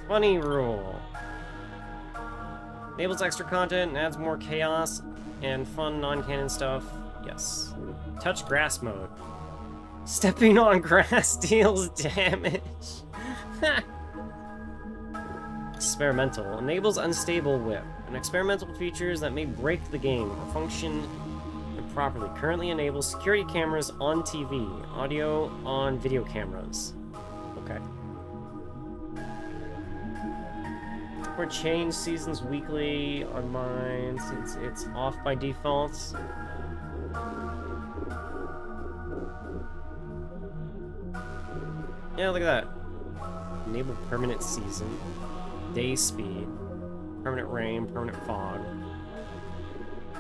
Funny rule. Enables extra content and adds more chaos and fun non-canon stuff. Yes. Touch grass mode. Stepping on grass deals damage. Experimental. Enables unstable whip. An experimental features that may break the game or function improperly. Currently enables security cameras on TV. Audio on video cameras. Okay. Or change seasons weekly on mine since it's off by default. Yeah, look at that. Enable permanent season. Day speed. Permanent rain, permanent fog.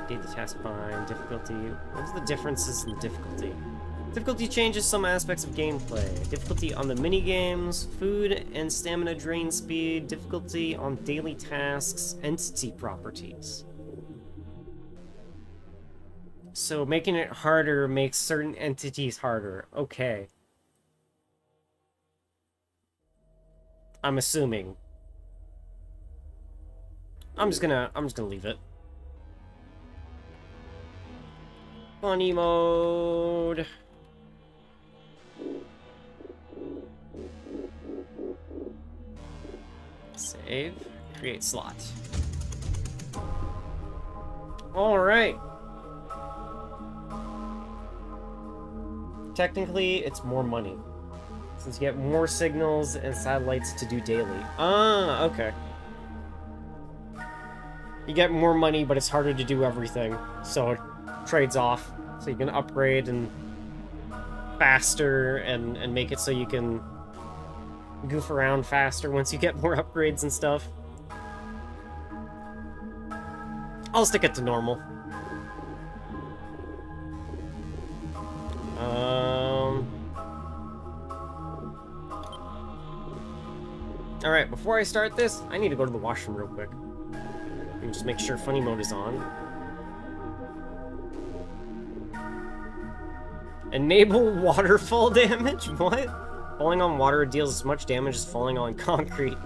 Date the task bind, difficulty. What's the differences in difficulty? Difficulty changes some aspects of gameplay. Difficulty on the mini-games, food and stamina drain speed, difficulty on daily tasks, entity properties. So making it harder makes certain entities harder. Okay. I'm assuming. I'm just gonna leave it. Funny mode. Save. Create slot. Alright. Technically, it's more money. Since you get more signals and satellites to do daily. Ah, okay. You get more money, but it's harder to do everything. So it trades off. So you can upgrade and faster and make it so you can goof around faster once you get more upgrades and stuff. I'll stick it to normal. Alright, before I start this, I need to go to the washroom real quick. And just make sure funny mode is on. Enable waterfall damage? What? Falling on water deals as much damage as falling on concrete.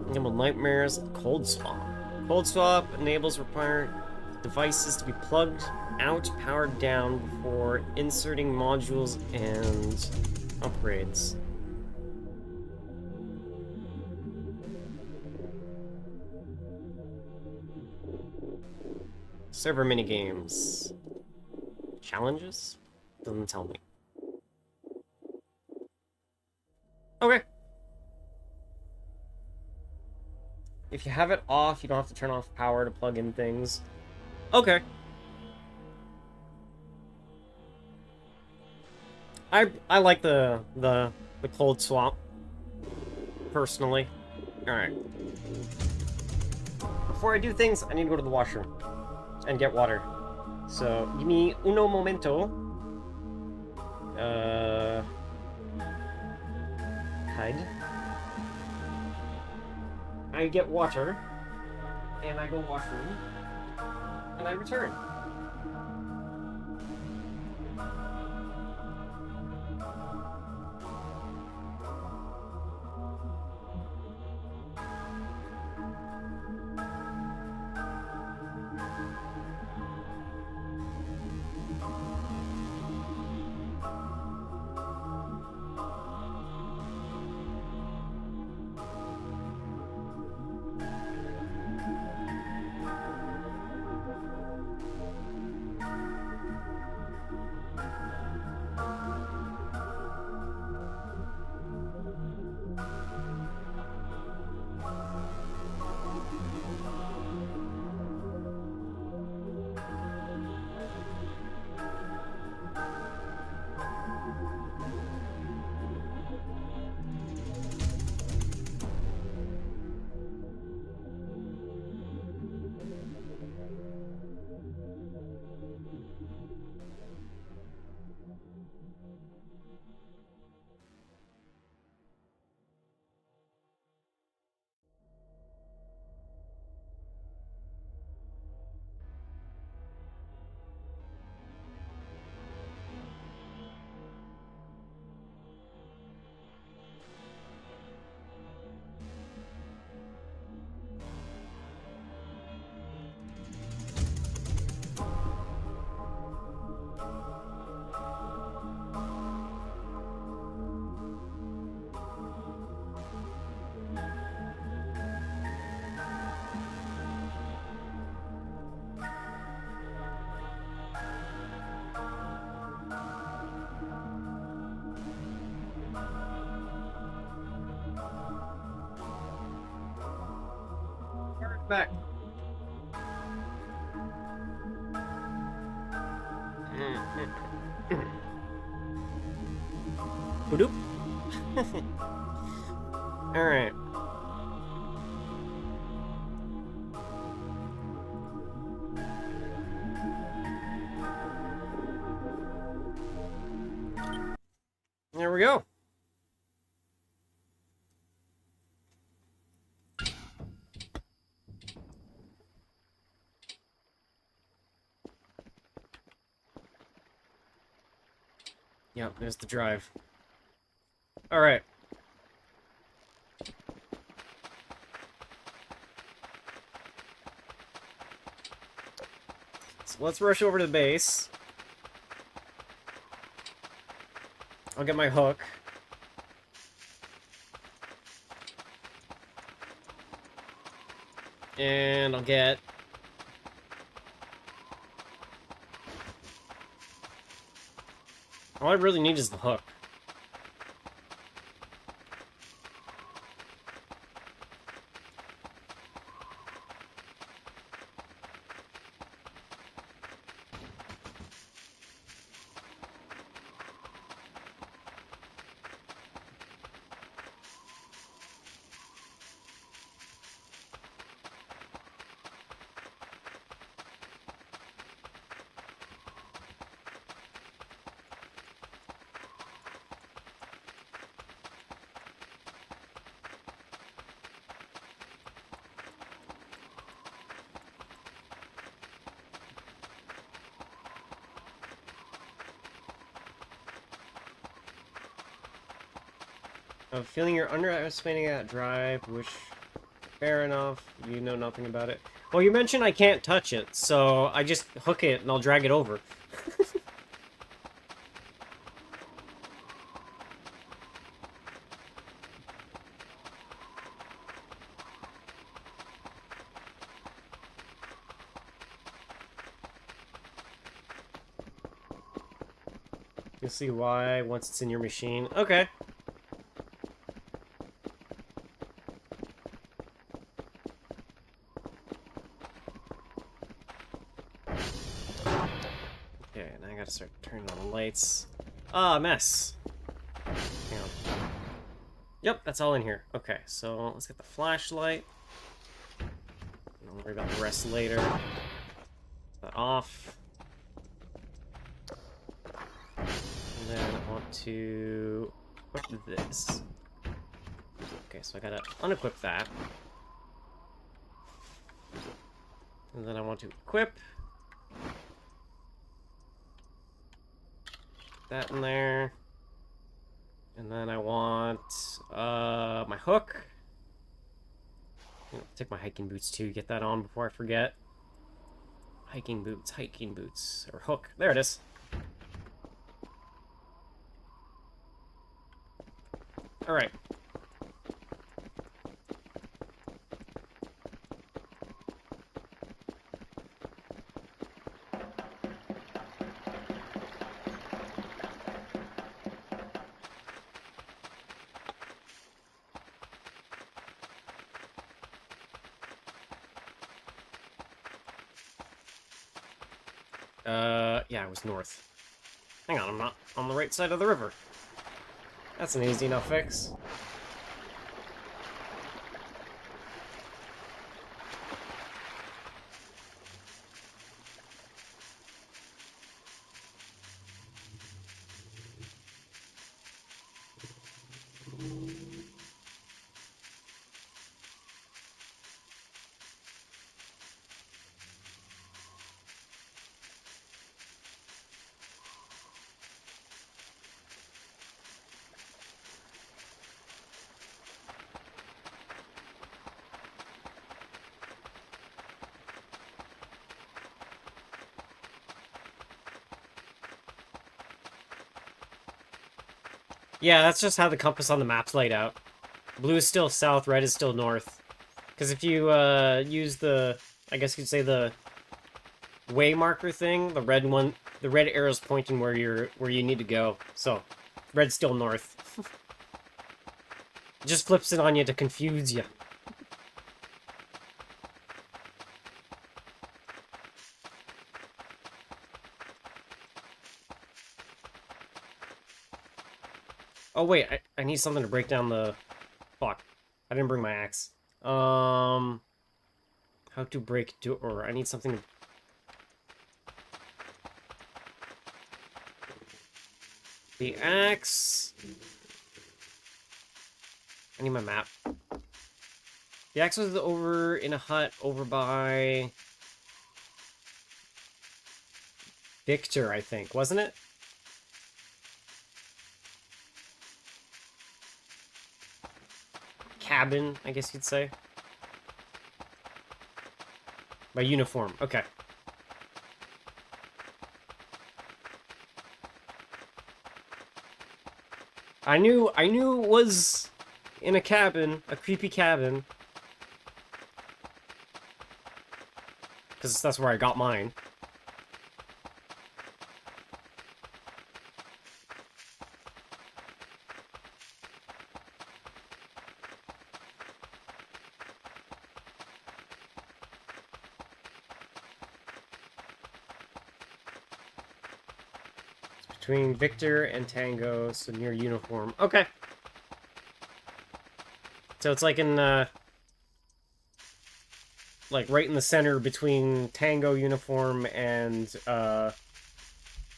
Enable nightmares, cold swap. Cold swap enables required devices to be plugged out, powered down before inserting modules and upgrades. Server minigames. Challenges? Doesn't tell me. Okay. If you have it off, you don't have to turn off power to plug in things. Okay. I like the cold swap, personally. Alright. before I do things, I need to go to the washroom and get water. So, give me uno momento. Hide. I get water, and I go washroom, and I return. Back. Boop. All right. There we go. Yep, there's the drive. All right. So let's rush over to the base. I'll get my hook. And I'll get... all I really need is the hook. I'm feeling you're underestimating that drive, which, fair enough, you know nothing about it. Well, you mentioned I can't touch it, so I just hook it and I'll drag it over. You'll see why once it's in your machine. Okay. Okay, now I gotta start turning on the lights. Ah, mess. Hang on. Yep, that's all in here. Okay, so let's get the flashlight. Don't worry about the rest later. That off. And then I want to equip this. Okay, so I gotta unequip that. And then I want to equip that in there. And then I want my hook. Take my hiking boots too, get that on before I forget. Hiking boots, or hook. There it is. Alright. Yeah, it was north. Hang on, I'm not on the right side of the river. That's an easy enough fix. Yeah, that's just how the compass on the map's laid out. Blue is still south, red is still north. Because if you use the, I guess you'd say the way marker thing, the red arrow's pointing where you need to go. So, red's still north. It just flips it on you to confuse you. Oh wait, I need something to break down the... Fuck. I didn't bring my axe. How to break door. I need something to... The axe... I need my map. The axe was over in a hut over by... Victor, I think, wasn't it? Cabin, I guess you'd say. By uniform, okay. I knew it was in a cabin, a creepy cabin. Because that's where I got mine. Between Victor and Tango, so near uniform. Okay. So it's like in, like right in the center between Tango uniform and,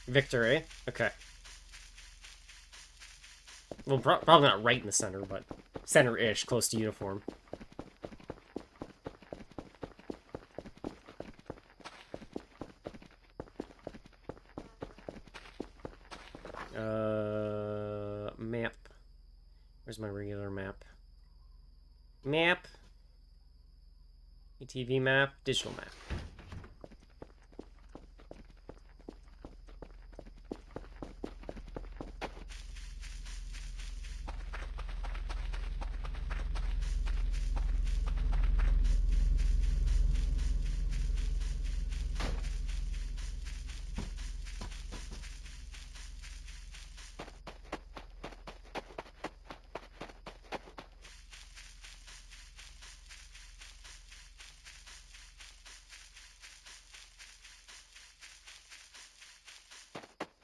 Victor, eh? Okay. Well, probably not right in the center, but center-ish, close to uniform. Map. Where's my regular map? Map. ETV map. Digital map.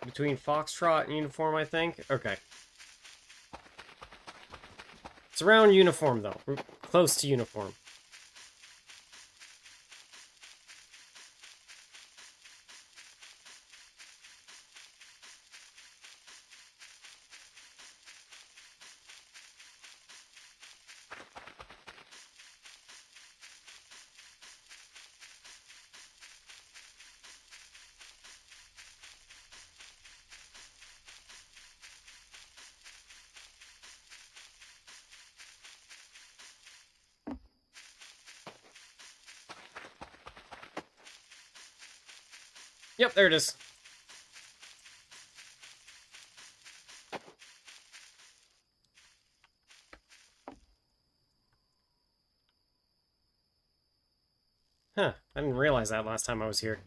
Between Foxtrot and uniform, I think? Okay. It's around uniform, though. We're close to uniform. Yep, there it is. Huh, I didn't realize that last time I was here.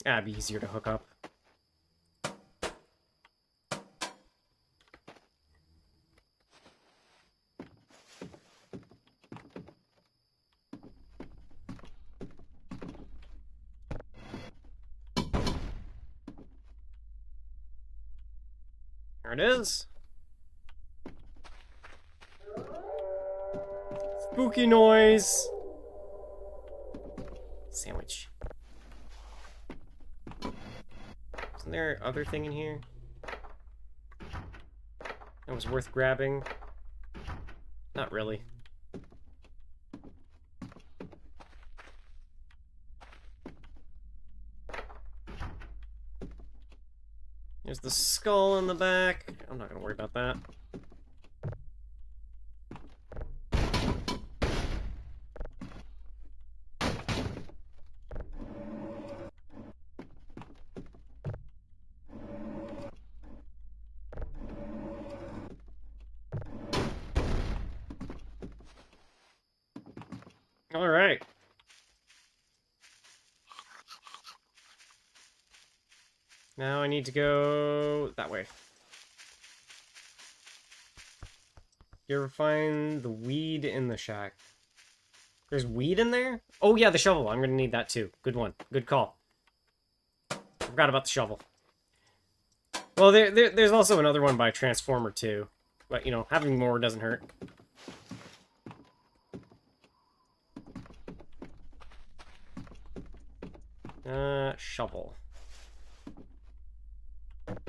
That'd be easier to hook up. There it is. Spooky noise. Sandwich. Isn't there other thing in here that was worth grabbing? Not really. There's the skull in the back. I'm not gonna worry about that. All right. Now I need to go that way. You ever find the weed in the shack? There's weed in there? Oh yeah, the shovel. I'm gonna need that too. Good one. Good call. Forgot about the shovel. Well, there's also another one by Transformer too. But, you know, having more doesn't hurt. Shovel.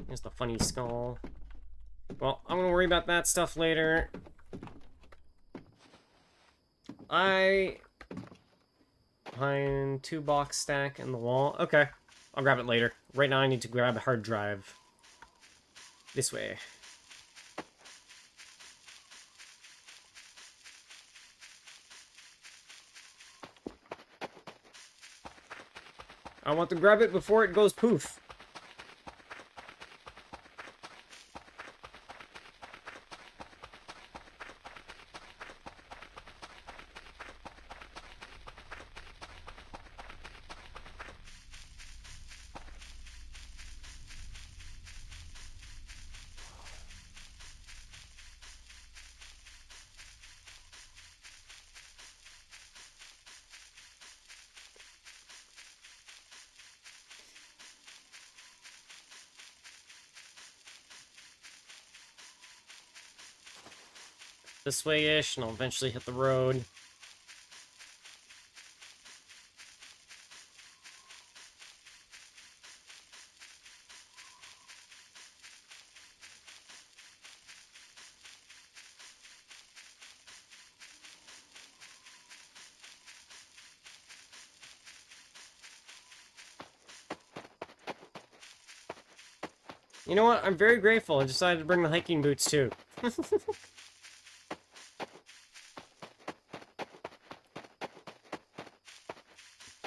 Here's the funny skull. Well, I'm gonna worry about that stuff later. Behind 2-box stack in the wall. Okay, I'll grab it later. Right now I need to grab a hard drive. This way. I want to grab it before it goes poof. This way-ish, and I'll eventually hit the road. You know what? I'm very grateful I decided to bring the hiking boots too.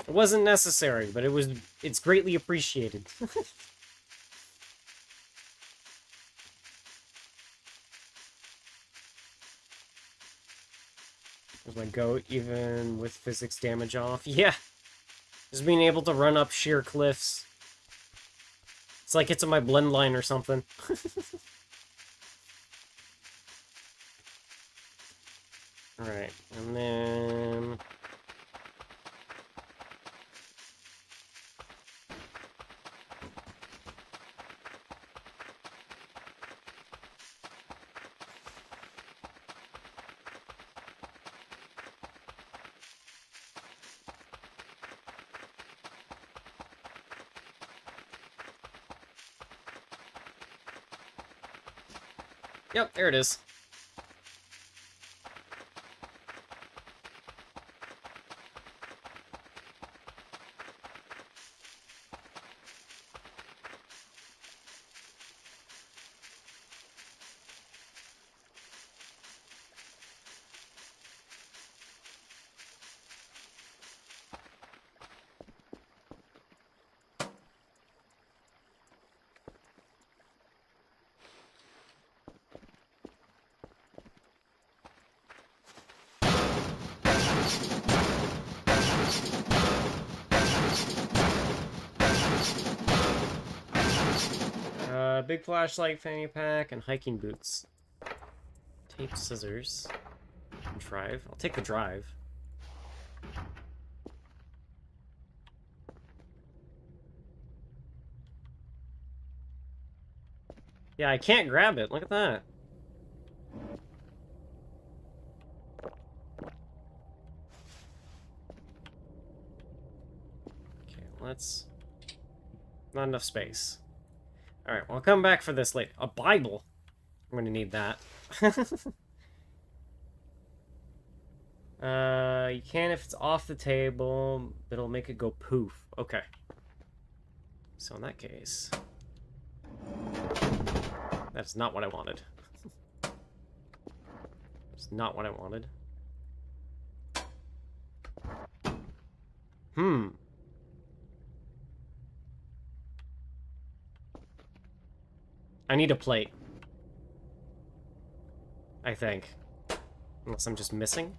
It wasn't necessary, but it's greatly appreciated. There's my goat, even with physics damage off. Yeah! Just being able to run up sheer cliffs. It's like it's in my blend line or something. Alright, and then... Yep, there it is. Big flashlight, fanny pack, and hiking boots. Tape, scissors. Drive. I'll take the drive. Yeah, I can't grab it. Look at that. Okay, let's... Not enough space. Alright, well, I'll come back for this later. A Bible! I'm gonna need that. You can if it's off the table. It'll make it go poof. Okay. So in that case... That's not what I wanted. That's not what I wanted. I need a plate. I think. Unless I'm just missing.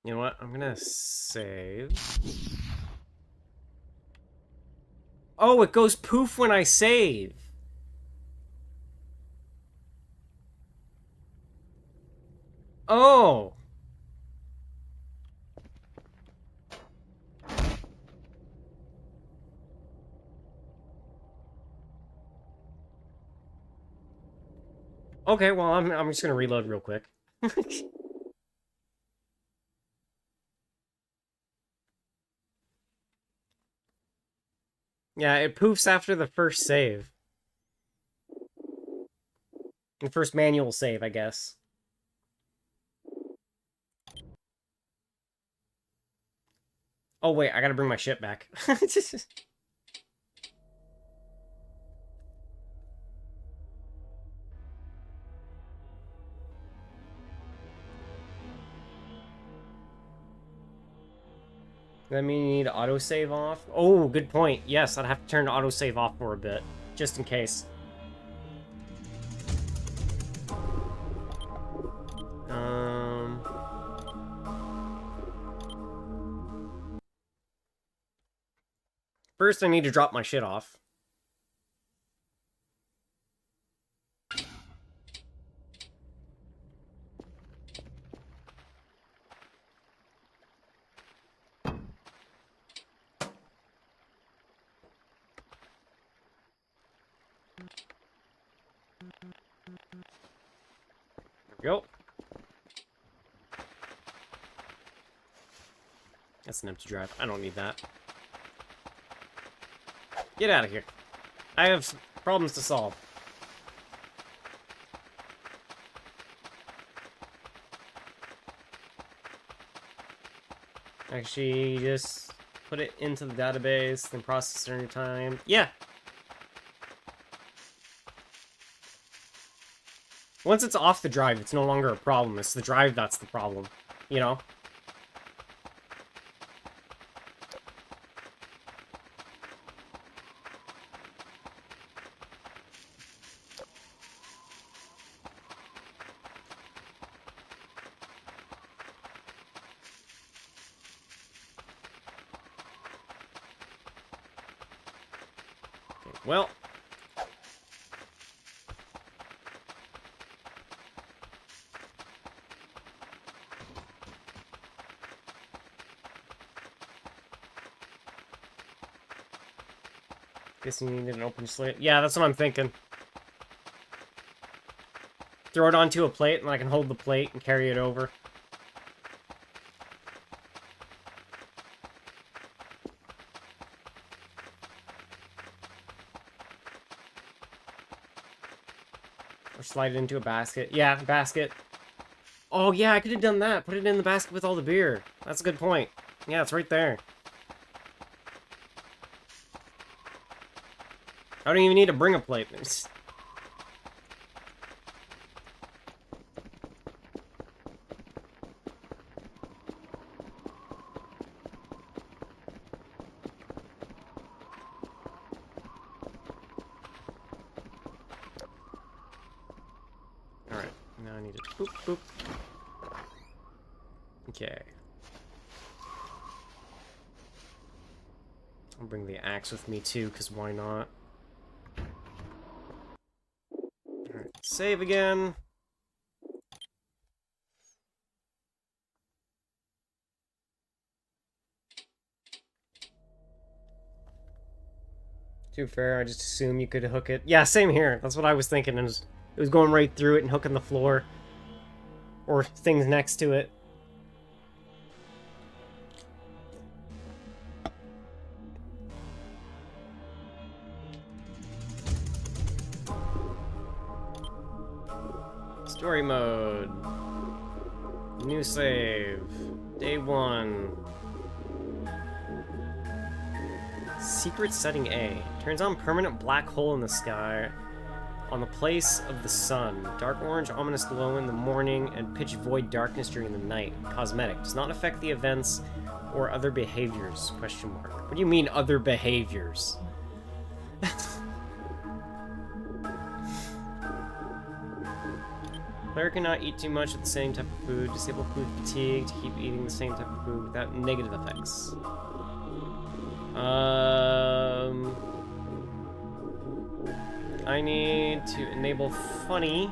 You know what? I'm gonna save. Oh, it goes poof when I save. Oh. Okay, well, I'm just gonna reload real quick. Yeah, it poofs after the first save. The first manual save, I guess. Oh, wait, I gotta bring my shit back. That mean you need autosave off? Oh, good point. Yes, I'd have to turn autosave off for a bit. Just in case. First, I need to drop my shit off. Go. That's an empty drive. I don't need that. Get out of here. I have problems to solve. Actually, just put it into the database, then process it in time. Yeah! Once it's off the drive, it's no longer a problem. It's the drive that's the problem. You know? Okay, well... Guess you need an open slate. Yeah, that's what I'm thinking. Throw it onto a plate, and I can hold the plate and carry it over. Or slide it into a basket. Yeah, basket. Oh, yeah, I could have done that. Put it in the basket with all the beer. That's a good point. Yeah, it's right there. I don't even need to bring a plate. I need to boop, boop. Okay. I'll bring the axe with me too, because why not? Alright, save again. Too fair, I just assume you could hook it. Yeah, same here. That's what I was thinking. It was going right through it and hooking the floor. Or things next to it. Story mode. New save. Day 1. Secret setting A. Turns on permanent black hole in the sky on the place of the sun. Dark orange, ominous glow in the morning, and pitch void darkness during the night. Cosmetic. Does not affect the events or other behaviors. Question mark. What do you mean, other behaviors? Player cannot eat too much of the same type of food. Disable food fatigue to keep eating the same type of food without negative effects. I need to enable funny.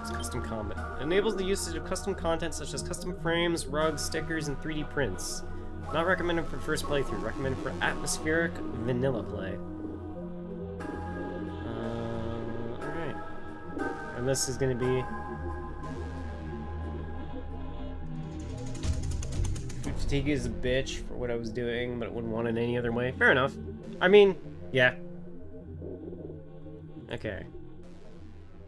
It's custom comment. It enables the usage of custom content such as custom frames, rugs, stickers, and 3D prints. Not recommended for first playthrough. Recommended for atmospheric vanilla play. Alright. And this is going to be... Fatigue is a bitch for what I was doing, but it wouldn't want it any other way. Fair enough. I mean, yeah. Okay.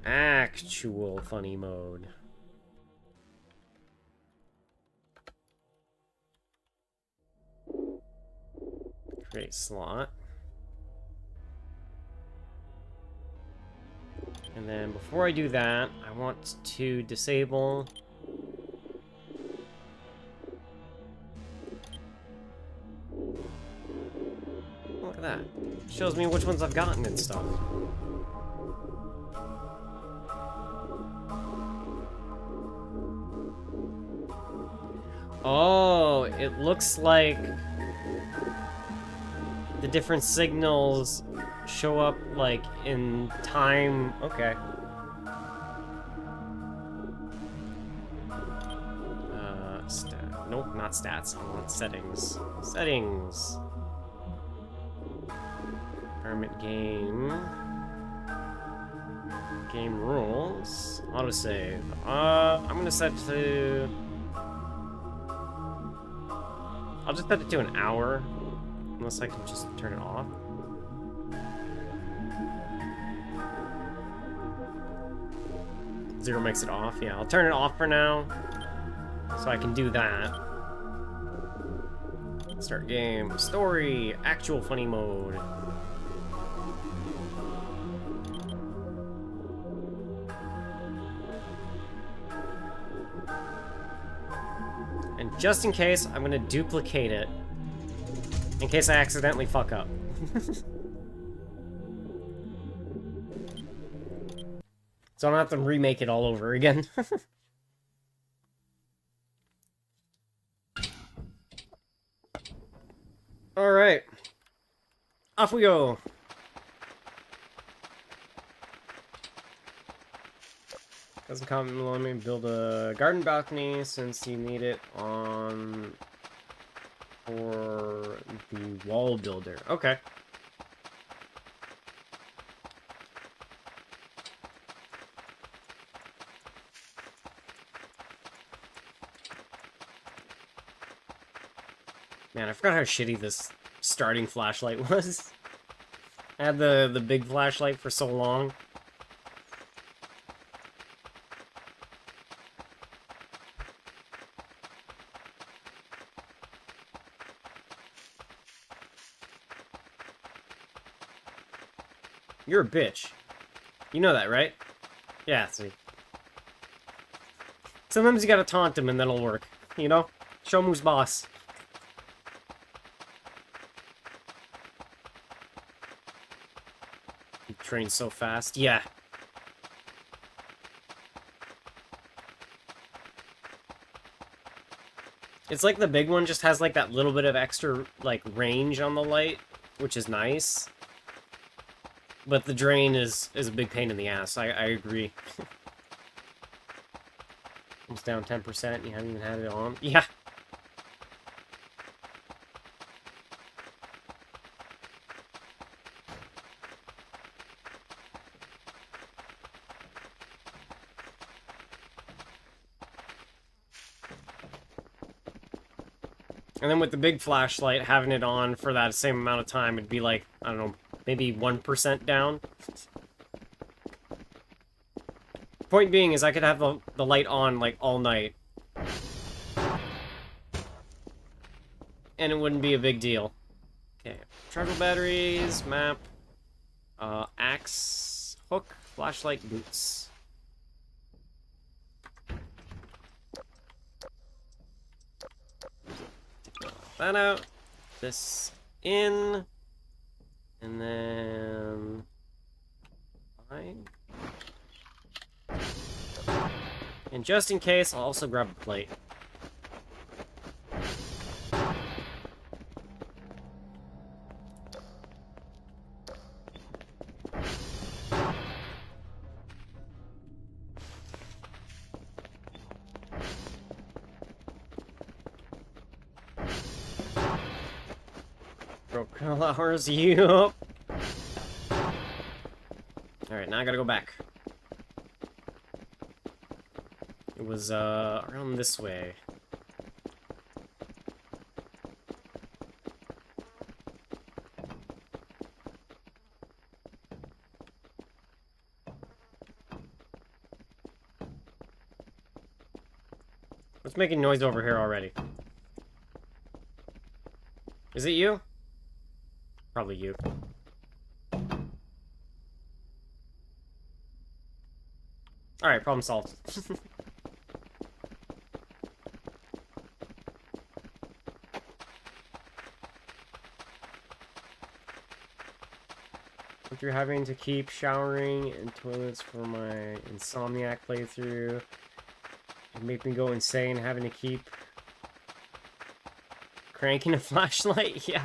Actual funny mode. Create slot. And then before I do that, I want to disable... Look at that. Shows me which ones I've gotten and stuff. Oh, it looks like the different signals show up like in time. Okay. Nope, not stats. I want settings. Settings. Permit game. Game rules. Autosave. I'm gonna set to... I'll just set it to an hour. Unless I can just turn it off. Zero makes it off. Yeah, I'll turn it off for now. So I can do that. Start game. Story. Actual funny mode. And just in case, I'm gonna duplicate it. In case I accidentally fuck up. So I don't have to remake it all over again. Alright. Off we go. Doesn't comment below me. Build a garden balcony since you need it on for the wall builder. Okay. Man, I forgot how shitty this starting flashlight was. I had the big flashlight for so long. You're a bitch. You know that, right? Yeah, see. Sometimes you gotta taunt him and then it'll work. You know? Show him who's boss. train's so fast. Yeah. It's like the big one just has like that little bit of extra like range on the light, which is nice. But the drain is a big pain in the ass. I agree. It's down 10%. You haven't even had it on. Yeah. And then with the big flashlight, having it on for that same amount of time, it'd be like, I don't know, maybe 1% down. Point being is I could have the light on, like, all night. And it wouldn't be a big deal. Okay, chargeable batteries, map, axe, hook, flashlight, boots. That out, this in, and then fine. And just in case, I'll also grab a plate. Flowers, yup. Alright, now I gotta go back. It was, around this way. What's making noise over here already? Is it you? Probably you. Alright, problem solved. If you're having to keep showering and toilets for my Insomniac playthrough, it made me go insane having to keep cranking a flashlight. Yeah.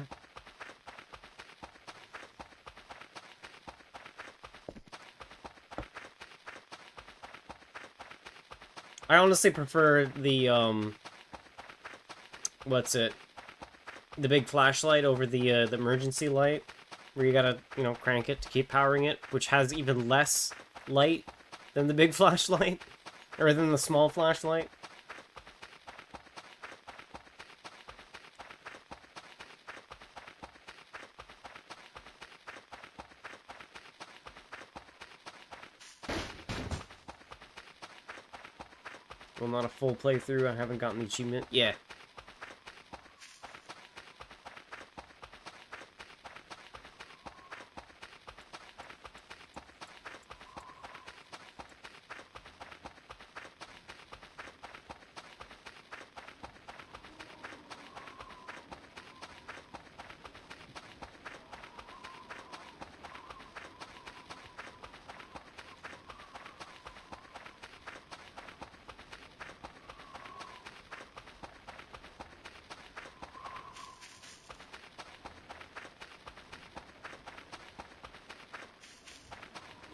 I honestly prefer the, what's it? The big flashlight over the emergency light, where you gotta, you know, crank it to keep powering it, which has even less light than the big flashlight, or than the small flashlight. Well, not a full playthrough, I haven't gotten the achievement. Yeah.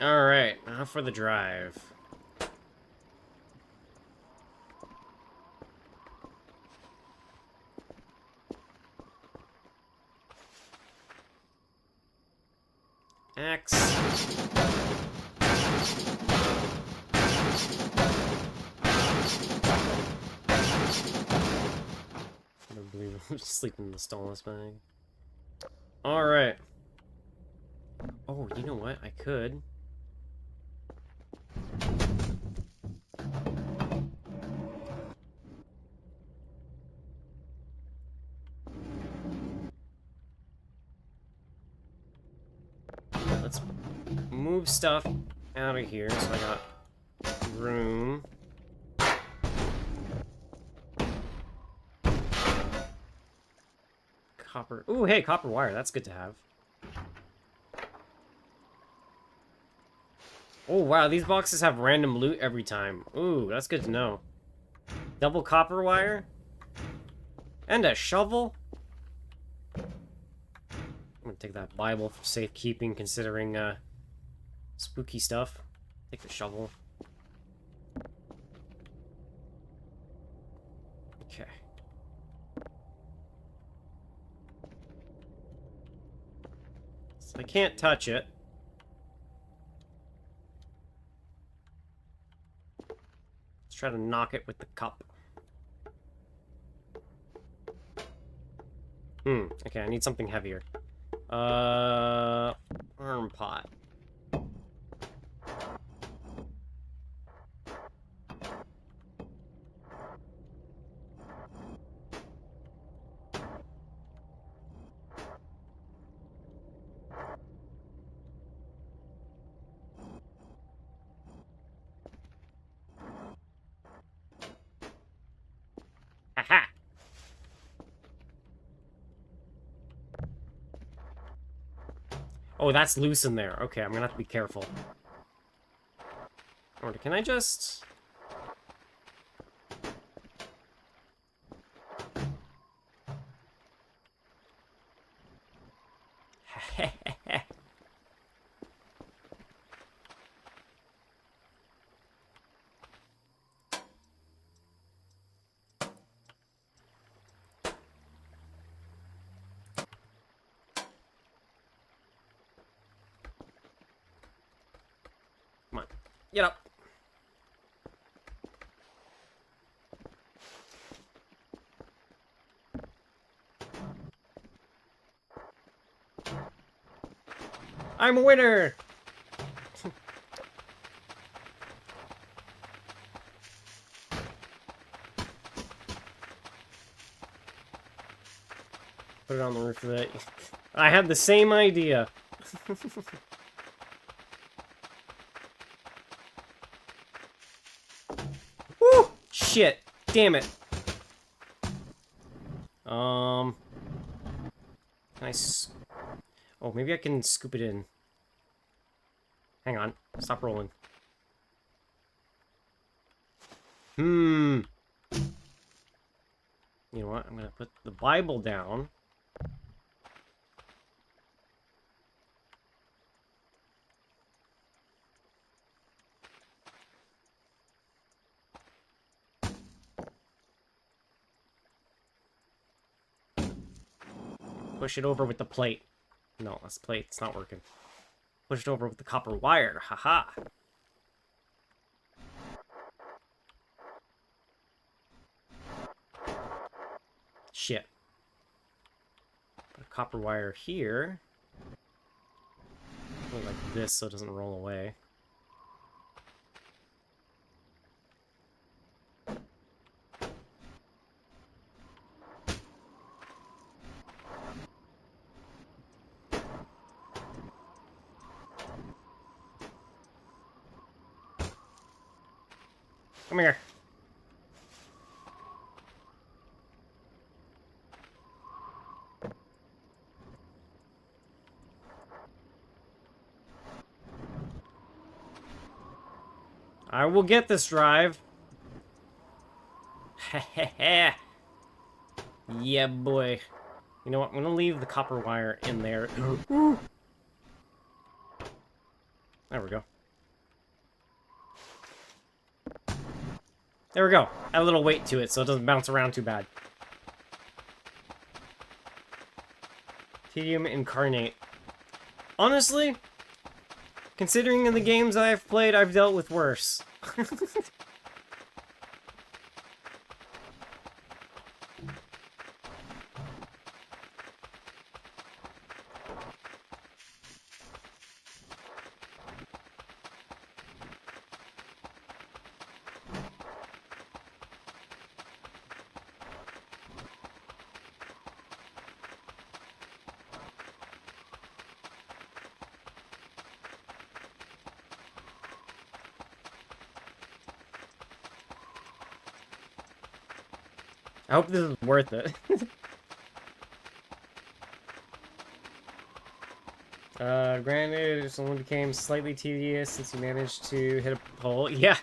Alright, now for the drive. Axe. I don't believe I'm sleeping in the stallness bag. Alright. Oh, you know what? I could. Let's move stuff out of here so I got room. Copper. Ooh, hey, copper wire. That's good to have. Oh, wow, these boxes have random loot every time. Ooh, that's good to know. Double copper wire? And a shovel? I'm gonna take that Bible for safekeeping, considering, spooky stuff. Take the shovel. Okay. So I can't touch it. Let's try to knock it with the cup. Okay, I need something heavier. Arm pot. Haha! Oh, that's loose in there. Okay, I'm gonna have to be careful. Or can I just... Come on. Get up. I'm a winner! Put it on the roof of it. I had the same idea. Woo! Shit. Damn it. Can I oh, maybe I can scoop it in. Hang on. Stop rolling. You know what? I'm gonna put the Bible down. Push it over with the plate. No, this plate, it's not working. Push it over with the copper wire. Haha. Shit. Put a copper wire here. Put it like this so it doesn't roll away. Come here. I will get this drive. Hehehe. Yeah, boy. You know what? I'm gonna leave the copper wire in there. There we go. There we go. Add a little weight to it so it doesn't bounce around too bad. Tedium incarnate. Honestly, considering the games I've played, I've dealt with worse. I hope this is worth it. Granted, it only became slightly tedious since you managed to hit a pole. Yeah.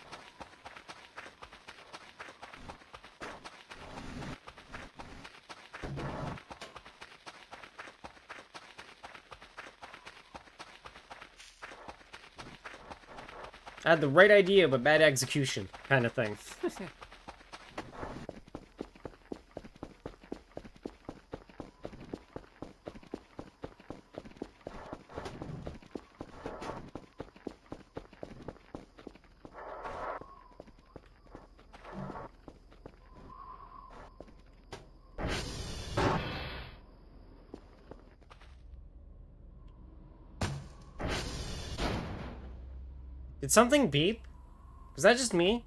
I had the right idea, but bad execution, kind of thing. Did something beep? Was that just me?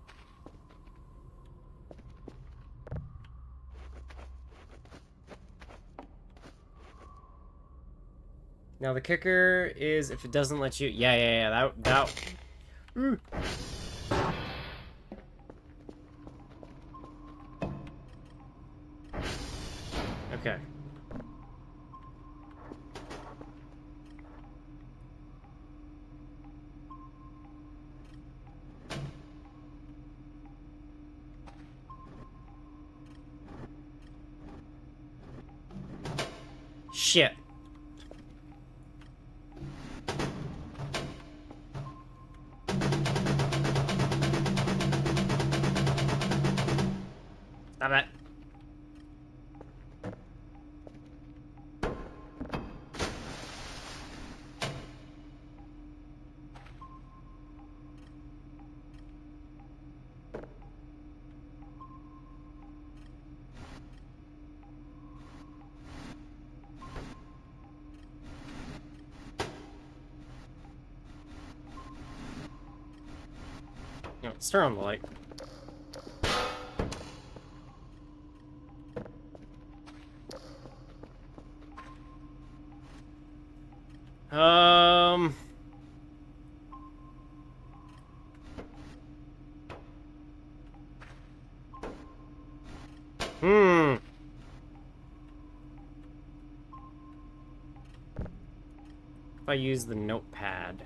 Now the kicker is if it doesn't let you... Yeah, that... Ooh. Okay. Shit. Stop it. No, let's turn on the light. Hmm. If I use the notepad.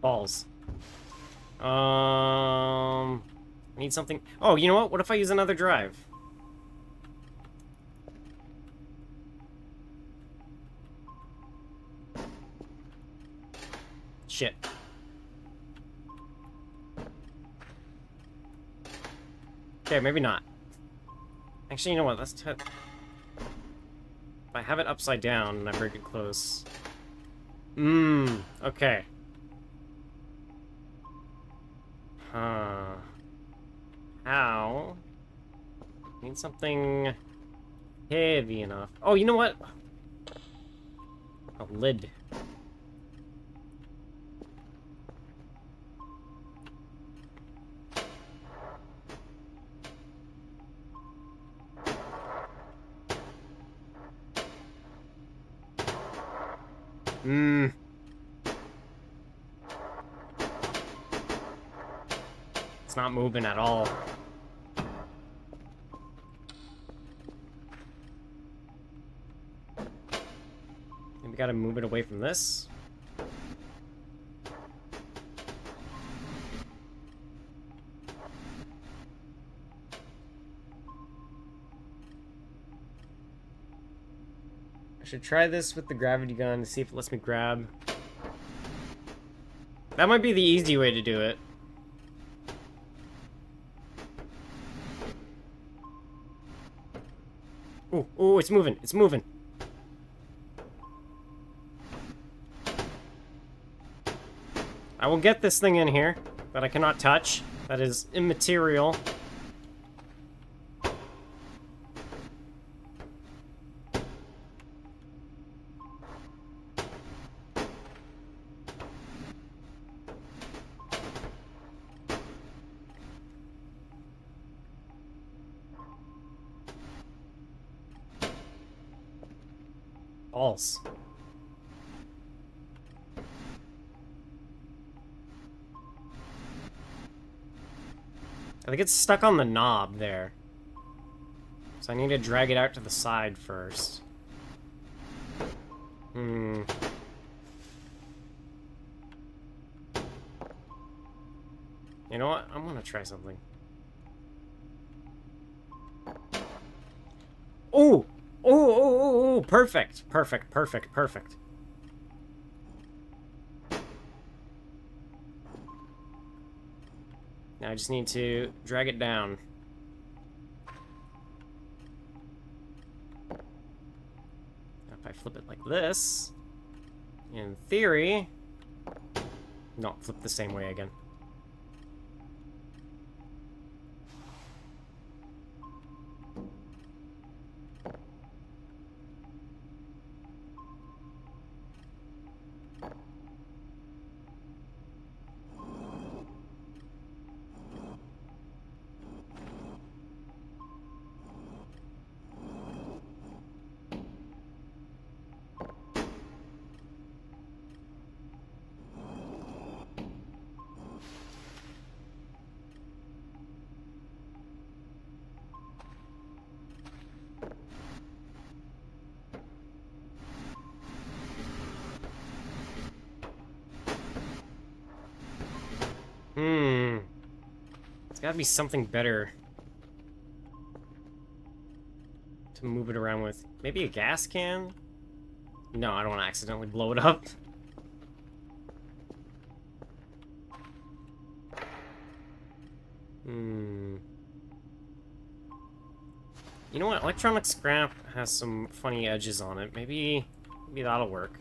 Balls. I need something. Oh, you know what? What if I use another drive? Shit. Okay, maybe not. Actually, you know what? If I have it upside down and I break it close. Okay. Huh. How? Need something heavy enough. Oh, you know what? A lid. It's not moving at all. We gotta move it away from this. I should try this with the gravity gun to see if it lets me grab. That might be the easy way to do it. Ooh, it's moving, it's moving. I will get this thing in here that I cannot touch. That is immaterial. Balls. I think it's stuck on the knob there. So I need to drag it out to the side first. You know what? I'm gonna try something. Oh! Oh! Perfect! Perfect, perfect, perfect. Now I just need to drag it down. Now if I flip it like this, in theory... No, flip the same way again. It's gotta be something better to move it around with. Maybe a gas can? No, I don't want to accidentally blow it up. You know what? Electronic scrap has some funny edges on it. Maybe that'll work.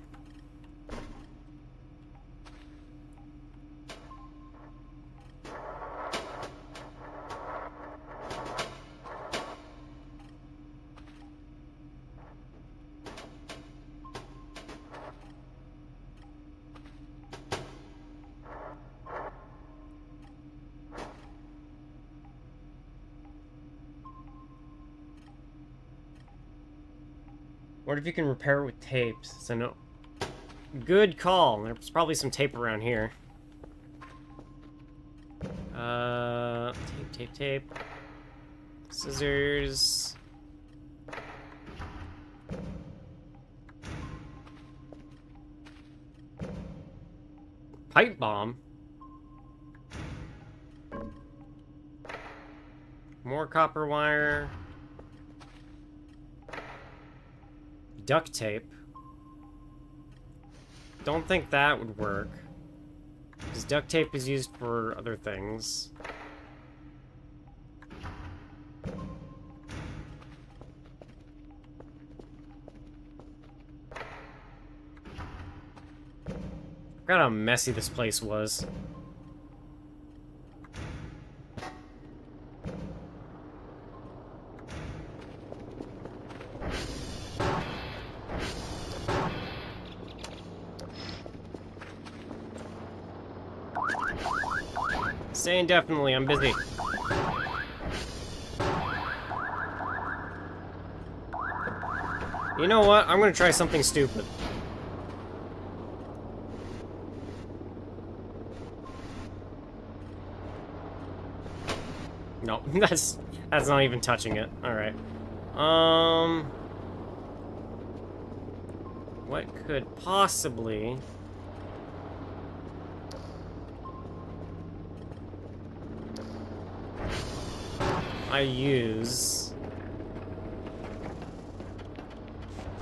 What if you can repair it with tape? So no. Good call. There's probably some tape around here. Tape. Scissors. Pipe bomb. More copper wire. Duct tape. Don't think that would work, because duct tape is used for other things. Forgot how messy this place was. Say indefinitely, I'm busy. You know what? I'm gonna try something stupid. No, that's not even touching it. Alright. What could possibly... I use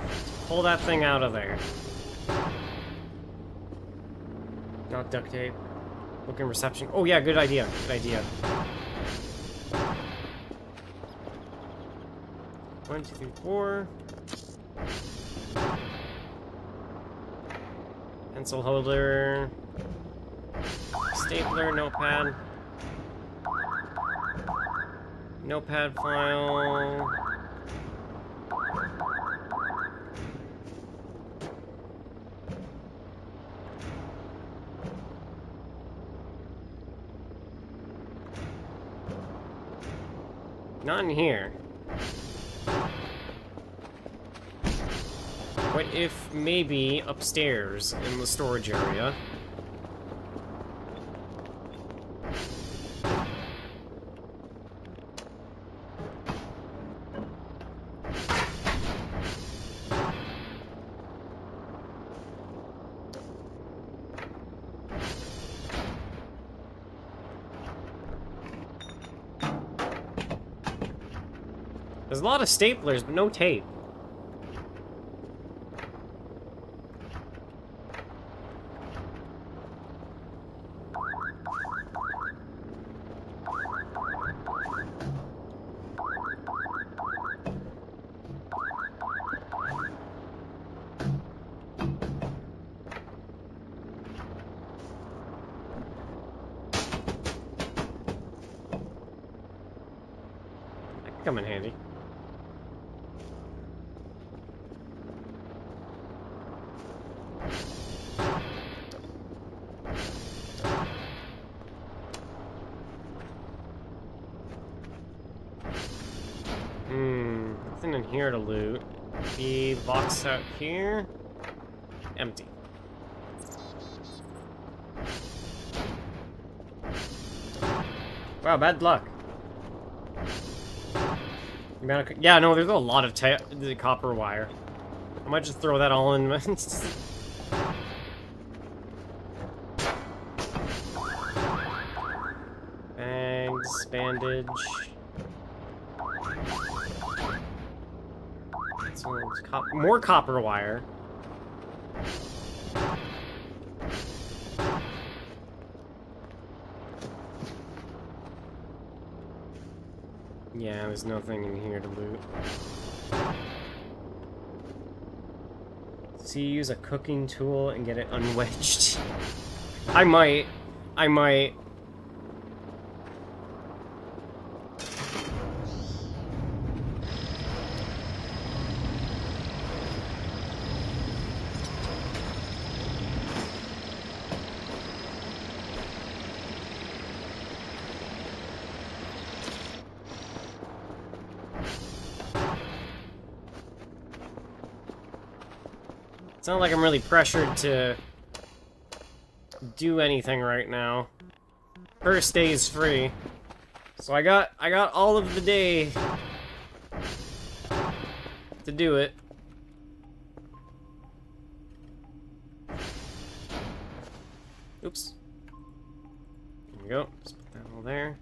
to pull that thing out of there. Not duct tape. Looking reception. Oh yeah, good idea. Good idea. 1, 2, 3, 4. Pencil holder. Stapler, notepad. Notepad file. Not in here. What if maybe upstairs in the storage area? There's a lot of staplers, but no tape. That could come in handy. Nothing in here to loot. The box out here, empty. Wow, bad luck. Yeah, no, there's a lot of the copper wire. I might just throw that all in. Bags, bandage. More copper wire. Yeah, there's nothing in here to loot. So you use a cooking tool and get it unwedged. I might. It's not like I'm really pressured to do anything right now. First day is free. So I got all of the day to do it. Oops. There we go. Just put that all there.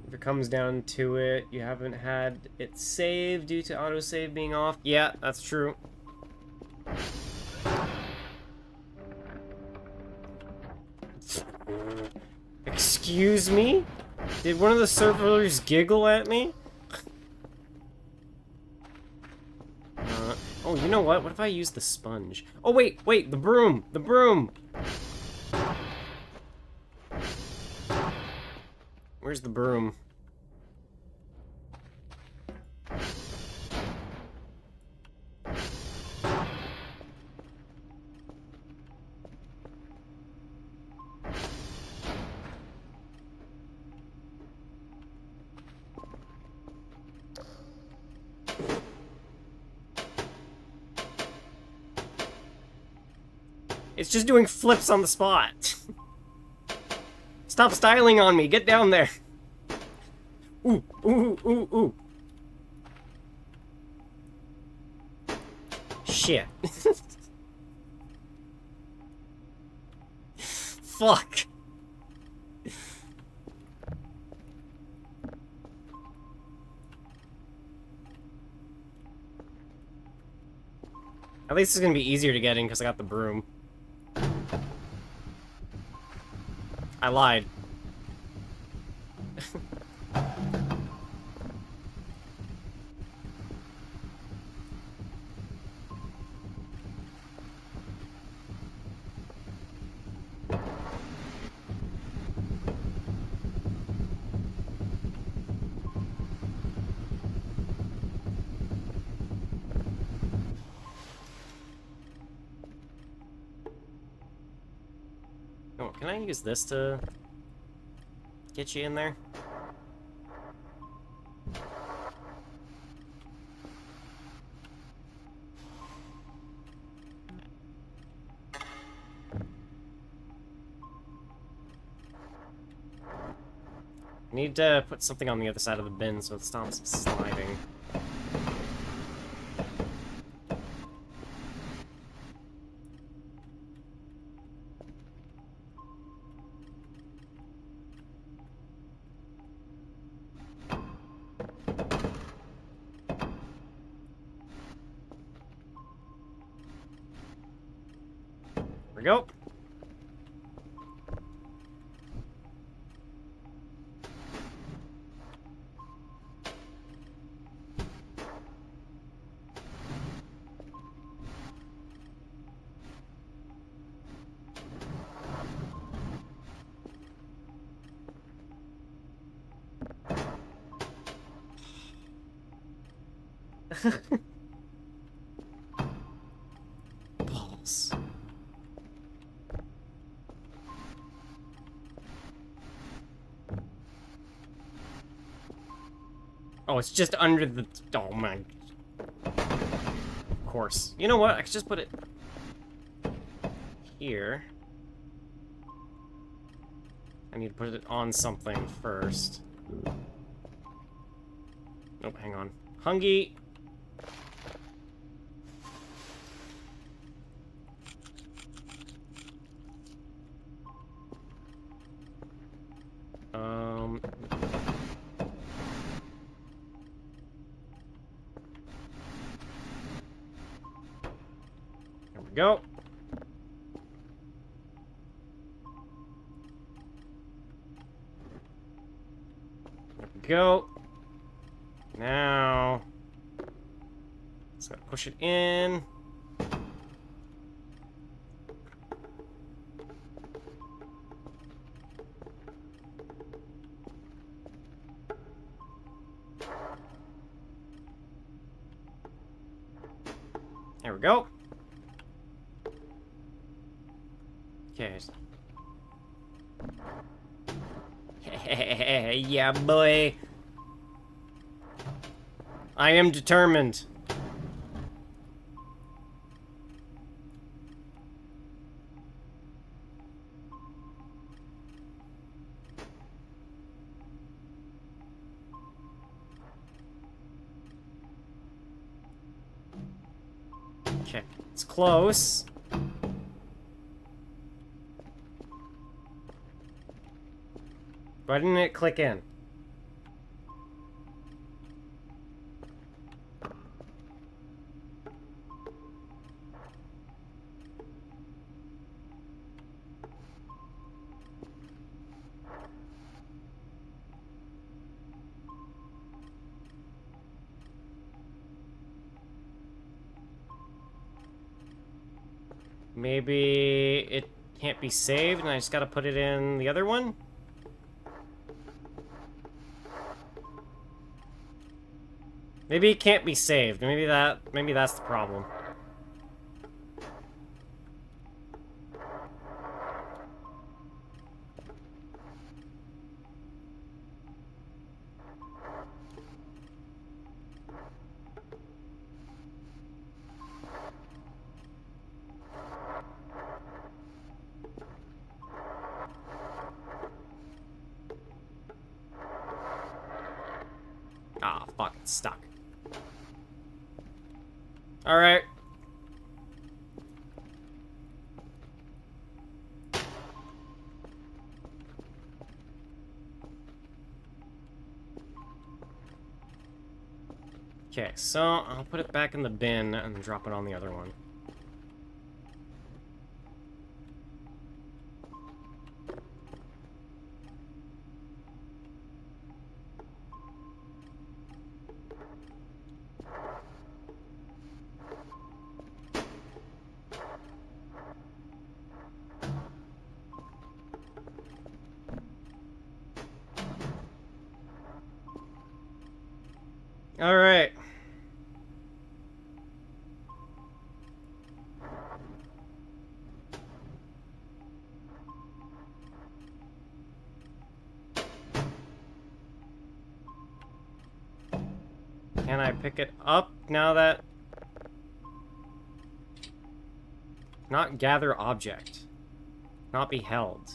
If it comes down to it, you haven't had it saved due to autosave being off. Yeah, that's true. Excuse me? Did one of the servers giggle at me? Oh, you know what? What if I use the sponge? Oh, wait, the broom! The broom! Where's the broom? It's just doing flips on the spot. Stop styling on me. Get down there. Ooh, ooh, ooh, ooh. Shit. Fuck. At least it's gonna be easier to get in because I got the broom. I lied. Can I use this to get you in there? I need to put something on the other side of the bin so it stops sliding. There we go. Balls. Oh, it's just under the... Oh, my... Of course. You know what? I could just put it... here. I need to put it on something first. Nope, hang on. Hungy! There we go. There we go. Now, just gotta push it in. There we go. Okay. Yeah, boy. I am determined. Okay, it's close. Why didn't it click in? Maybe it can't be saved and I just gotta put it in the other one? Maybe it can't be saved. Maybe that's the problem. Ah, fuck, it's stuck. Alright. Okay, so I'll put it back in the bin and drop it on the other one. All right. Can I pick it up now that... Not gather object. Not be held.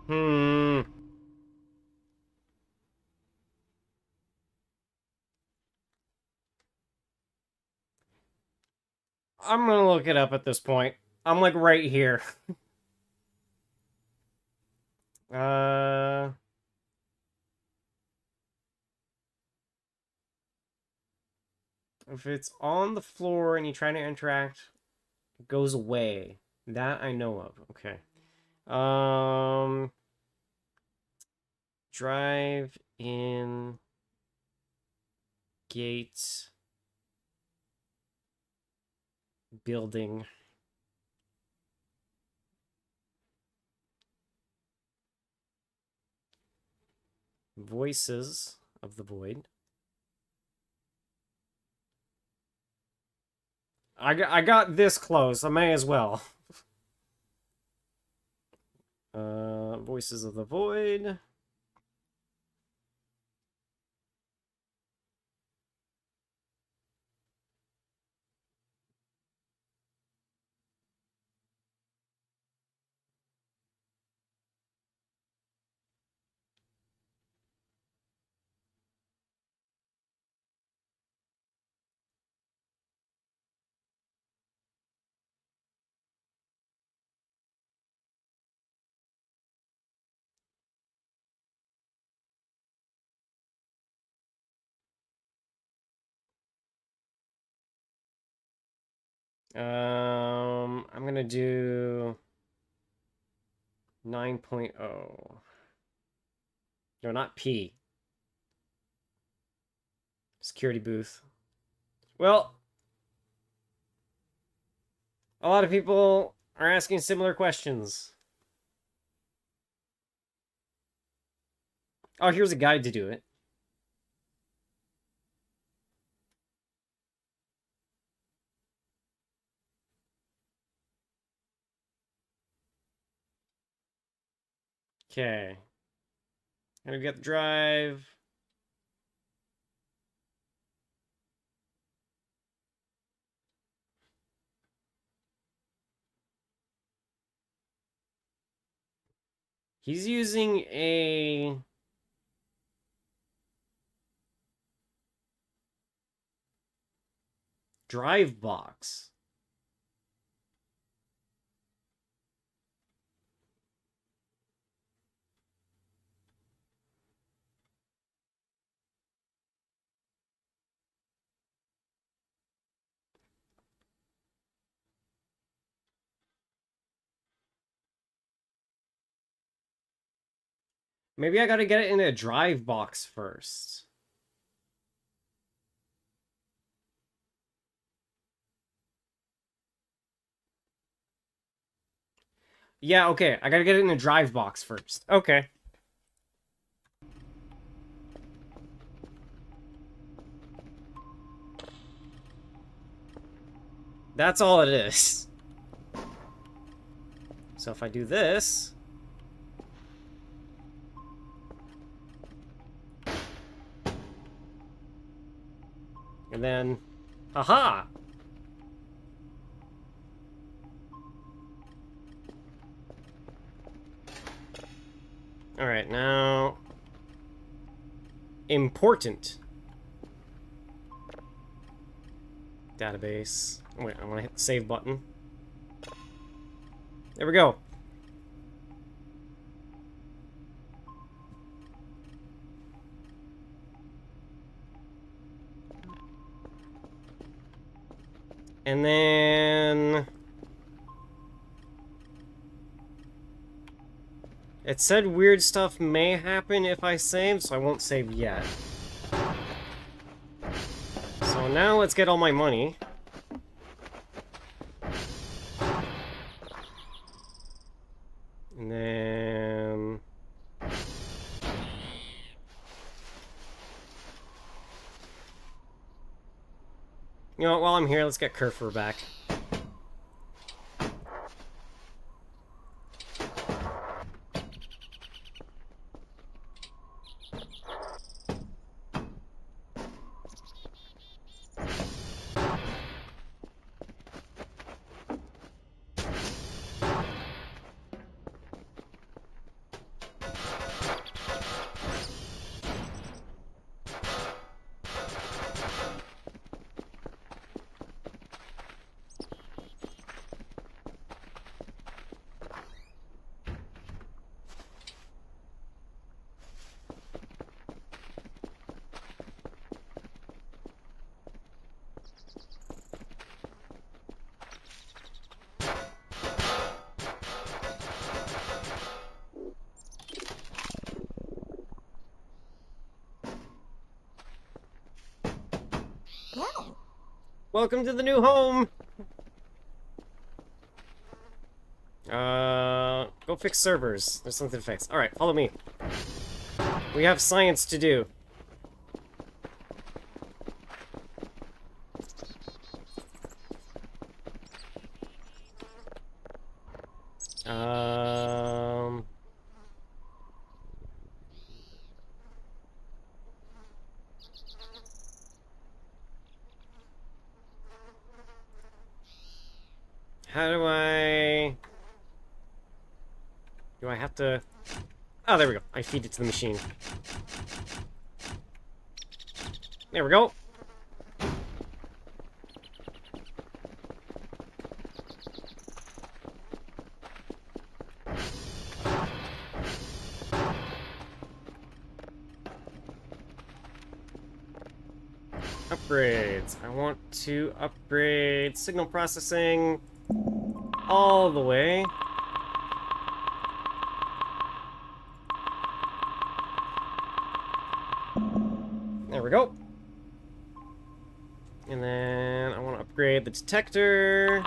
Hmm. I'm gonna look it up at this point. I'm like right here. uh... If it's on the floor and you try to interact, it goes away. That I know of. Okay. Drive in gate building. Voices of the Void. I got this close. I may as well. Voices of the Void. I'm gonna do 9.0. No, not P. Security booth. Well, a lot of people are asking similar questions. Oh, here's a guide to do it. Okay. Gonna get the drive. He's using a... drive box. Maybe I gotta get it in a drive box first. Yeah, okay. I gotta get it in a drive box first. Okay. That's all it is. So if I do this... and then... haha! Alright, now... important. Database. Wait, I want to hit the save button. There we go. And then... it said weird stuff may happen if I save, so I won't save yet. So now let's get all my money. And then... You know what, while I'm here, let's get Kerfur back. Yeah. Welcome to the new home! Go fix servers. There's something to fix. Alright, follow me. We have science to do. How do I... Do I have to... Oh, there we go. I feed it to the machine. There we go. Upgrades. I want to upgrade signal processing all the way. There we go. And then I want to upgrade the detector.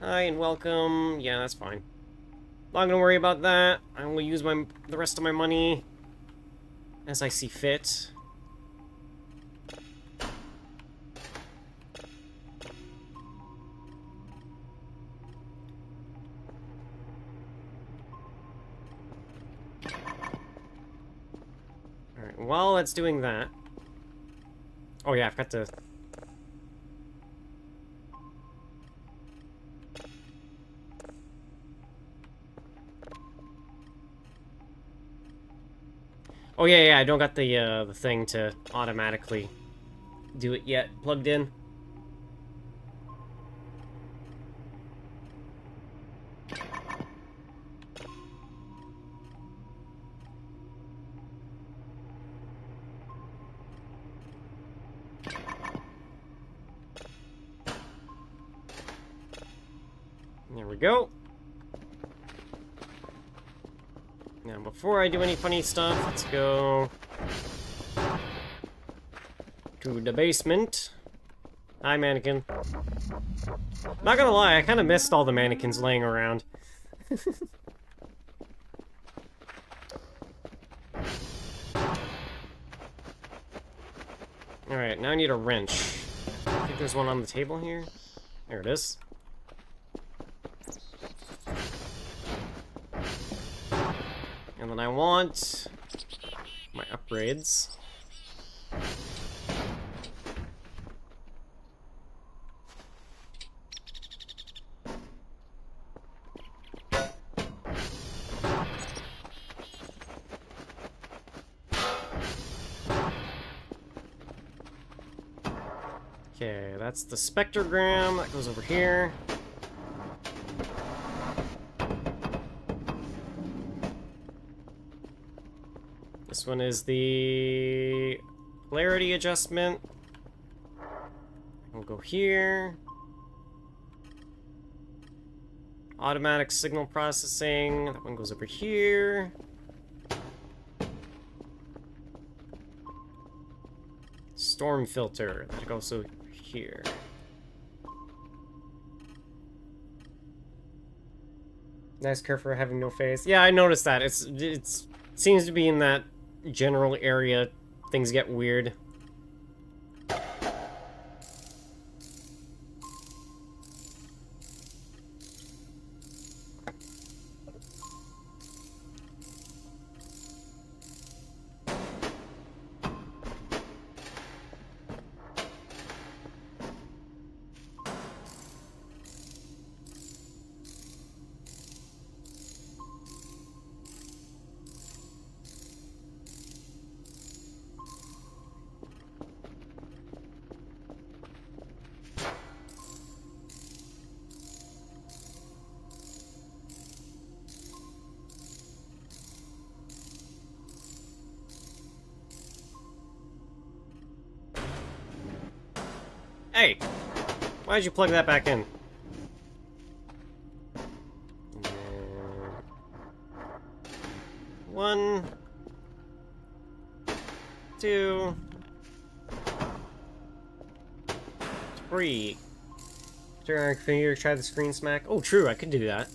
Hi and welcome. Yeah, that's fine. Not gonna worry about that. I will use the rest of my money as I see fit. Alright, while it's doing that... Oh yeah, I've got to... Oh yeah, I don't got the thing to automatically do it yet plugged in. There we go. Now, before I do any funny stuff, let's go to the basement. Hi, mannequin. Not gonna lie, I kind of missed all the mannequins laying around. Alright, now I need a wrench. I think there's one on the table here. There it is. And then I want my upgrades. Okay, that's the spectrogram. That goes over here. This one is the polarity adjustment. We'll go here. Automatic signal processing. That one goes over here. Storm filter. That'll go also here. Nice curve for having no face. Yeah, I noticed that. It's seems to be in that general area. Things get weird. Hey! Why'd you plug that back in? One... Two... Three... Turn on computer, try the screen smack. Oh, true, I could do that.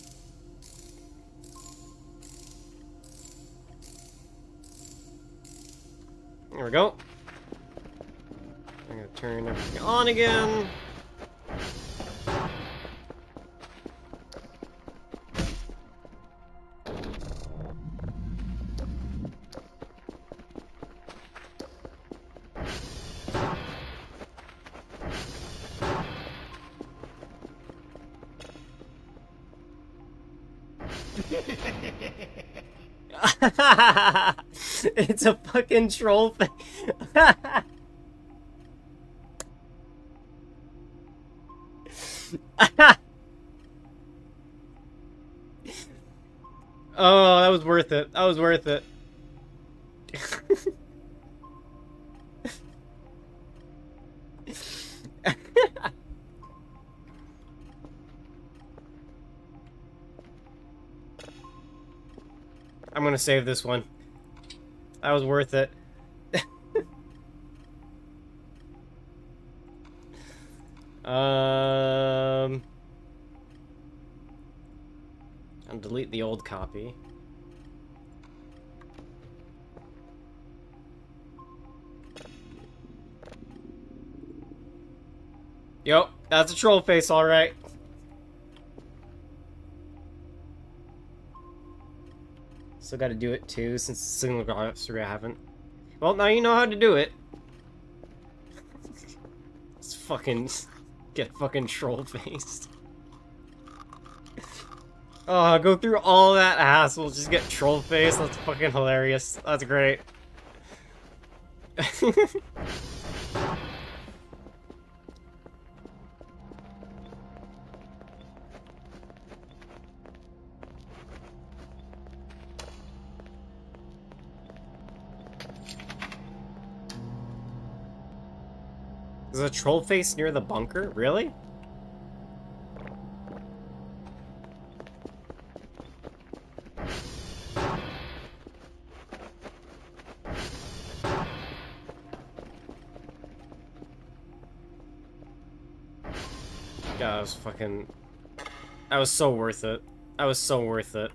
There we go. I'm gonna turn everything on again. It's a fucking troll face. Oh, that was worth it. That was worth it. I'm gonna save this one. That was worth it. I'll delete the old copy. Yep, that's a troll face, alright. Still gotta do it too, since the single glossary I haven't. Well, now you know how to do it. Let's fucking get fucking troll faced. Oh, go through all that hassle, just get troll faced. That's fucking hilarious. That's great. Is a troll face near the bunker? Really? God, that was fucking... That was so worth it. That was so worth it.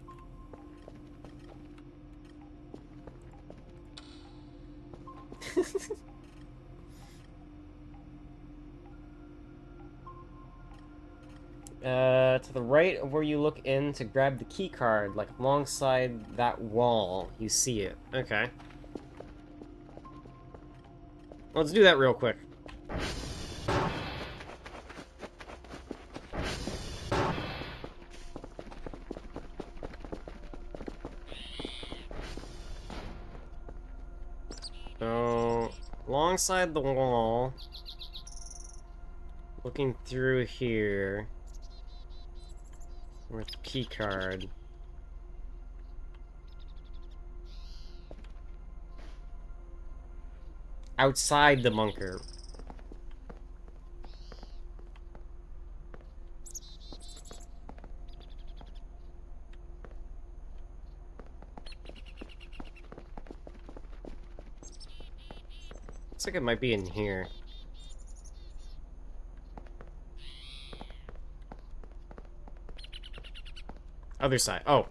To the right of where you look in to grab the key card, like alongside that wall, you see it. Okay. Let's do that real quick. So, alongside the wall, looking through here, with the key card. Outside the bunker. Looks like it might be in here. Other side. Oh.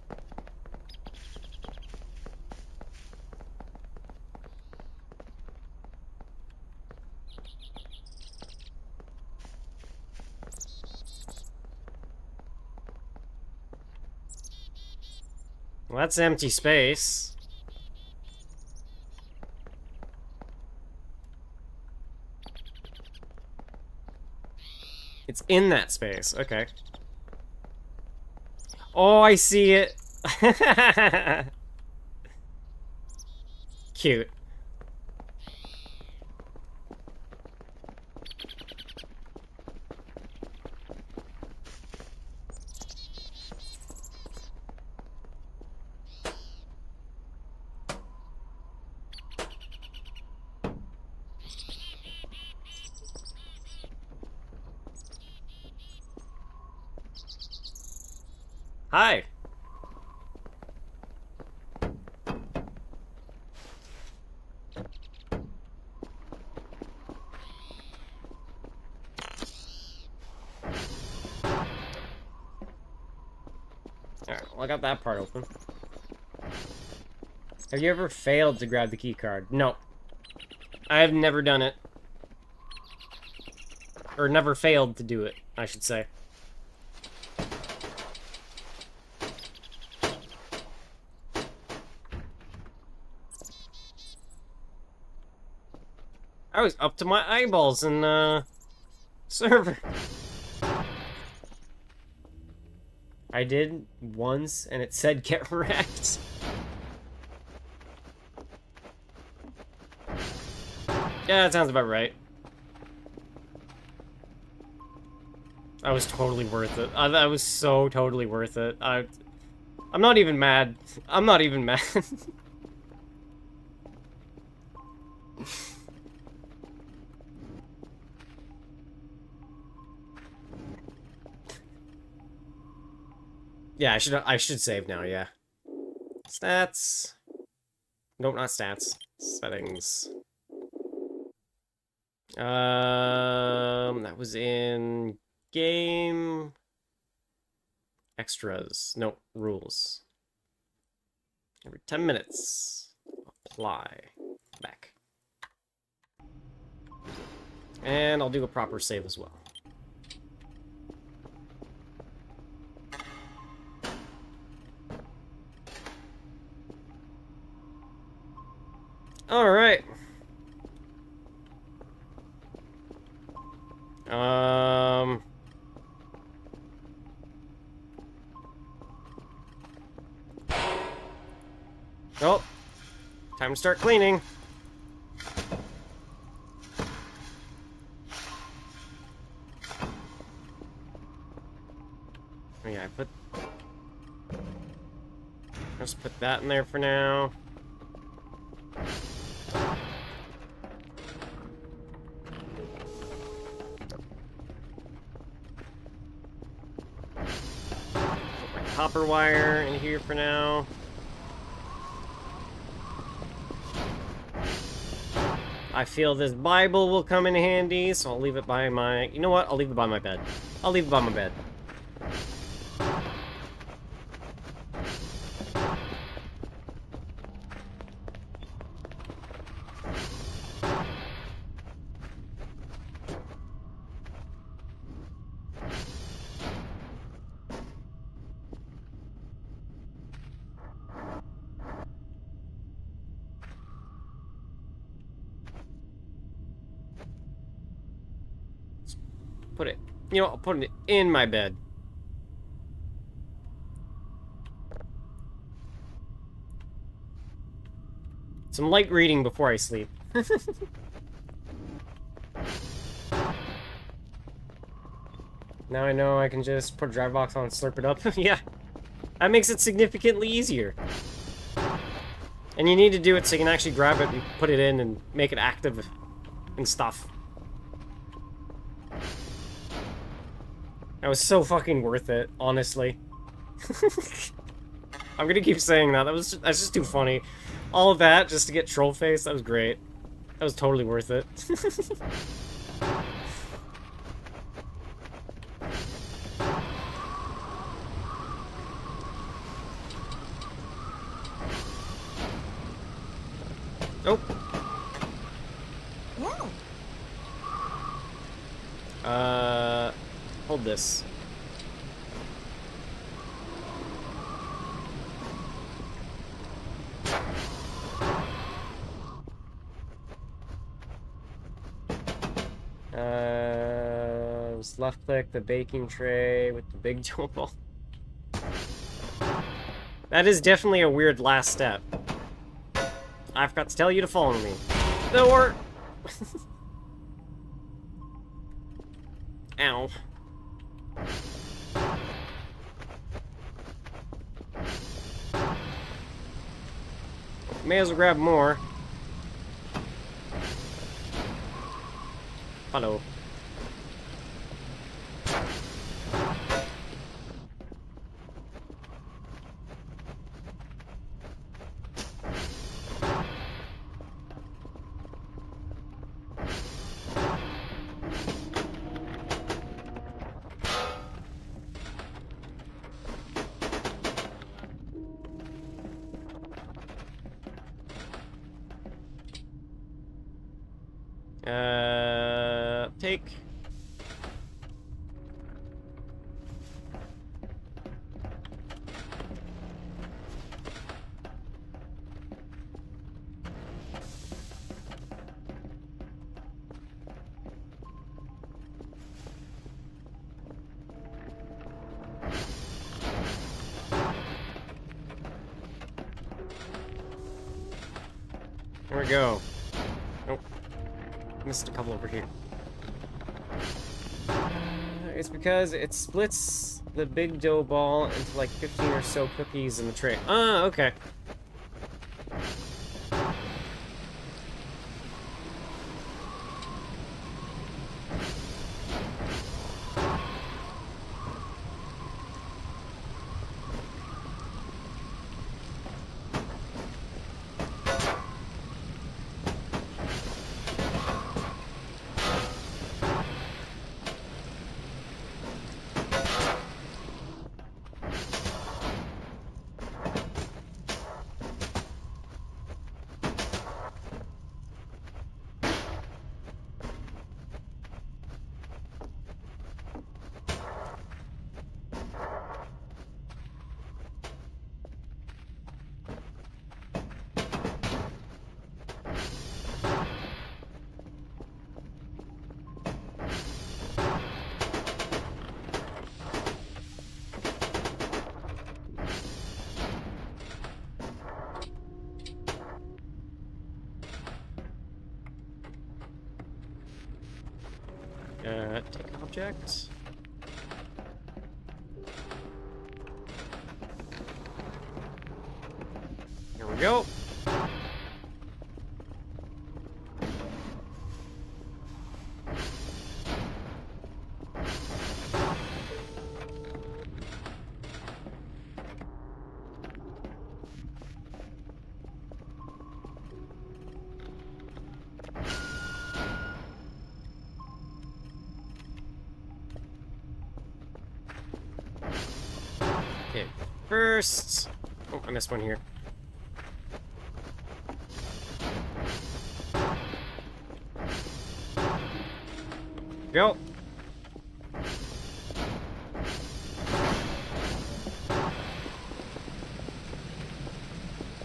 Well, that's empty space. It's in that space. Okay. Oh, I see it. Cute. Hi. Alright, well, I got that part open. Have you ever failed to grab the key card? No. I have never done it. Or never failed to do it, I should say. I was up to my eyeballs in, server. I did once, and it said get wrecked. Yeah, that sounds about right. That was totally worth it. That was so totally worth it. I'm not even mad. I'm not even mad. Yeah, I should save now, yeah. Stats. Nope, not stats. Settings. That was in game extras. Nope, rules. Every 10 minutes. Apply. Back. And I'll do a proper save as well. Alright. Oh. Time to start cleaning. Oh yeah, let's put that in there for now. Copper wire in here for now. I feel this Bible will come in handy, so I'll leave it by my... You know what? I'll leave it by my bed. I'll leave it by my bed. Put it... You know, I'll put it in my bed. Some light reading before I sleep. Now I know I can just put a drive box on and slurp it up. Yeah. That makes it significantly easier. And you need to do it so you can actually grab it and put it in and make it active and stuff. That was so fucking worth it, honestly. I'm gonna keep saying that. That's just too funny. All of that just to get troll face. That was great. That was totally worth it. Nope. Hold this. Just left click the baking tray with the big dough ball. That is definitely a weird last step. I've got to tell you to follow me. Or... Ow. May as well grab more. Hello. Take. There we go. Nope. Missed a couple over here. It's because it splits the big dough ball into like 15 or so cookies in the tray. Ah, okay. Take object. Here we go. Okay, first... Oh, I missed one here. Go.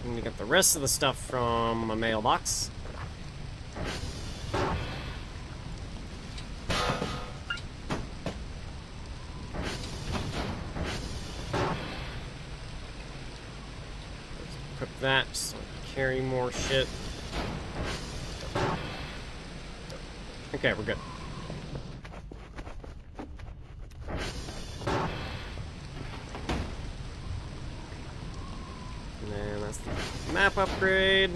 I'm gonna get the rest of the stuff from my mailbox. Equip that so I can carry more shit. Okay, we're good. And then that's the map upgrade.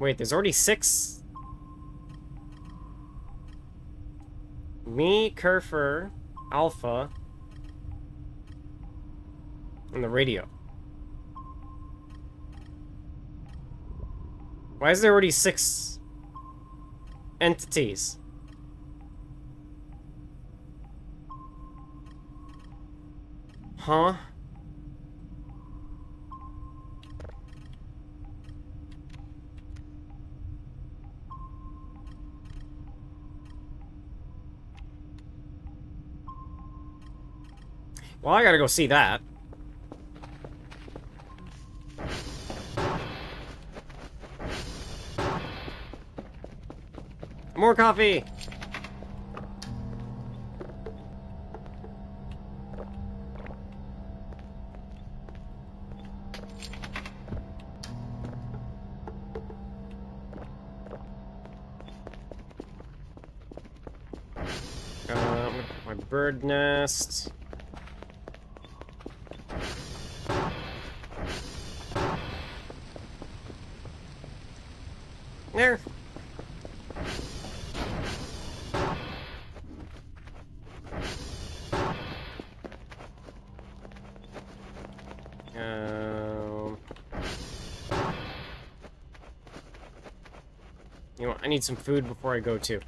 Wait, there's already 6? Me, Kerfer, Alpha, and the radio. Why is there already 6 entities? Huh? Well, I gotta go see that. More coffee! I'm gonna put my bird nest. There. You know what? I need some food before I go too.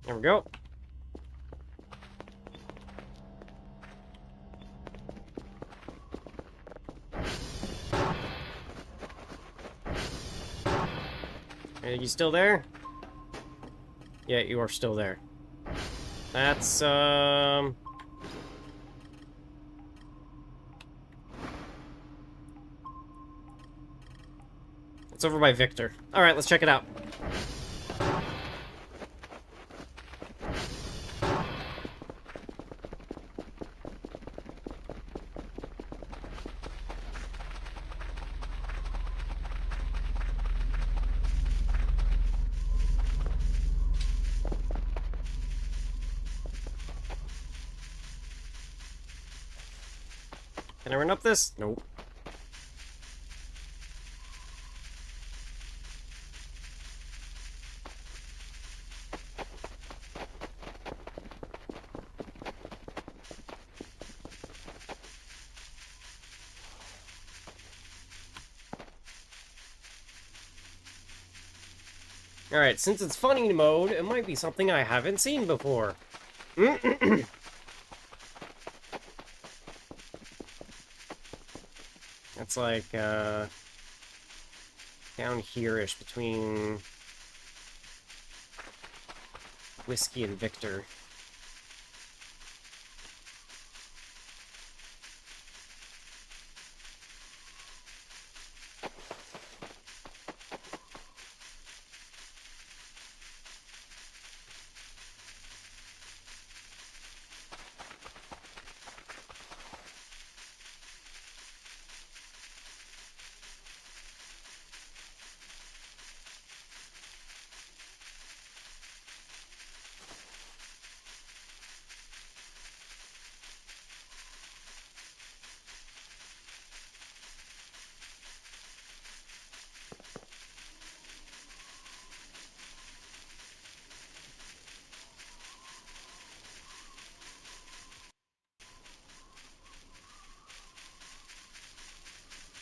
There we go. Are you still there? Yeah, you are still there. That's, it's over by Victor. Alright, let's check it out. Can I run up this? Nope. Alright, since it's funny mode, it might be something I haven't seen before. It's like, down here-ish between Whiskey and Victor.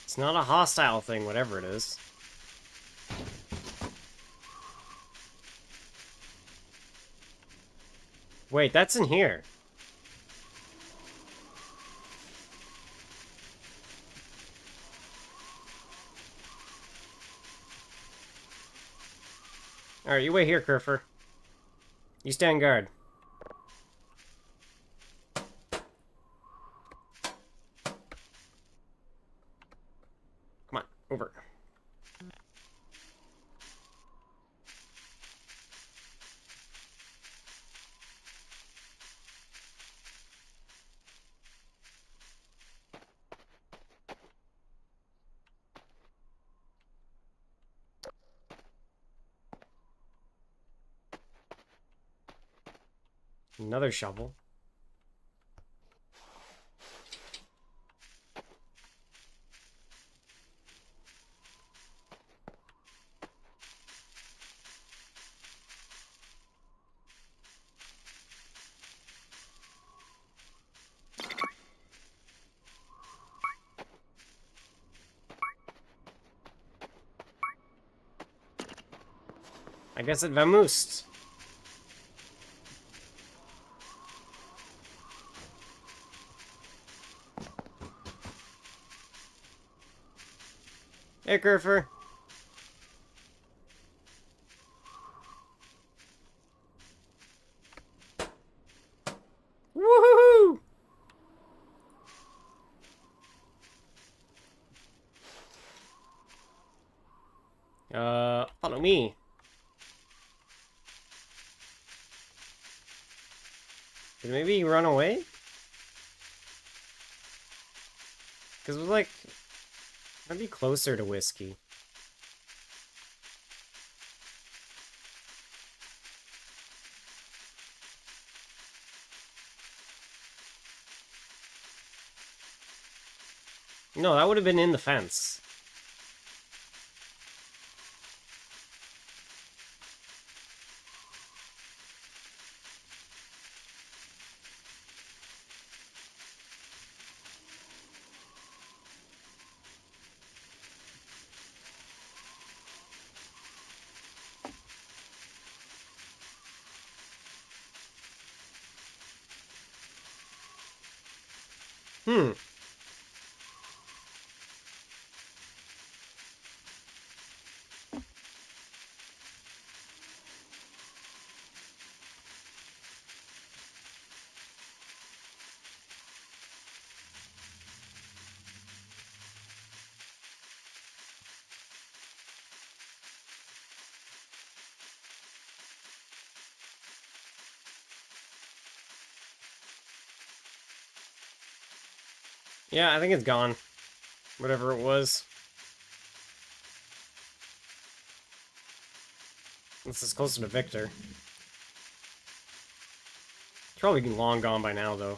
It's not a hostile thing, whatever it is. Wait, that's in here. Alright, you wait here, Kerfer. You stand guard. Come on, over. Another shovel. I guess it vamoosed. Hey, Kerfer. Woohoo! Follow me. Did maybe he run away? Because we're like, might be closer to Whiskey. No, that would have been in the fence. Hmm. Yeah, I think it's gone. Whatever it was. This is closer to Victor. It's probably long gone by now, though.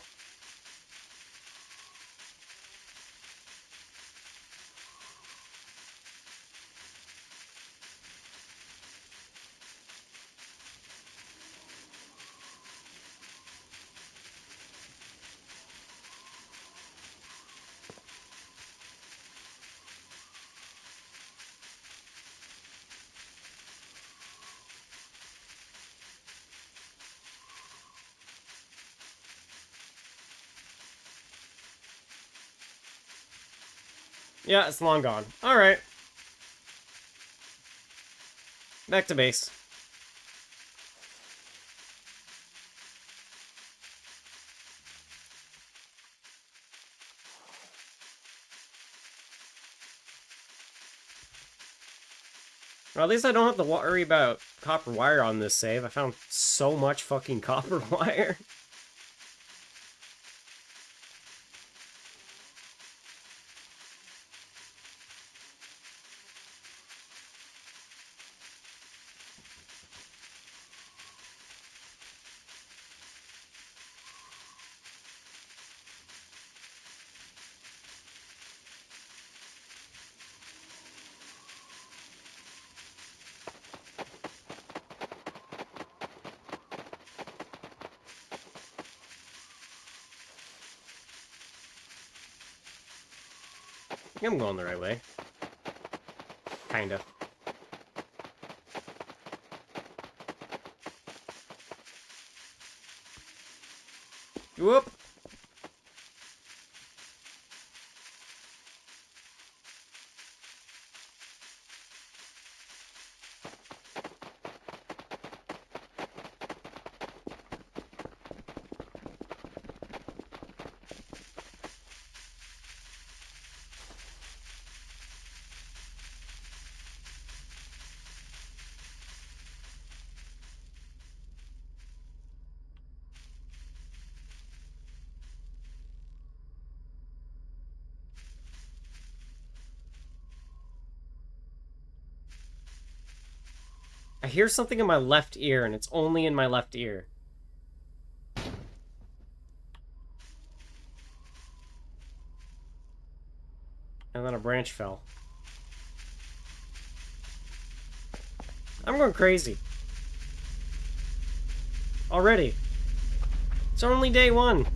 Yeah, it's long gone. Alright. Back to base. Well, at least I don't have to worry about copper wire on this save. I found so much fucking copper wire. I think I'm going the right way. Kinda. Whoop! I hear something in my left ear, and it's only in my left ear. then a branch fell. I'm going crazy. Already. It's only day 1.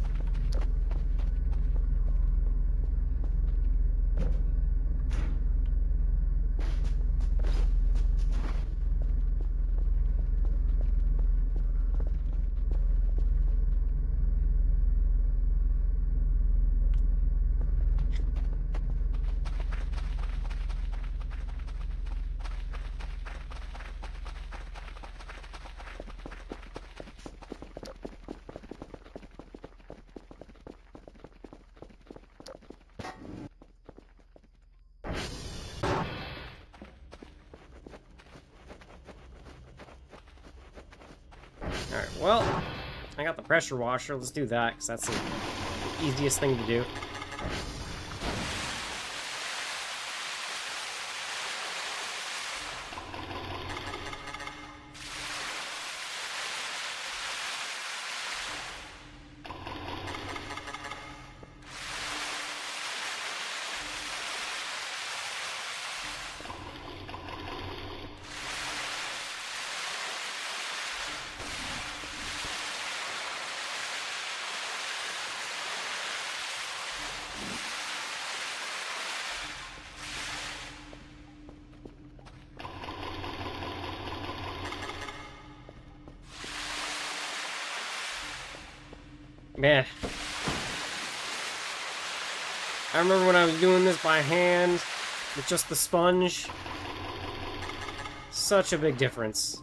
Alright, well, I got the pressure washer. Let's do that, because that's the easiest thing to do. Man. I remember when I was doing this by hand with just the sponge. Such a big difference.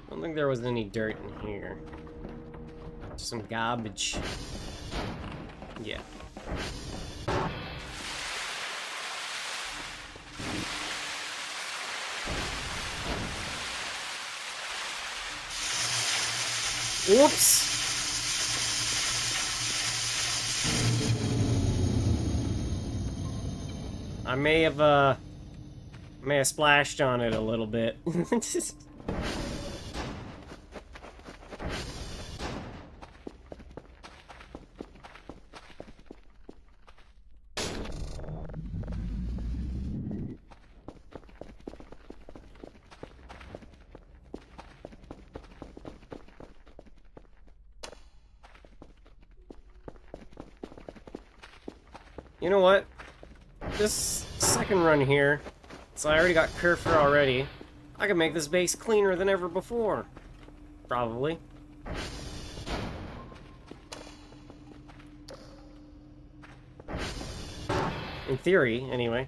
I don't think there was any dirt in here. Just some garbage. Yeah. Whoops! I may have splashed on it a little bit. You know what? This second run here, so I already got Kerfur already, I can make this base cleaner than ever before. Probably. In theory, anyway.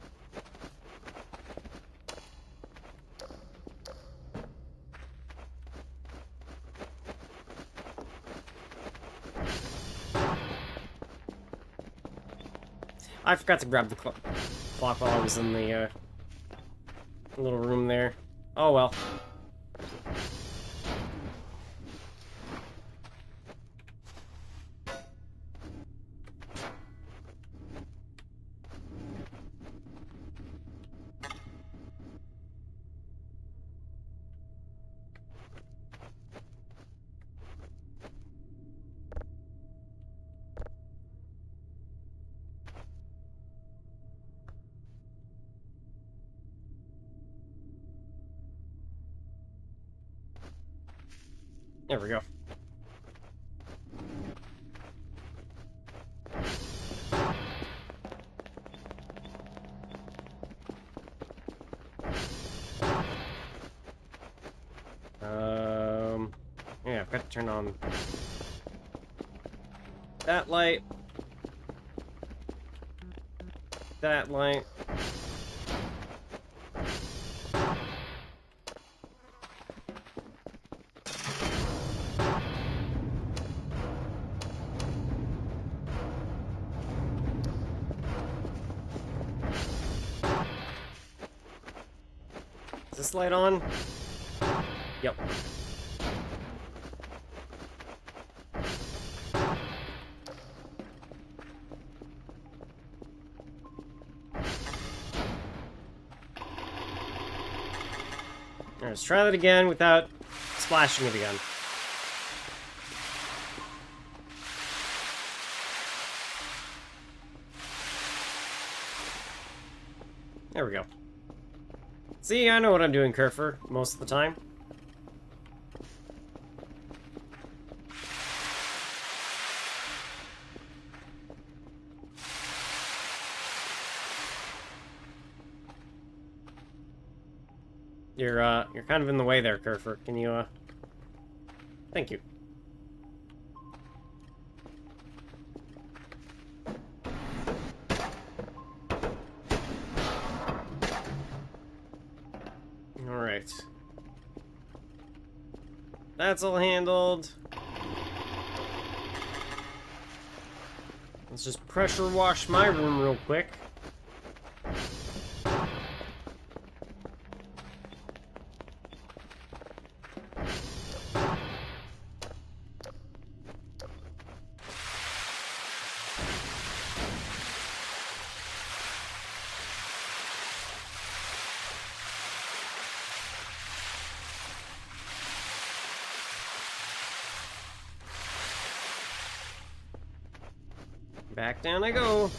I forgot to grab the clock while I was in the little room there. Oh well. There we go. turn on that light. That light. Is this light on? Yep. Alright, let's try that again without splashing it again. There we go. See, I know what I'm doing, Kerfer, most of the time. You're kind of in the way there, Kerfer. Can you, Thank you. Alright. That's all handled. Let's just pressure wash my room real quick. Back down I go.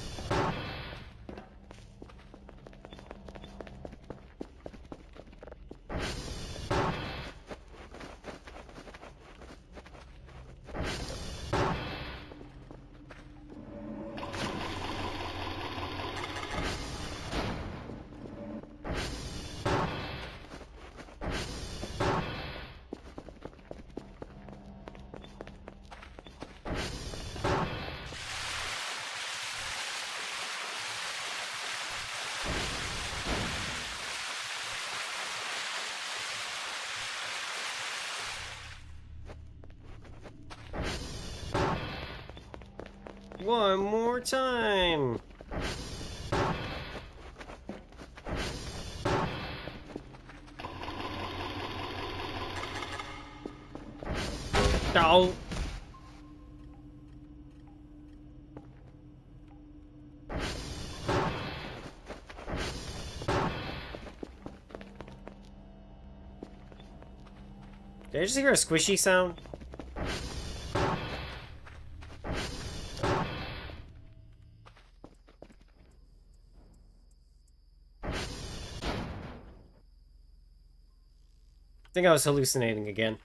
One more time. Oh. Did I just hear a squishy sound? I think I was hallucinating again.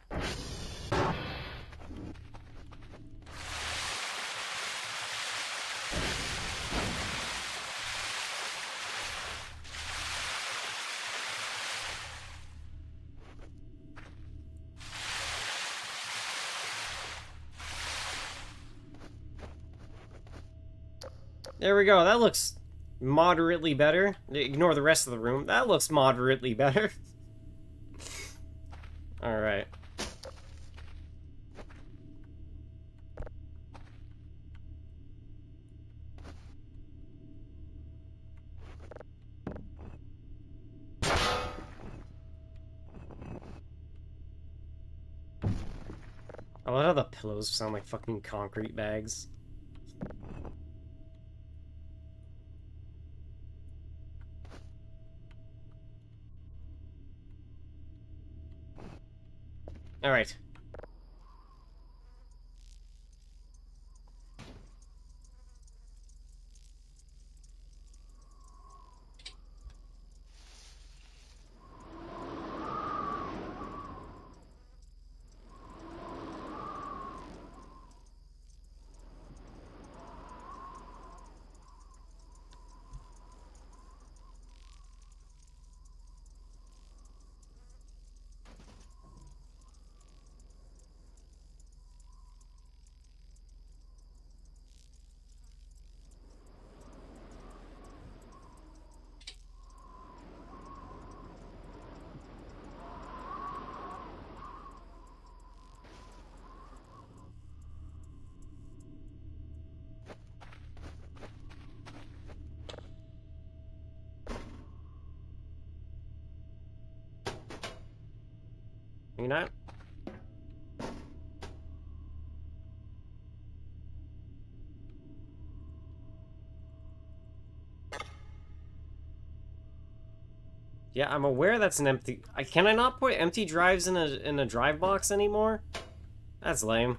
There we go. That looks moderately better. Ignore the rest of the room. That looks moderately better. Alright. I love how the pillows sound like fucking concrete bags. Alright. You not? Yeah, I'm aware that's an empty... Can I not put empty drives in a drive box anymore? That's lame.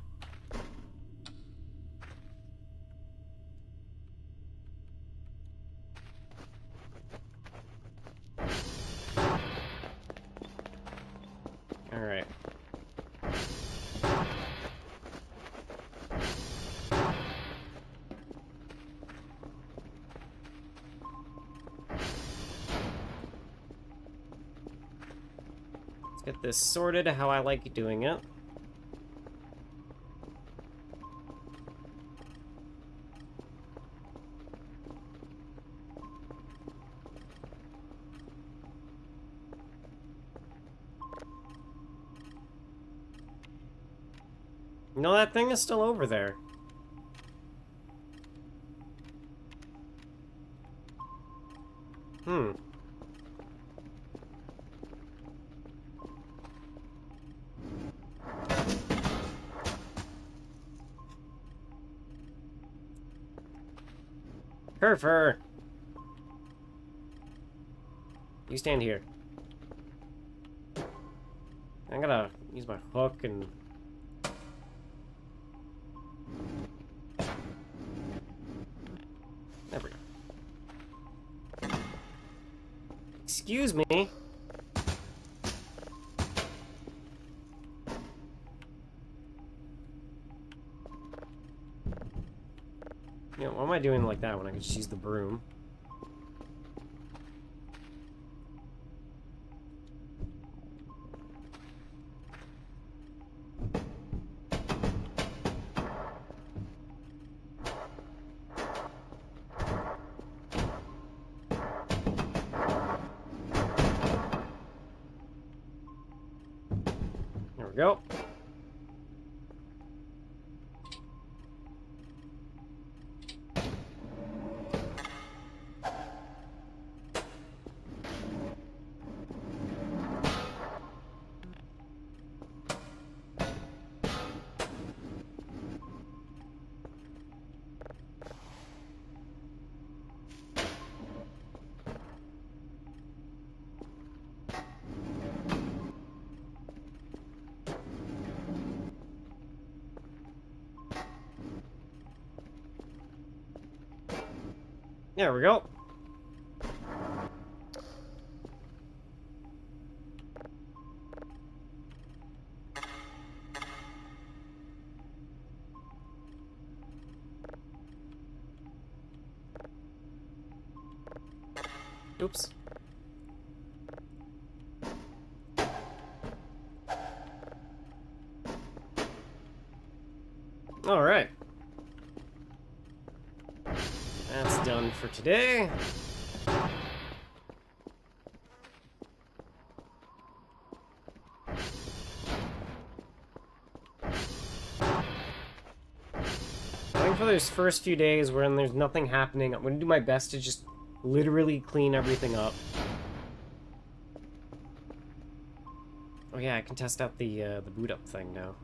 Alright. Get this sorted how I like doing it. No, that thing is still over there. Hmm. Herfer! You stand here. I'm gonna use my hook and... There we go. Excuse me. You know, why am I doing like that when I can just use the broom? There we go. There we go. Oops. All right. That's done for today. I think for those first few days when there's nothing happening, I'm going to do my best to just literally clean everything up. Oh yeah, I can test out the boot up thing now.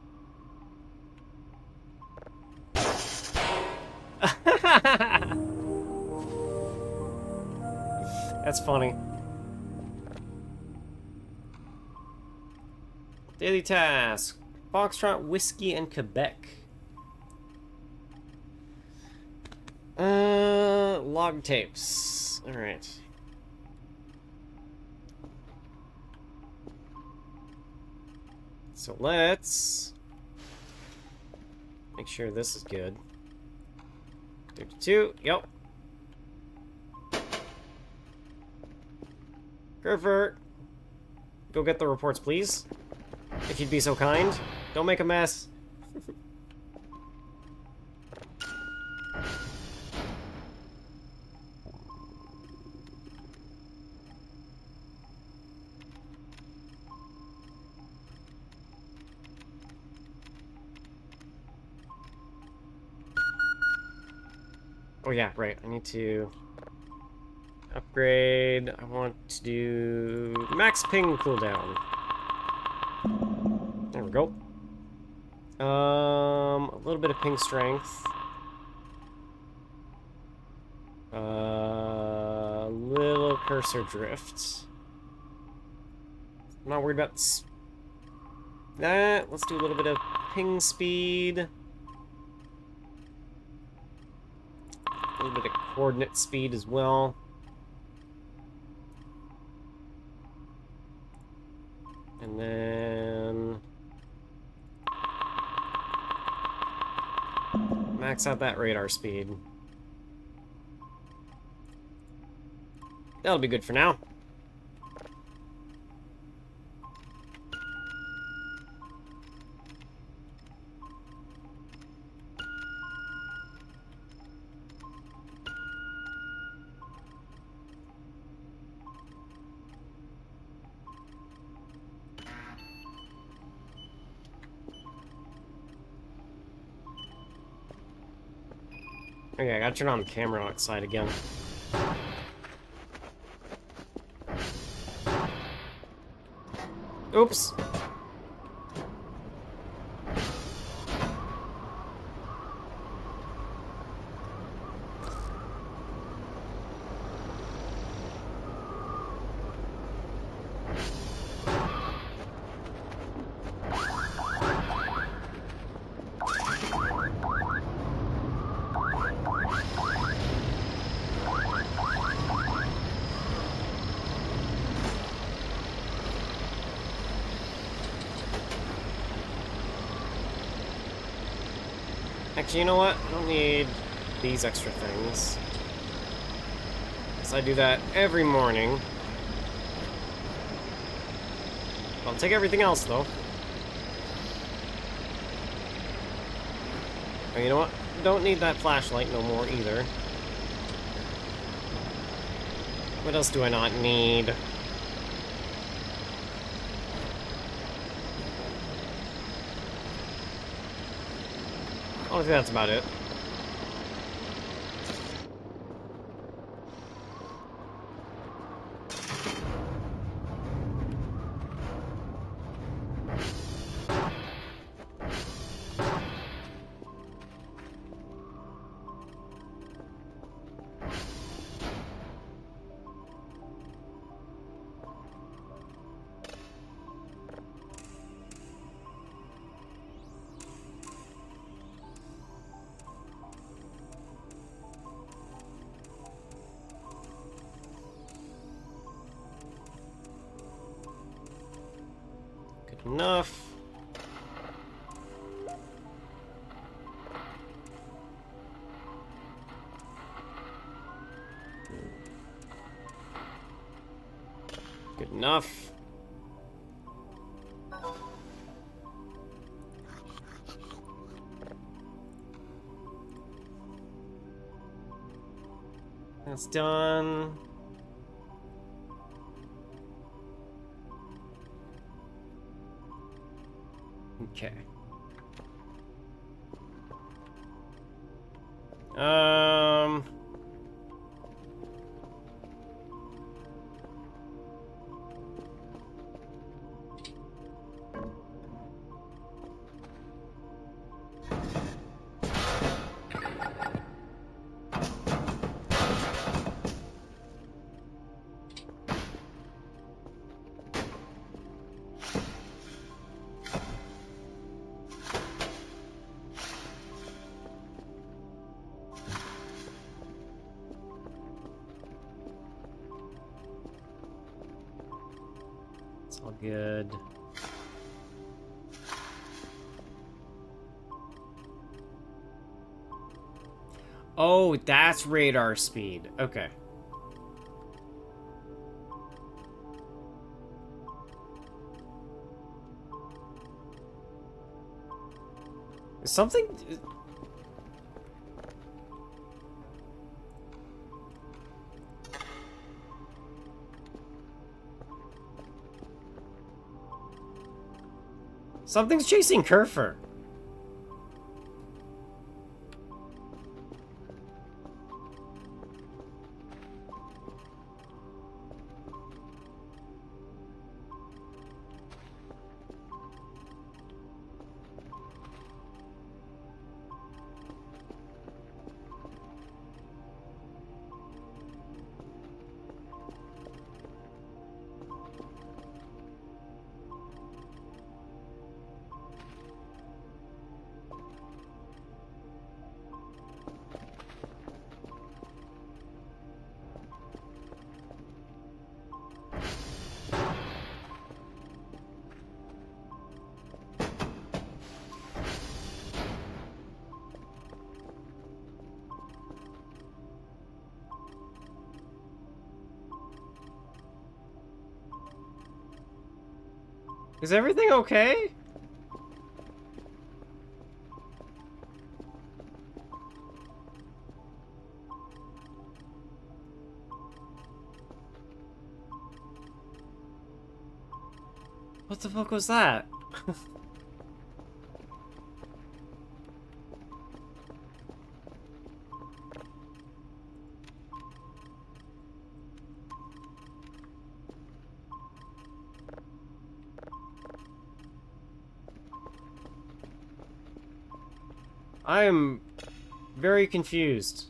That's funny. Daily task. Foxtrot, Whiskey, and Quebec. Log tapes. Alright. So let's make sure this is good. 32, yep. Kerfer, go get the reports, please. If you'd be so kind. Don't make a mess. Oh yeah, right. I need to upgrade. I want to do max ping cooldown. There we go. A little bit of ping strength. Little cursor drift. I'm not worried about that. Let's do a little bit of ping speed. A little bit of coordinate speed as well. And then max out that radar speed. That'll be good for now. Okay, I gotta turn on the camera outside again. Oops. Actually, you know what? I don't need these extra things. So I do that every morning. I'll take everything else, though. And you know what? Don't need that flashlight no more, either. What else do I not need? I think that's about it. Enough. Good enough. That's done. Okay. It's all good. Oh, that's radar speed. Okay. Something... Something's chasing Kerfer. Is everything okay? What the fuck was that? I am very confused.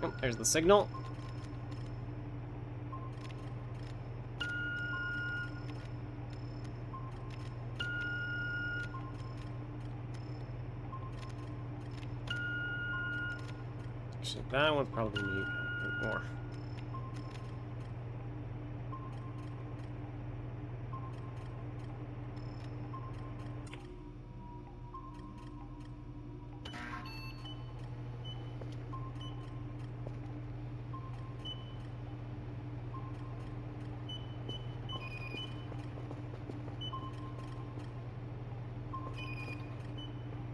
Oh, there's the signal. Actually, that would probably need a bit more.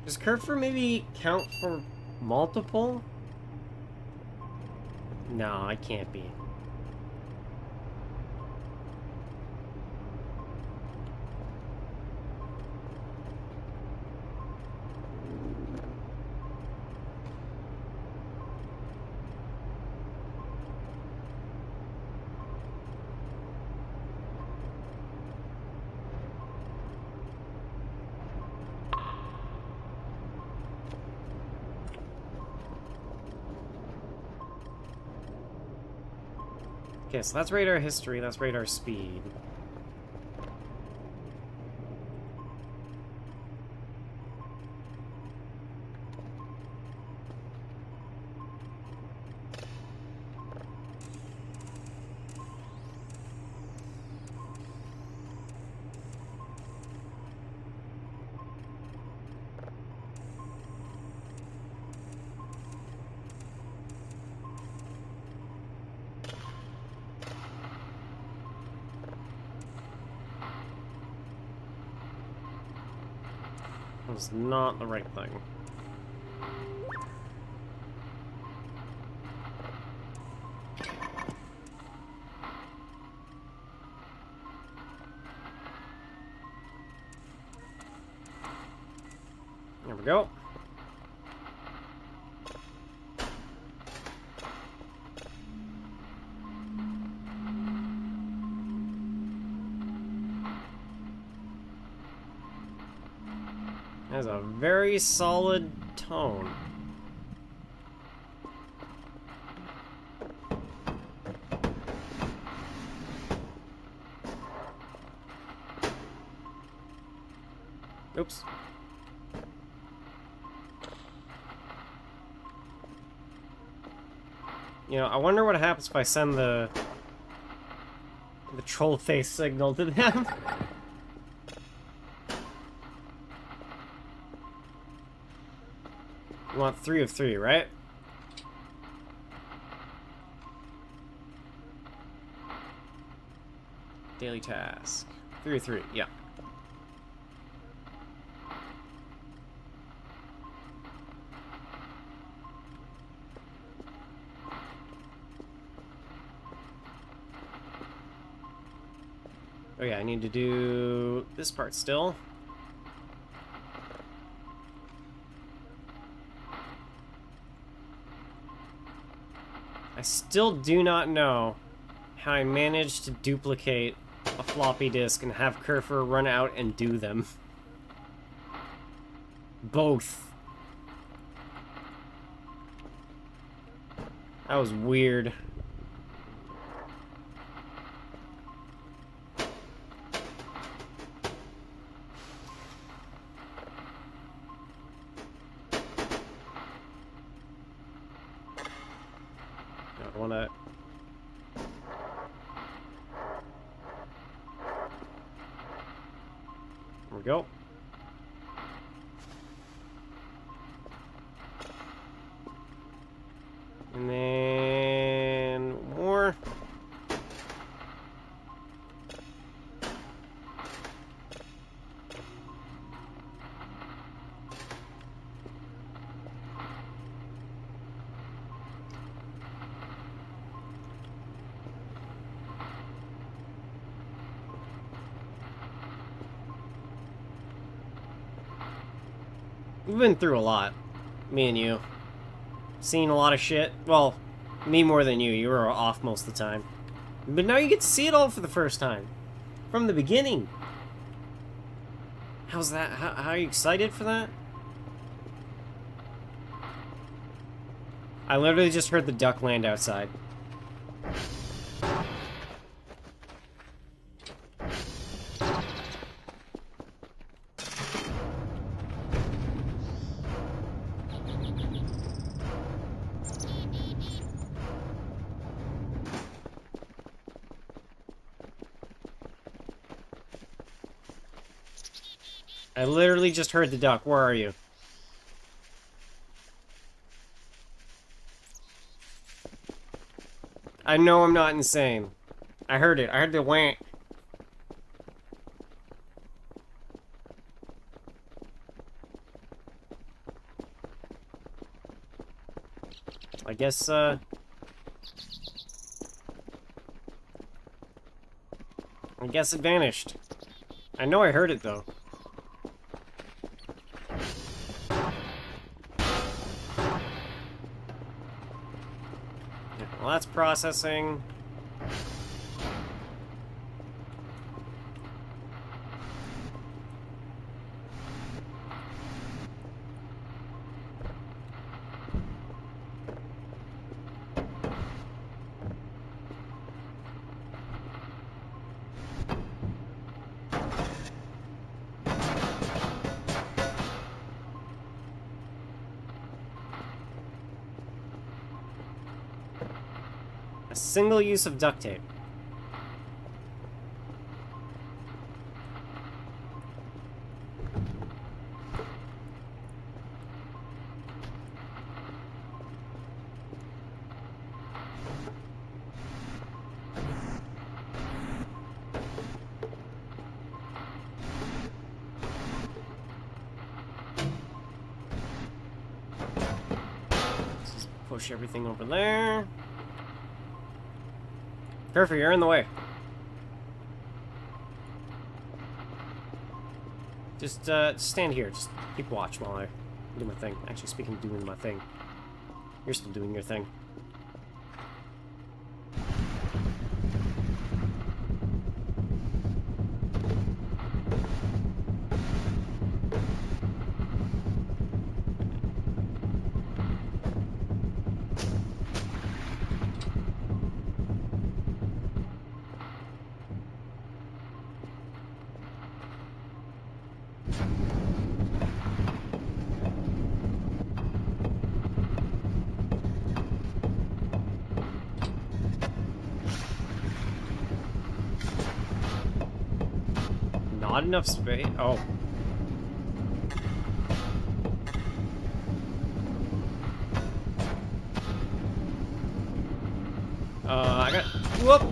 Does Kerfur maybe count for multiple? No, I can't be. Okay, so that's radar history, that's radar speed. Was not the right thing. There we go. Has a very solid tone. Oops. You know, I wonder what happens if I send the troll face signal to them. You want 3 of 3, right? Daily task. 3 of 3, yeah. Oh yeah, I need to do this part still. I still do not know how I managed to duplicate a floppy disk and have Kerfur run out and do them. Both That was weird. I don't wanna... There we go. And then... more. We've been through a lot, me and you. Seen a lot of shit. Well, me more than you. You were off most of the time. But now you get to see it all for the first time. From the beginning. How's that? How are you excited for that? I literally just heard the duck land outside. I literally just heard the duck. Where are you? I know I'm not insane. I heard it. I heard the wank. I guess, I guess it vanished. I know I heard it, though. Well, that's processing. Single use of duct tape. Just push everything over there. Perfect, you're in the way. Just stand here. Just keep watch while I do my thing. Actually, speaking of doing my thing, you're still doing your thing. Not enough space. Oh. I got. Whoop!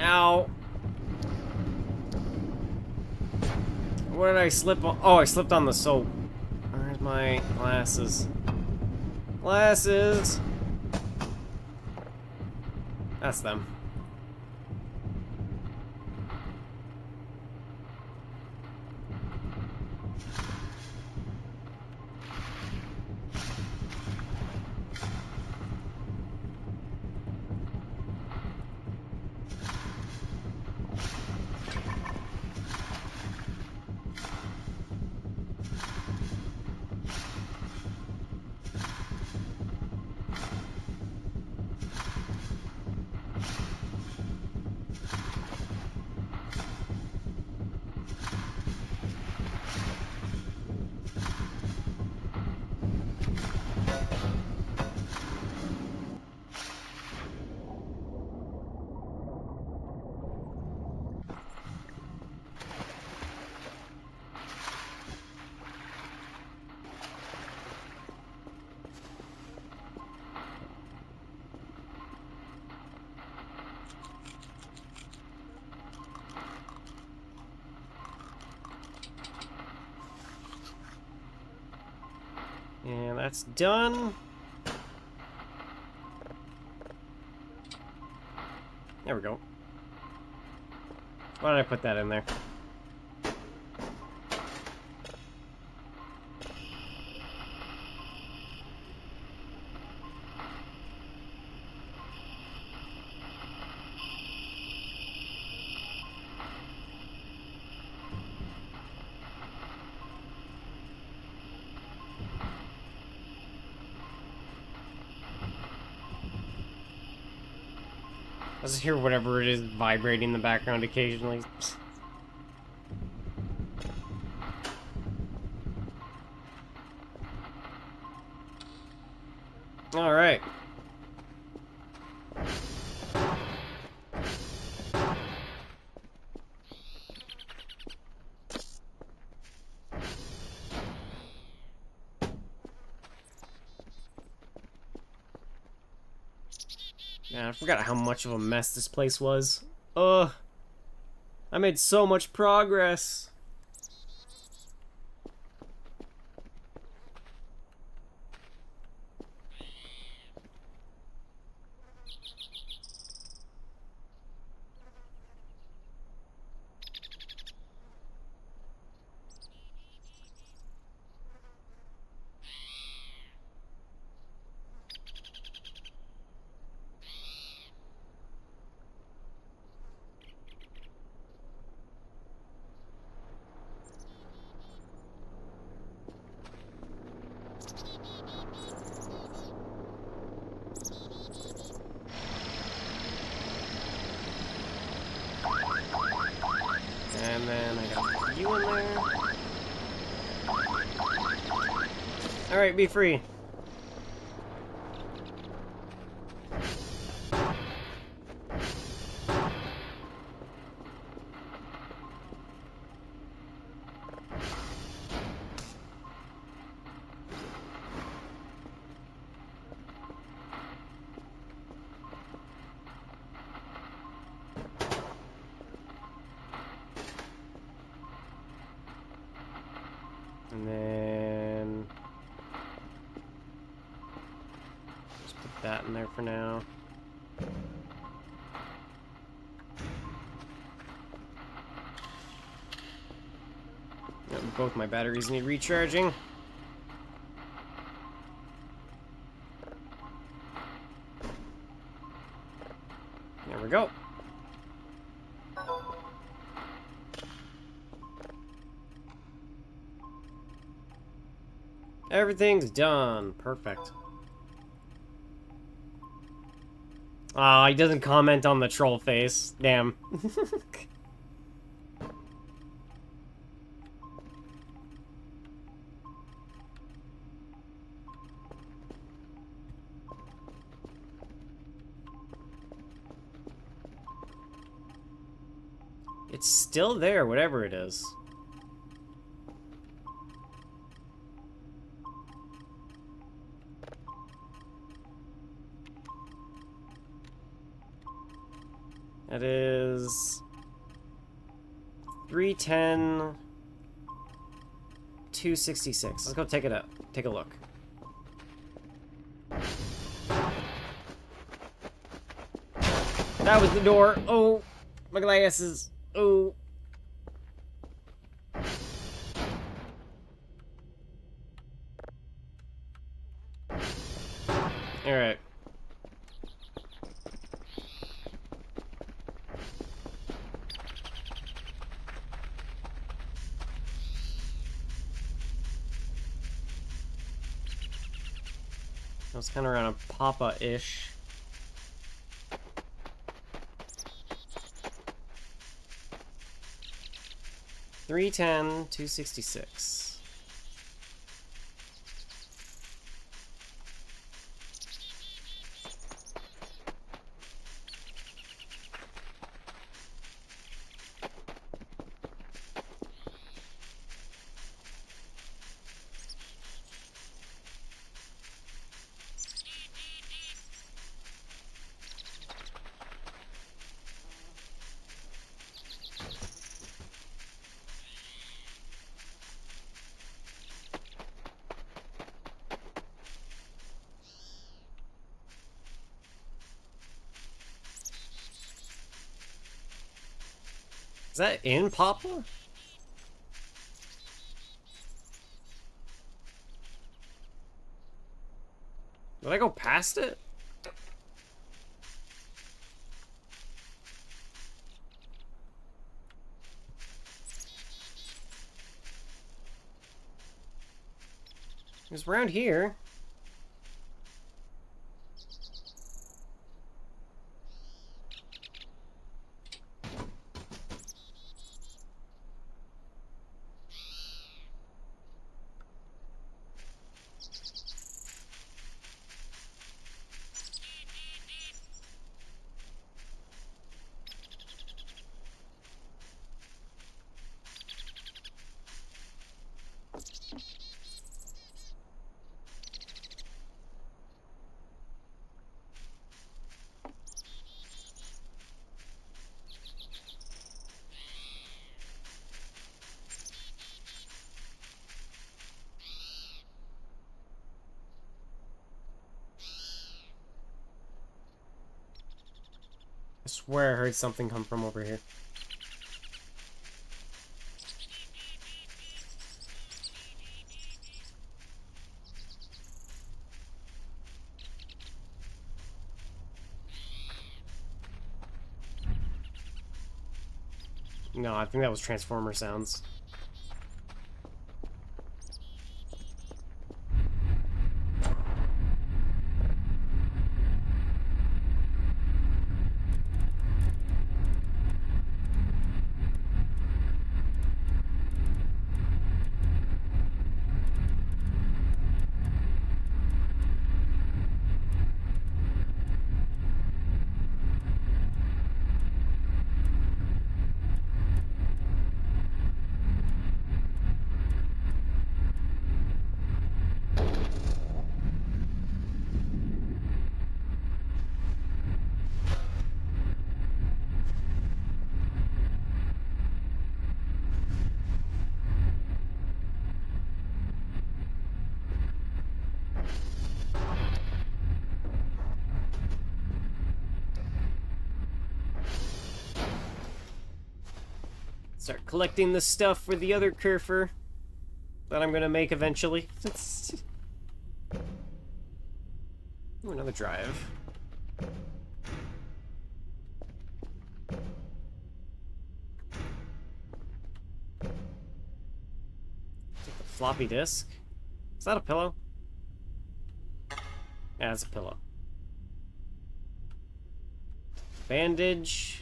Ow. Where did I slip on? Oh, I slipped on the soap. Where's my glasses? Glasses! That's them. That's done. There we go. Why did I put that in there? I just hear whatever it is vibrating in the background occasionally. All right. Man, I forgot how much of a mess this place was. Ugh. I made so much progress. And then I got you in there. Alright, be free. And then just put that in there for now. Yep, both my batteries need recharging. There we go. Everything's done. Perfect. Ah, he doesn't comment on the troll face. Damn. It's still there, whatever it is. That is 310, 266. Let's go take it up. Take a look. That was the door. Oh, my glasses. Oh. All right. I was kind of around a Papa-ish. $310, $266. Is that in Poplar? Did I go past it? It's around here. I swear I heard something come from over here. No, I think that was Transformer sounds. Start collecting the stuff for the other Kerfer that I'm gonna make eventually. Ooh, another drive. Take the floppy disk. Is that a pillow? Yeah, it's a pillow. Bandage.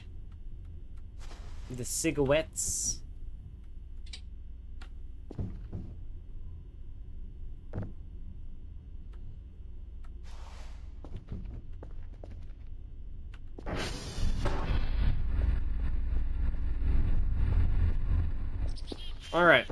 The cigarettes. All right.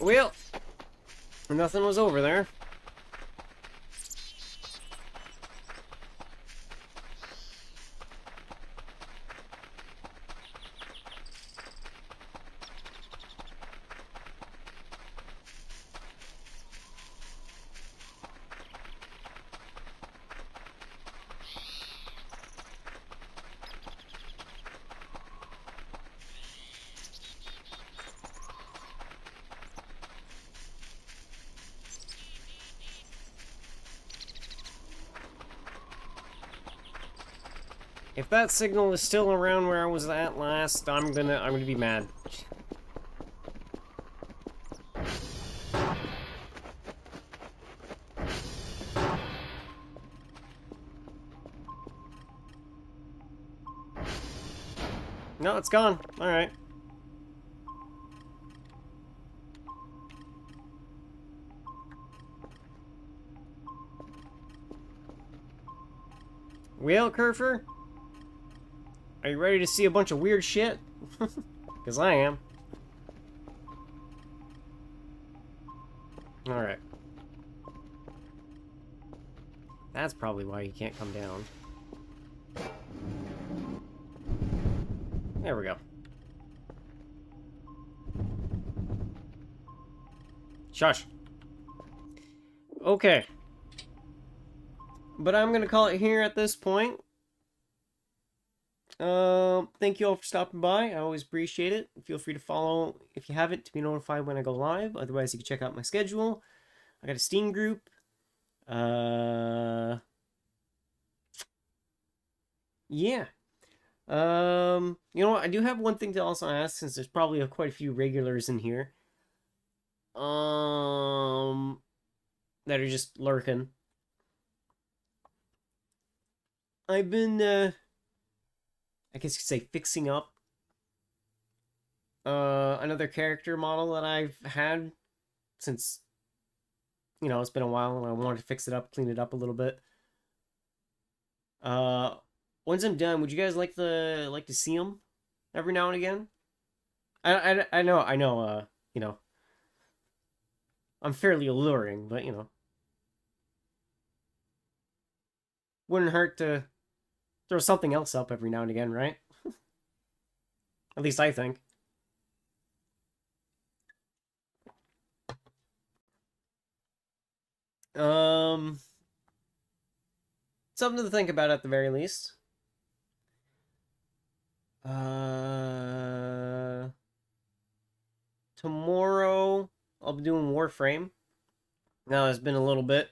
Well, nothing was over there. If that signal is still around where I was at last, I'm gonna be mad. No, it's gone. All right. Well, Kerfer? Are you ready to see a bunch of weird shit? Because I am. Alright. That's probably why you can't come down. There we go. Shush. Okay. But I'm gonna call it here at this point. Thank you all for stopping by. I always appreciate it. Feel free to follow if you haven't to be notified when I go live. Otherwise, you can check out my schedule. I got a Steam group. Yeah. You know what? I do have one thing to also ask, since there's probably quite a few regulars in here. That are just lurking. I've been, I guess you could say fixing up another character model that I've had since, you know, it's been a while and I wanted to fix it up, clean it up a little bit. Once I'm done, would you guys like to see them every now and again? I know, you know, I'm fairly alluring, but, you know, wouldn't hurt to throw something else up every now and again, right? At least I think. Something to think about at the very least. Tomorrow I'll be doing Warframe. Now it's been a little bit.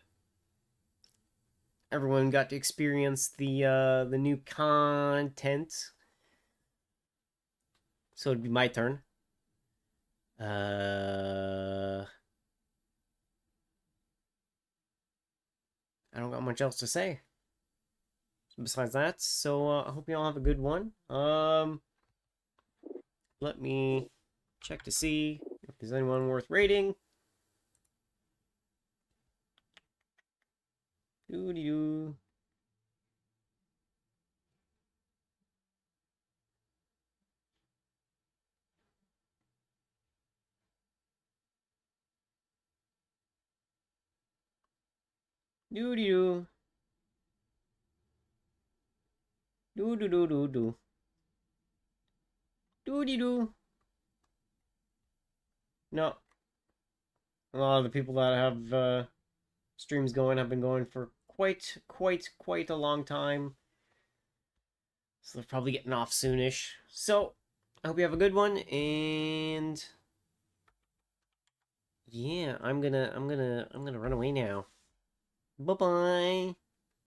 Everyone got to experience the new content. So it'd be my turn. I don't got much else to say besides that. So I hope you all have a good one. Let me check to see if there's anyone worth rating. Doo-dee-doo. Doo-dee-doo. Doo-doo-doo-doo-doo. Doo-dee-doo. No. A lot of the people that have streams going have been going for quite a long time. So they're probably getting off soonish. So, I hope you have a good one, and yeah, I'm gonna run away now. Bye-bye.